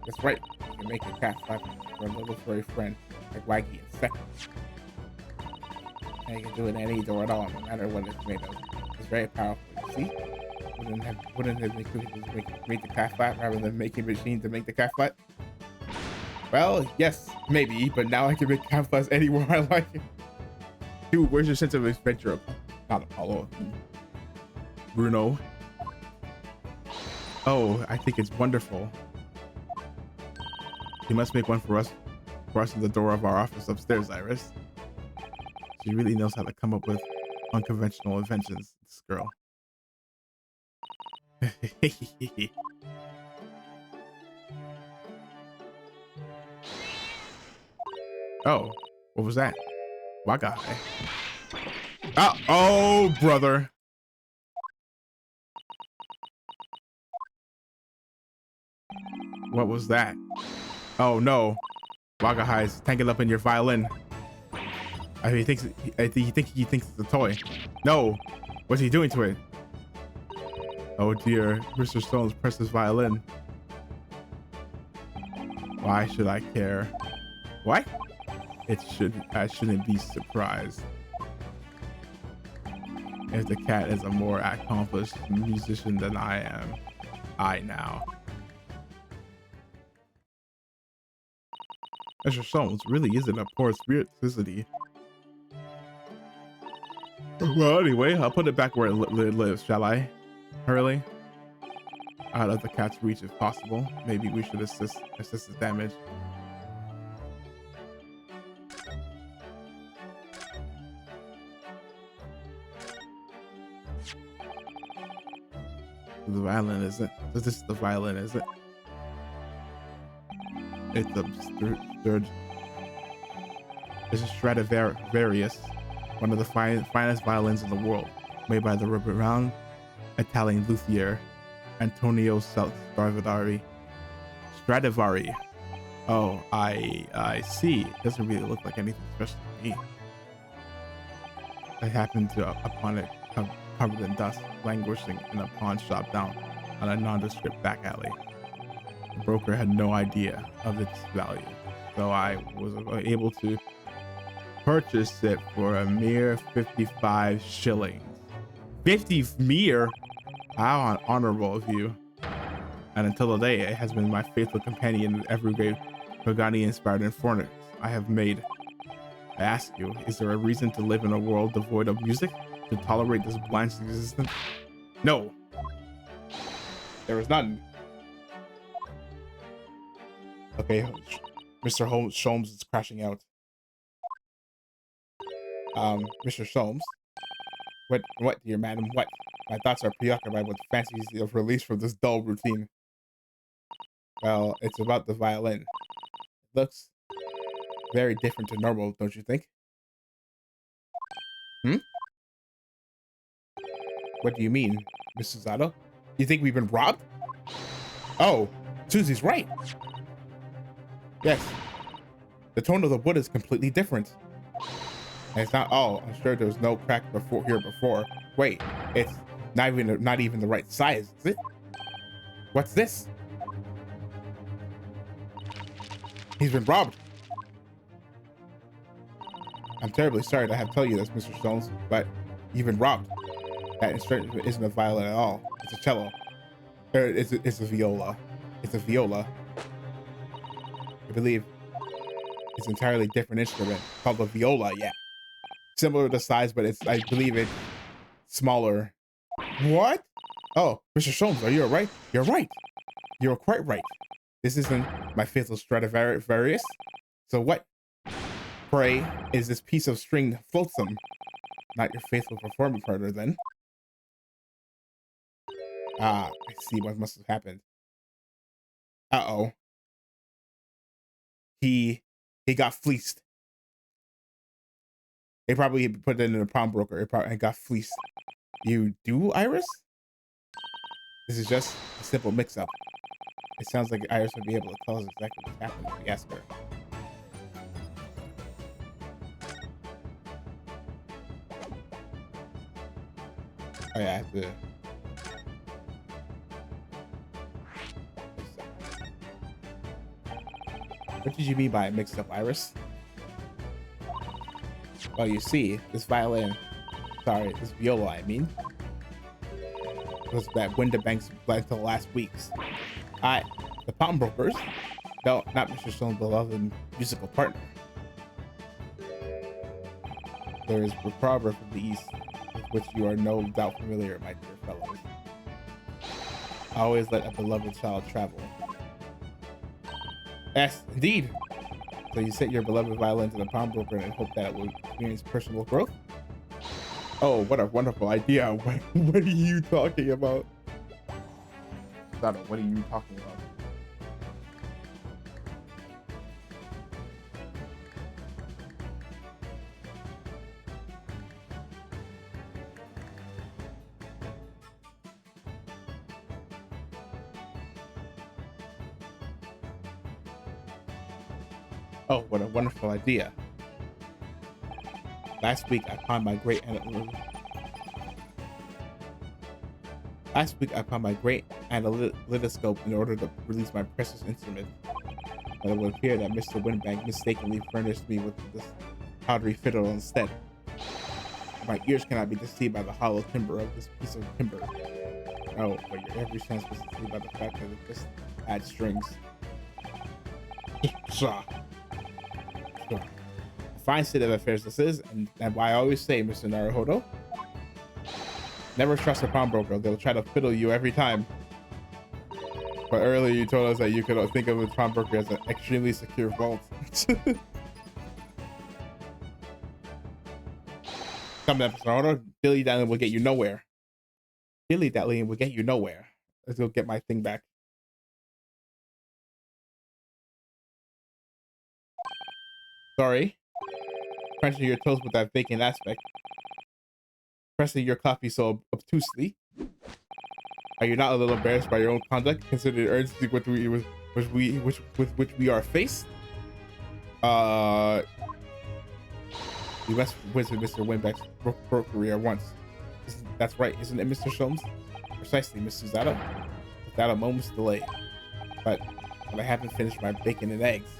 That's right. You can make a cat flap for a little furry friend like Waggy in seconds. And you can do it in any door at all, no matter what it's made of. It's very powerful, you see? Wouldn't it make the cat flap rather than making a machine to make the cat flap? Well, yes, maybe, but now I can make cat flaps anywhere I like it. Dude, where's your sense of adventure? Not Apollo. Bruno. Oh, I think it's wonderful. You must make one for us at the door of our office upstairs, Iris. She really knows how to come up with unconventional inventions, this girl. Oh, what was that? Waga. Oh, brother. What was that? Oh no, Wagahai is tangled up in your violin. I mean, he thinks it's a toy. No, what's he doing to it? Oh dear, Mr. Stone's pressed his violin. Why should I care? What? I shouldn't be surprised. If the cat is a more accomplished musician than I am, I now. Mr. Stones really isn't a poor spirituality. Well, anyway, I'll put it back where it lives, shall I? Hurley? Out of the cat's reach if possible. Maybe we should assist the damage. The violin, is it? This is the violin, is it? It's absurd. This is Stradivarius, one of the finest violins in the world, made by the renowned Italian luthier Antonio Stradivari. Oh, I see. It doesn't really look like anything special to me. I happened upon it covered in dust, languishing in a pawn shop down on a nondescript back alley. The broker had no idea of its value, so I was able to purchase it for a mere 55 shillings. 50 mere? How honorable of you. And until today, it has been my faithful companion in every great Pagani-inspired informatics I have made. I ask you, is there a reason to live in a world devoid of music? To tolerate this blind existence? No. There is none. Okay, Mr. Sholmes is crashing out. Mr. Sholmes? What, dear madam, what? My thoughts are preoccupied with fancies of release from this dull routine. Well, it's about the violin. It looks very different to normal, don't you think? What do you mean, Mrs. Otto? You think we've been robbed? Oh, Susie's right. Yes. The tone of the wood is completely different. And it's not, oh, I'm sure there was no crack before. Wait, it's not even the right size, is it? What's this? He's been robbed. I'm terribly sorry to have to tell you this, Mr. Stones, but you've been robbed. That instrument isn't a violin at all. It's a cello. It's a viola. It's a viola. I believe it's an entirely different instrument called a viola. Yeah, similar to size, but I believe it's smaller. What? Oh, Mr. Sholmes, are you alright? You're right. You're quite right. This isn't my faithful Stradivarius. So what? Pray, is this piece of string flotsam? Not your faithful performance partner, then. Ah, I see what must have happened. Uh-oh. He got fleeced. They probably put it in a pawnbroker. It probably got fleeced. You do, Iris? This is just a simple mix-up. It sounds like Iris would be able to tell us exactly what happened if we ask her. Oh yeah, I have to. What did you mean by mixed up, Iris? Well, you see, this violin, sorry, this viola, I mean, was that Winterbank's played until last week's. The pawnbrokers? No, not Mr. Stone's beloved musical partner. There is a proverb from the East, with which you are no doubt familiar, my dear fellows. Always let a beloved child travel. Yes, indeed. So you set your beloved violin to the pawnbroker and hope that it will experience personal growth? Oh, what a wonderful idea. What are you talking about? Sato, what are you talking about? Oh, what a wonderful idea. Last week I pawned my great analytoscope in order to release my precious instrument. But it would appear that Mr. Winbank mistakenly furnished me with this powdery fiddle instead. My ears cannot be deceived by the hollow timbre of this piece of timber. No, but your every sense was deceived by the fact that it just had strings. Pshaw. Sure. A fine state of affairs this is, and why I always say, Mr. Naruhodo, never trust a pawnbroker. They'll try to fiddle you every time. But earlier you told us that you could think of a pawnbroker as an extremely secure vault. Come on, Mr. Naruhodo. Dilly-dallying will get you nowhere. Dilly-dallying will get you nowhere. Let's go get my thing back. Sorry. Crunching your toes with that vacant aspect. Pressing your coffee so obtusely. Are you not a little embarrassed by your own conduct, considering the urgency with which we are faced? You must visit Mr. Winback's brokery at once. That's right, isn't it, Mr. Sholmes? Precisely, Mr. Zato. Without a moment's delay. But I haven't finished my bacon and eggs.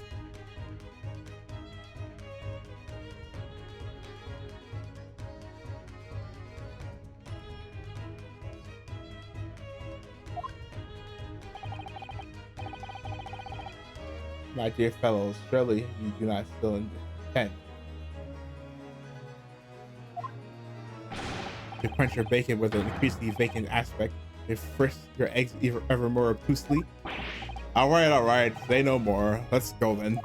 My dear fellows, surely you do not still intend to crunch your bacon with an increasingly vacant aspect, to frisk your eggs ever more obtusely. Alright, say no more. Let's go then.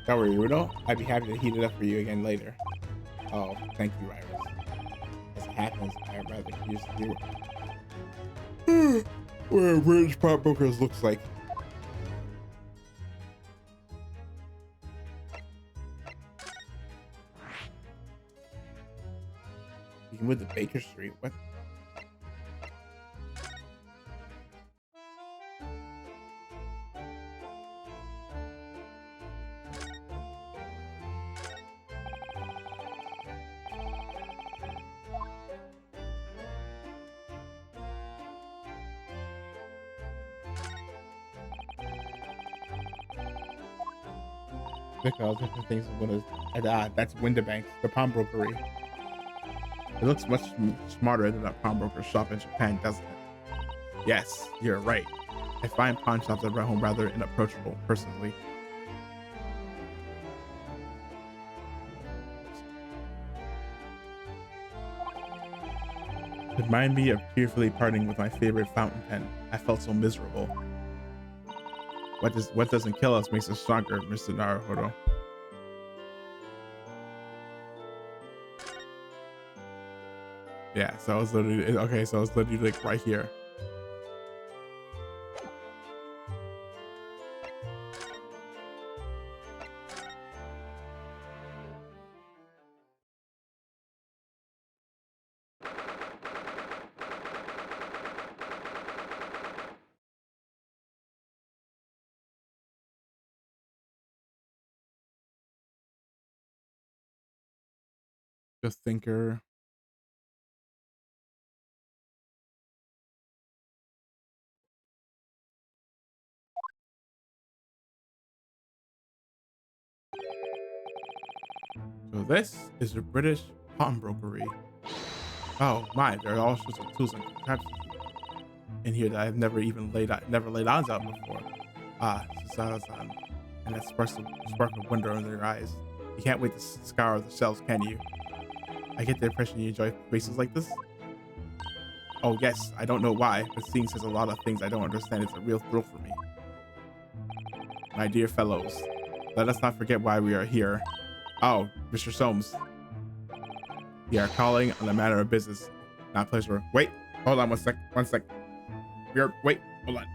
Don't worry, Rudo. I'd be happy to heat it up for you again later. Oh, thank you, Iris. As it happens, I'd rather use you. What a British pawnbrokers looks like. With the Baker Street, what? Look at all different things. That's Winterbank, the pawnbrokery. It looks much smarter than a pawnbroker shop in Japan, doesn't it? Yes, you're right. I find pawn shops at home rather inapproachable, personally. Remind me of tearfully parting with my favorite fountain pen. I felt so miserable. What doesn't kill us makes us stronger, Mr. Naruhodo. Yeah, so it's literally okay. So it's literally like right here. Just thinker. So this is a British pawnbrokery. Oh my, there are all sorts of tools and contraptions in here that I've never laid eyes on before. Ah, Susan, and that spark of wonder in their eyes. You can't wait to scour the shelves, can you? I get the impression you enjoy places like this. Oh yes, I don't know why, but seeing says a lot of things I don't understand. It's a real thrill for me. My dear fellows, let us not forget why we are here. Oh, Mr. Soames, we are calling on a matter of business, not pleasure. Wait, hold on one sec. Wait, hold on.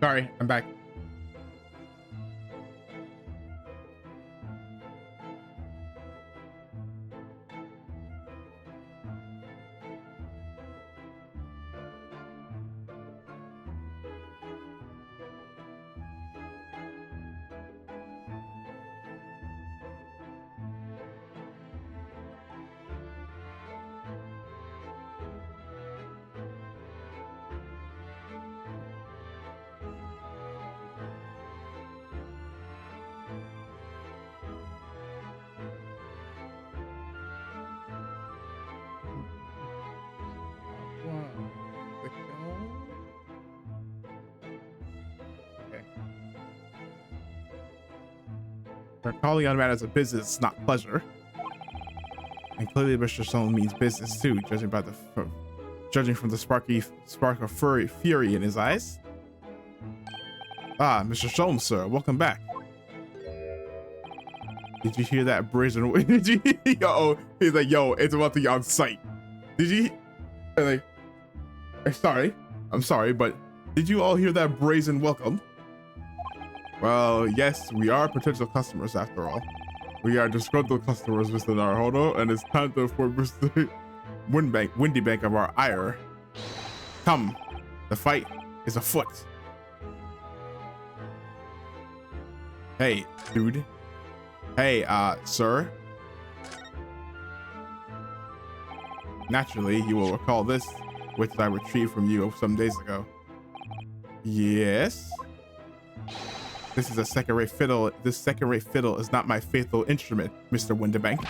Sorry, I'm back. Okay. We're calling on matters of business, not pleasure. And clearly Mr. Stone means business too, judging from the spark of fury in his eyes. Ah, Mr. Sholmes, sir, welcome back. Did you hear that brazen? Did you? Yo, he's like, yo, it's about to be on site. Did you? Like, I'm sorry, but did you all hear that brazen welcome? Well, yes, we are potential customers after all. We are disgruntled customers, Mr. Naruhodo, and it's time to inform Mr. Windy Bank of our ire. Come, the fight is afoot. Hey, dude. Hey, sir. Naturally, you will recall this, which I retrieved from you some days ago. Yes? This is a second-rate fiddle. This second-rate fiddle is not my faithful instrument, Mr. Winterbank.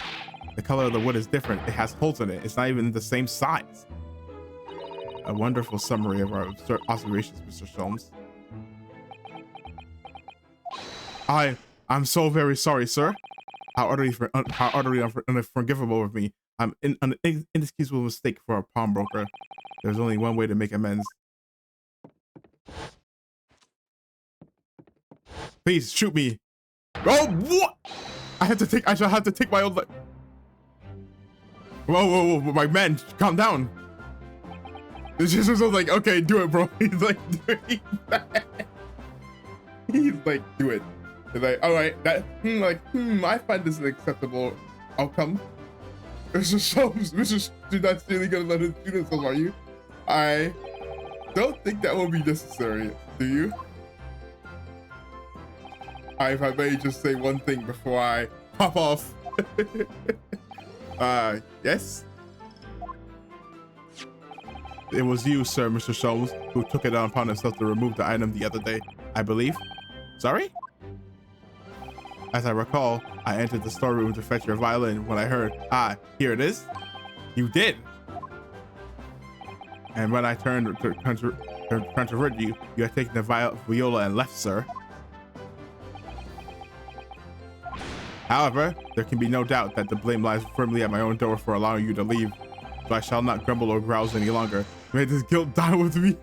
The color of the wood is different. It has holes in it. It's not even the same size. A wonderful summary of our observations, Mr. Sholmes. I'm so very sorry, sir. How utterly unforgivable of me. I'm in an inexcusable mistake for a pawnbroker. There's only one way to make amends. Please shoot me. Oh, what? I shall have to take my own life. Whoa, my man, calm down. It's just was like, okay, do it, bro. He's like, doing that. He's like, do it. He's like, all right, I find this an acceptable outcome. Mr. Sholmes, you're not really gonna let him do this, are you? I don't think that will be necessary, do you? If I may just say one thing before I pop off. Yes? It was you, sir, Mr. Sholmes, who took it upon himself to remove the item the other day, I believe. Sorry? As I recall, I entered the storeroom to fetch your violin when I heard, here it is? You did! And when I turned to controvert you, you had taken the viola and left, sir. However, there can be no doubt that the blame lies firmly at my own door for allowing you to leave, so I shall not grumble or grouse any longer. May this guilt die with me.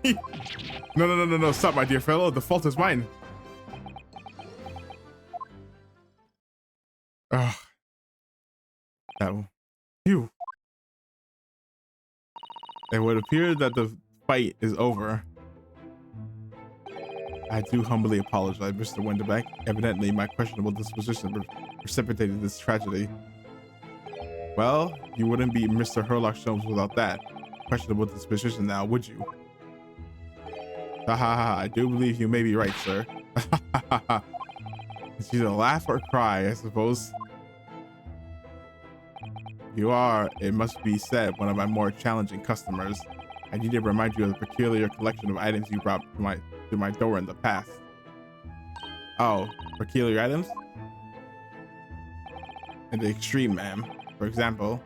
No, stop, my dear fellow. The fault is mine. Ugh. Phew. It would appear that the fight is over. I do humbly apologize, Mr. Winterbank. Evidently, my questionable disposition precipitated this tragedy. Well, you wouldn't be Mr. Herlock Sholmes without that questionable disposition now, would you? I do believe you may be right, sir. It's either laugh or cry, I suppose. You are, it must be said, one of my more challenging customers. I need to remind you of the peculiar collection of items you brought to my door in the past. Oh, peculiar items? In the extreme, ma'am. For example,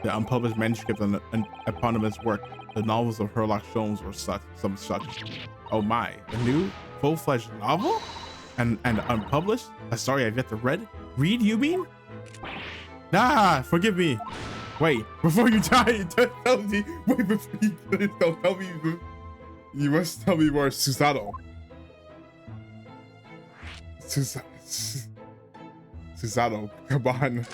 the unpublished manuscript on an eponymous work, the novels of Herlock Sholmes or some such. Oh my, a new full-fledged novel? And unpublished? A story I've yet to read, you mean? Forgive me. Wait, before you die, tell me. Wait, before you don't tell me. You must tell me more, Susanoo. Susanoo, come on.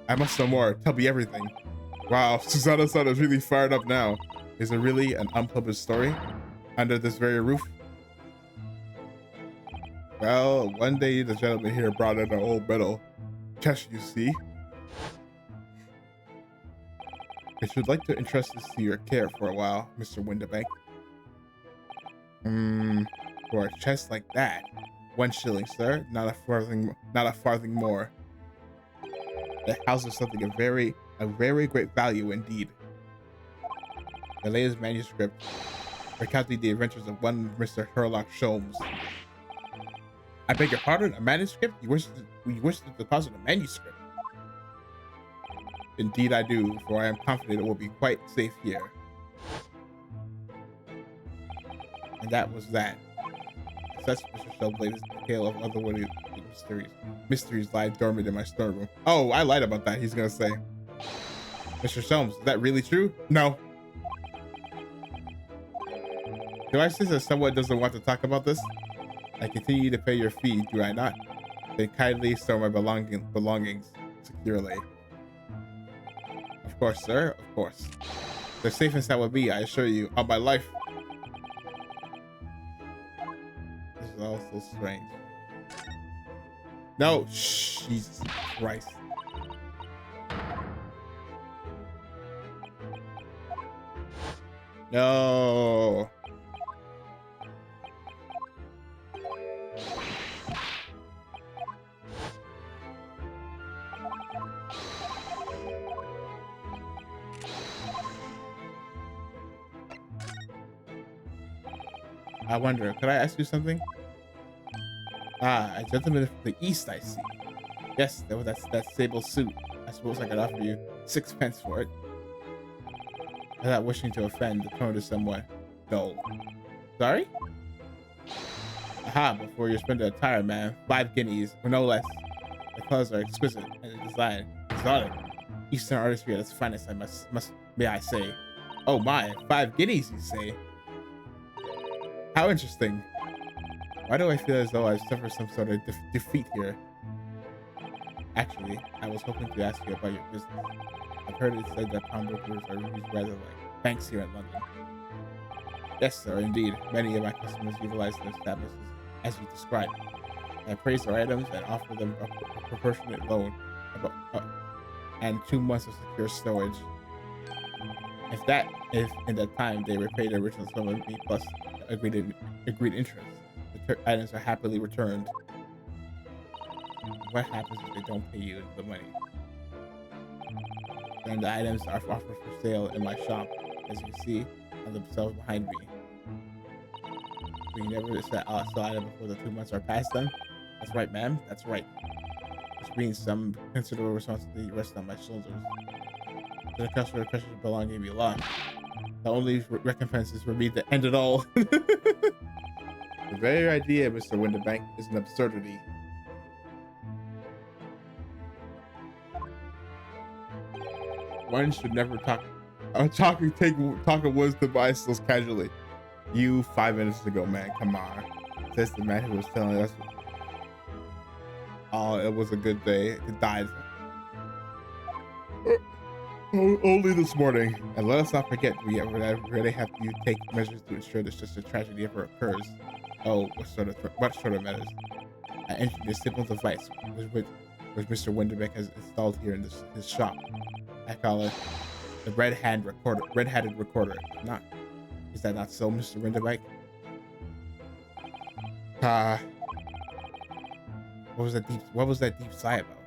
I must know more. Tell me everything. Wow, Susanoo-san is really fired up now. Is it really an unpublished story? under this very roof? Well, one day the gentleman here brought in an old metal chest, you see. I should like to entrust this to your care for a while, Mr. Windibank. For a chest like that, 1 shilling, sir. Not a farthing more. The house is something of very great value indeed. The latest manuscript recounting the adventures of one Mr. Sherlock Sholmes. I beg your pardon, a manuscript? You wish to deposit a manuscript? Indeed I do, for I am confident it will be quite safe here. And that was that. Such Mr. Sholmes' latest tale of otherworldly mysteries lie dormant in my storeroom. Oh, I lied about that, he's gonna say. Mr. Sholmes, is that really true? No. Do I sense that someone doesn't want to talk about this? I continue to pay your fee, do I not? Then kindly store my belongings securely. Of course, sir, of course. They're safe and sound with me, I assure you, on my life. This is all so strange. No, shh, Jesus Christ. No. I wonder, could I ask you something? Ah, a gentleman from the east, I see. Yes, that's that sable suit. I suppose I could offer you 6 pence for it. Without wishing to offend, the tone is somewhat dull. Sorry? Aha, before you spend the attire, man. 5 guineas, or no less. The colors are exquisite, and the design exotic. Eastern artistry at its finest, may I say. Oh my, 5 guineas, you say? How interesting. Why do I feel as though I've suffered some sort of defeat here? Actually, I was hoping to ask you about your business. I've heard it said that pawnbrokers are used rather like banks here in London. Yes, sir, indeed. Many of my customers utilize their establishments as you described. I appraise their items and offer them a proportionate loan and 2 months of secure storage. If in that time they repay the original sum of me plus agreed interest, the items are happily returned. What happens if they don't pay you the money? Then the items are offered for sale in my shop, as you can see on themselves behind me. So you never sell item before the 2 months are past then? That's right, ma'am. That's right. Which means some considerable responsibility rests on my shoulders. The customer pressure belonging me lost. The only recompense is for me to end it all. The very idea, Mr. Windibank, is an absurdity. One should never talk of wisdom by so casually. You 5 minutes ago, man. Come on. Says the man who was telling us. Oh, it was a good day. It died. Only this morning. And let us not forget, we really have to take measures to ensure that such a tragedy ever occurs. Oh, what sort of measures? I introduced a simple device which Mr. Windibank has installed here in his shop. I call it the red-hatted recorder. Is that not so, Mr. Windibank? What was that deep sigh about?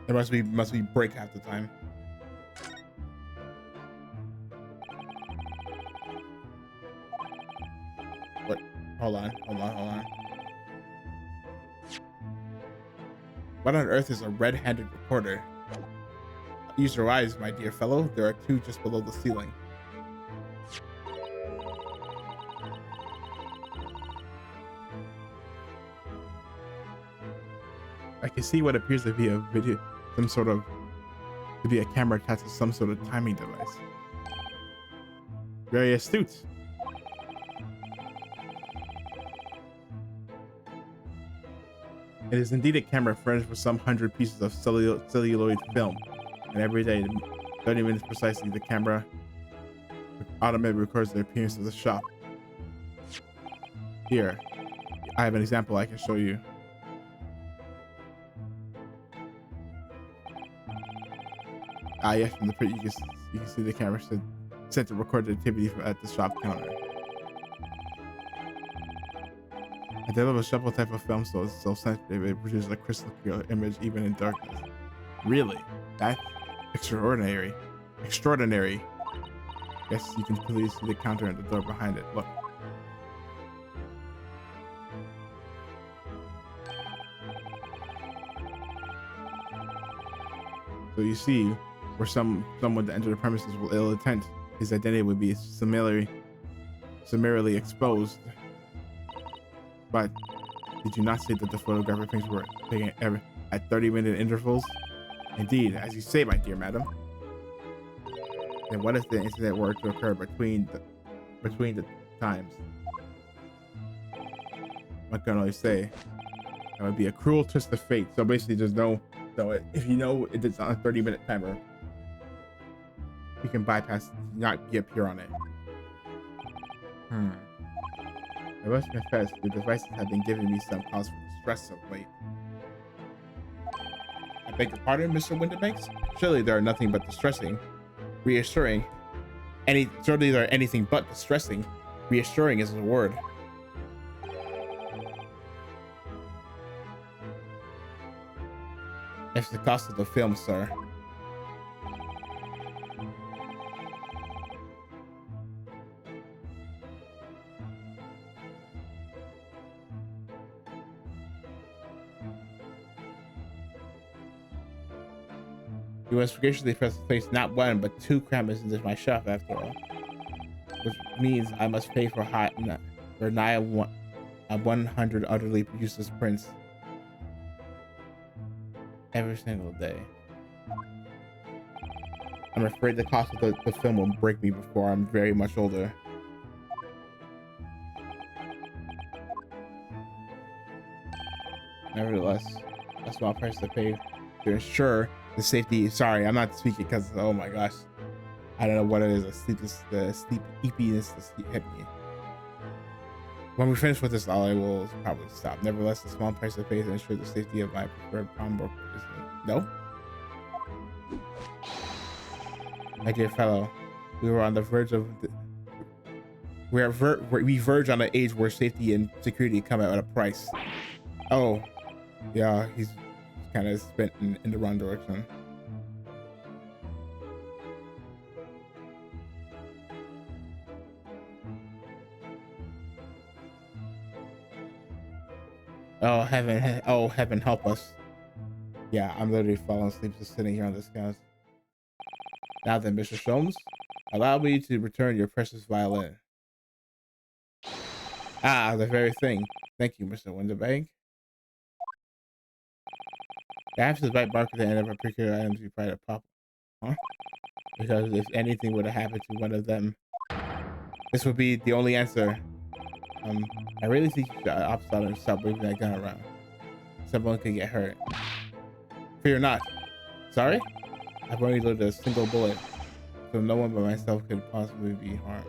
It must be break half the time. What? Hold on. What on earth is a red-handed recorder? Use your eyes, my dear fellow. There are 2 just below the ceiling. I can see what appears to be a video, to be a camera attached to some sort of timing device. Very astute. It is indeed a camera furnished with some 100 pieces of celluloid film, and every day, 30 minutes precisely, the camera automatically records the appearance of the shop. Here, I have an example I can show you. Yes, from the print you can see the camera sent to record the activity at the shop counter. A developed shuffle type of film so it's so sensitive it produces a crystal clear image even in darkness. Really? That's extraordinary. Extraordinary. Yes, you can clearly see the counter and the door behind it. Look. So you see, where someone to enter the premises with ill intent, his identity would be summarily exposed. But did you not say that the photographic pictures were taken at 30-minute intervals? Indeed, as you say, my dear madam. Then what if the incident were to occur between the times? What can I say? That would be a cruel twist of fate. So basically, there's no. So if you know it's on a 30-minute timer, you can bypass, not be up here on it. I must confess, the devices have been giving me some cause for distress of late. I beg your pardon, Mr. Winterbanks? Surely there are nothing but distressing, reassuring. Surely there are anything but distressing. Reassuring is the word. It's the cost of the film, sir. You must graciously place not one but 2 cameras into my shop after all, which means I must pay for nigh 100 utterly useless prints every single day. I'm afraid the cost of the film will break me before I'm very much older. Nevertheless, a small price to pay to ensure the safety. Sorry, I'm not speaking because, oh my gosh, I don't know what it is. The sleepiness hit me. When we finish with this, I will probably stop. Nevertheless, the small price to pay to ensure the safety of my preferred pawnbroker is no. My dear fellow, we were on the verge of we verge on an age where safety and security come out at a price. Oh, yeah, he's kind of spent in the wrong direction. Oh heaven help us. Yeah, I'm literally falling asleep just sitting here on this couch. Now then, Mr. Sholmes, allow me to return your precious violin. Ah, the very thing. Thank you, Mr. Winterbank. Perhaps the right mark at the end of a particular item to be pride of pop. Huh? Because if anything would have happened to one of them, this would be the only answer. I really think you should opt out and stop waving that gun around. Someone could get hurt. Fear not. Sorry? I've only loaded a single bullet, so no one but myself could possibly be harmed.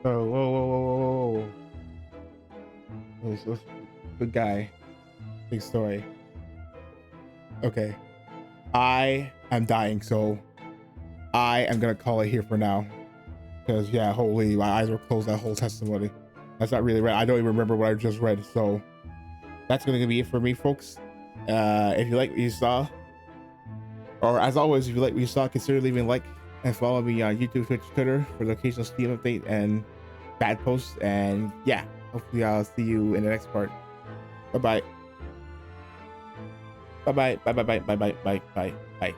Oh, whoa, whoa, whoa, whoa, whoa, whoa. Good guy. Big story. Okay. I am dying, so I am gonna call it here for now. Because yeah, holy, my eyes were closed that whole testimony. That's not really right. I don't even remember what I just read. So that's gonna be it for me, folks. If you like what you saw, or as always, if you like what you saw, consider leaving a like and follow me on YouTube, Twitch, Twitter for the occasional Steam update and bad posts. And yeah, hopefully I'll see you in the next part. Bye bye. Bye bye. Bye bye bye bye bye bye bye bye.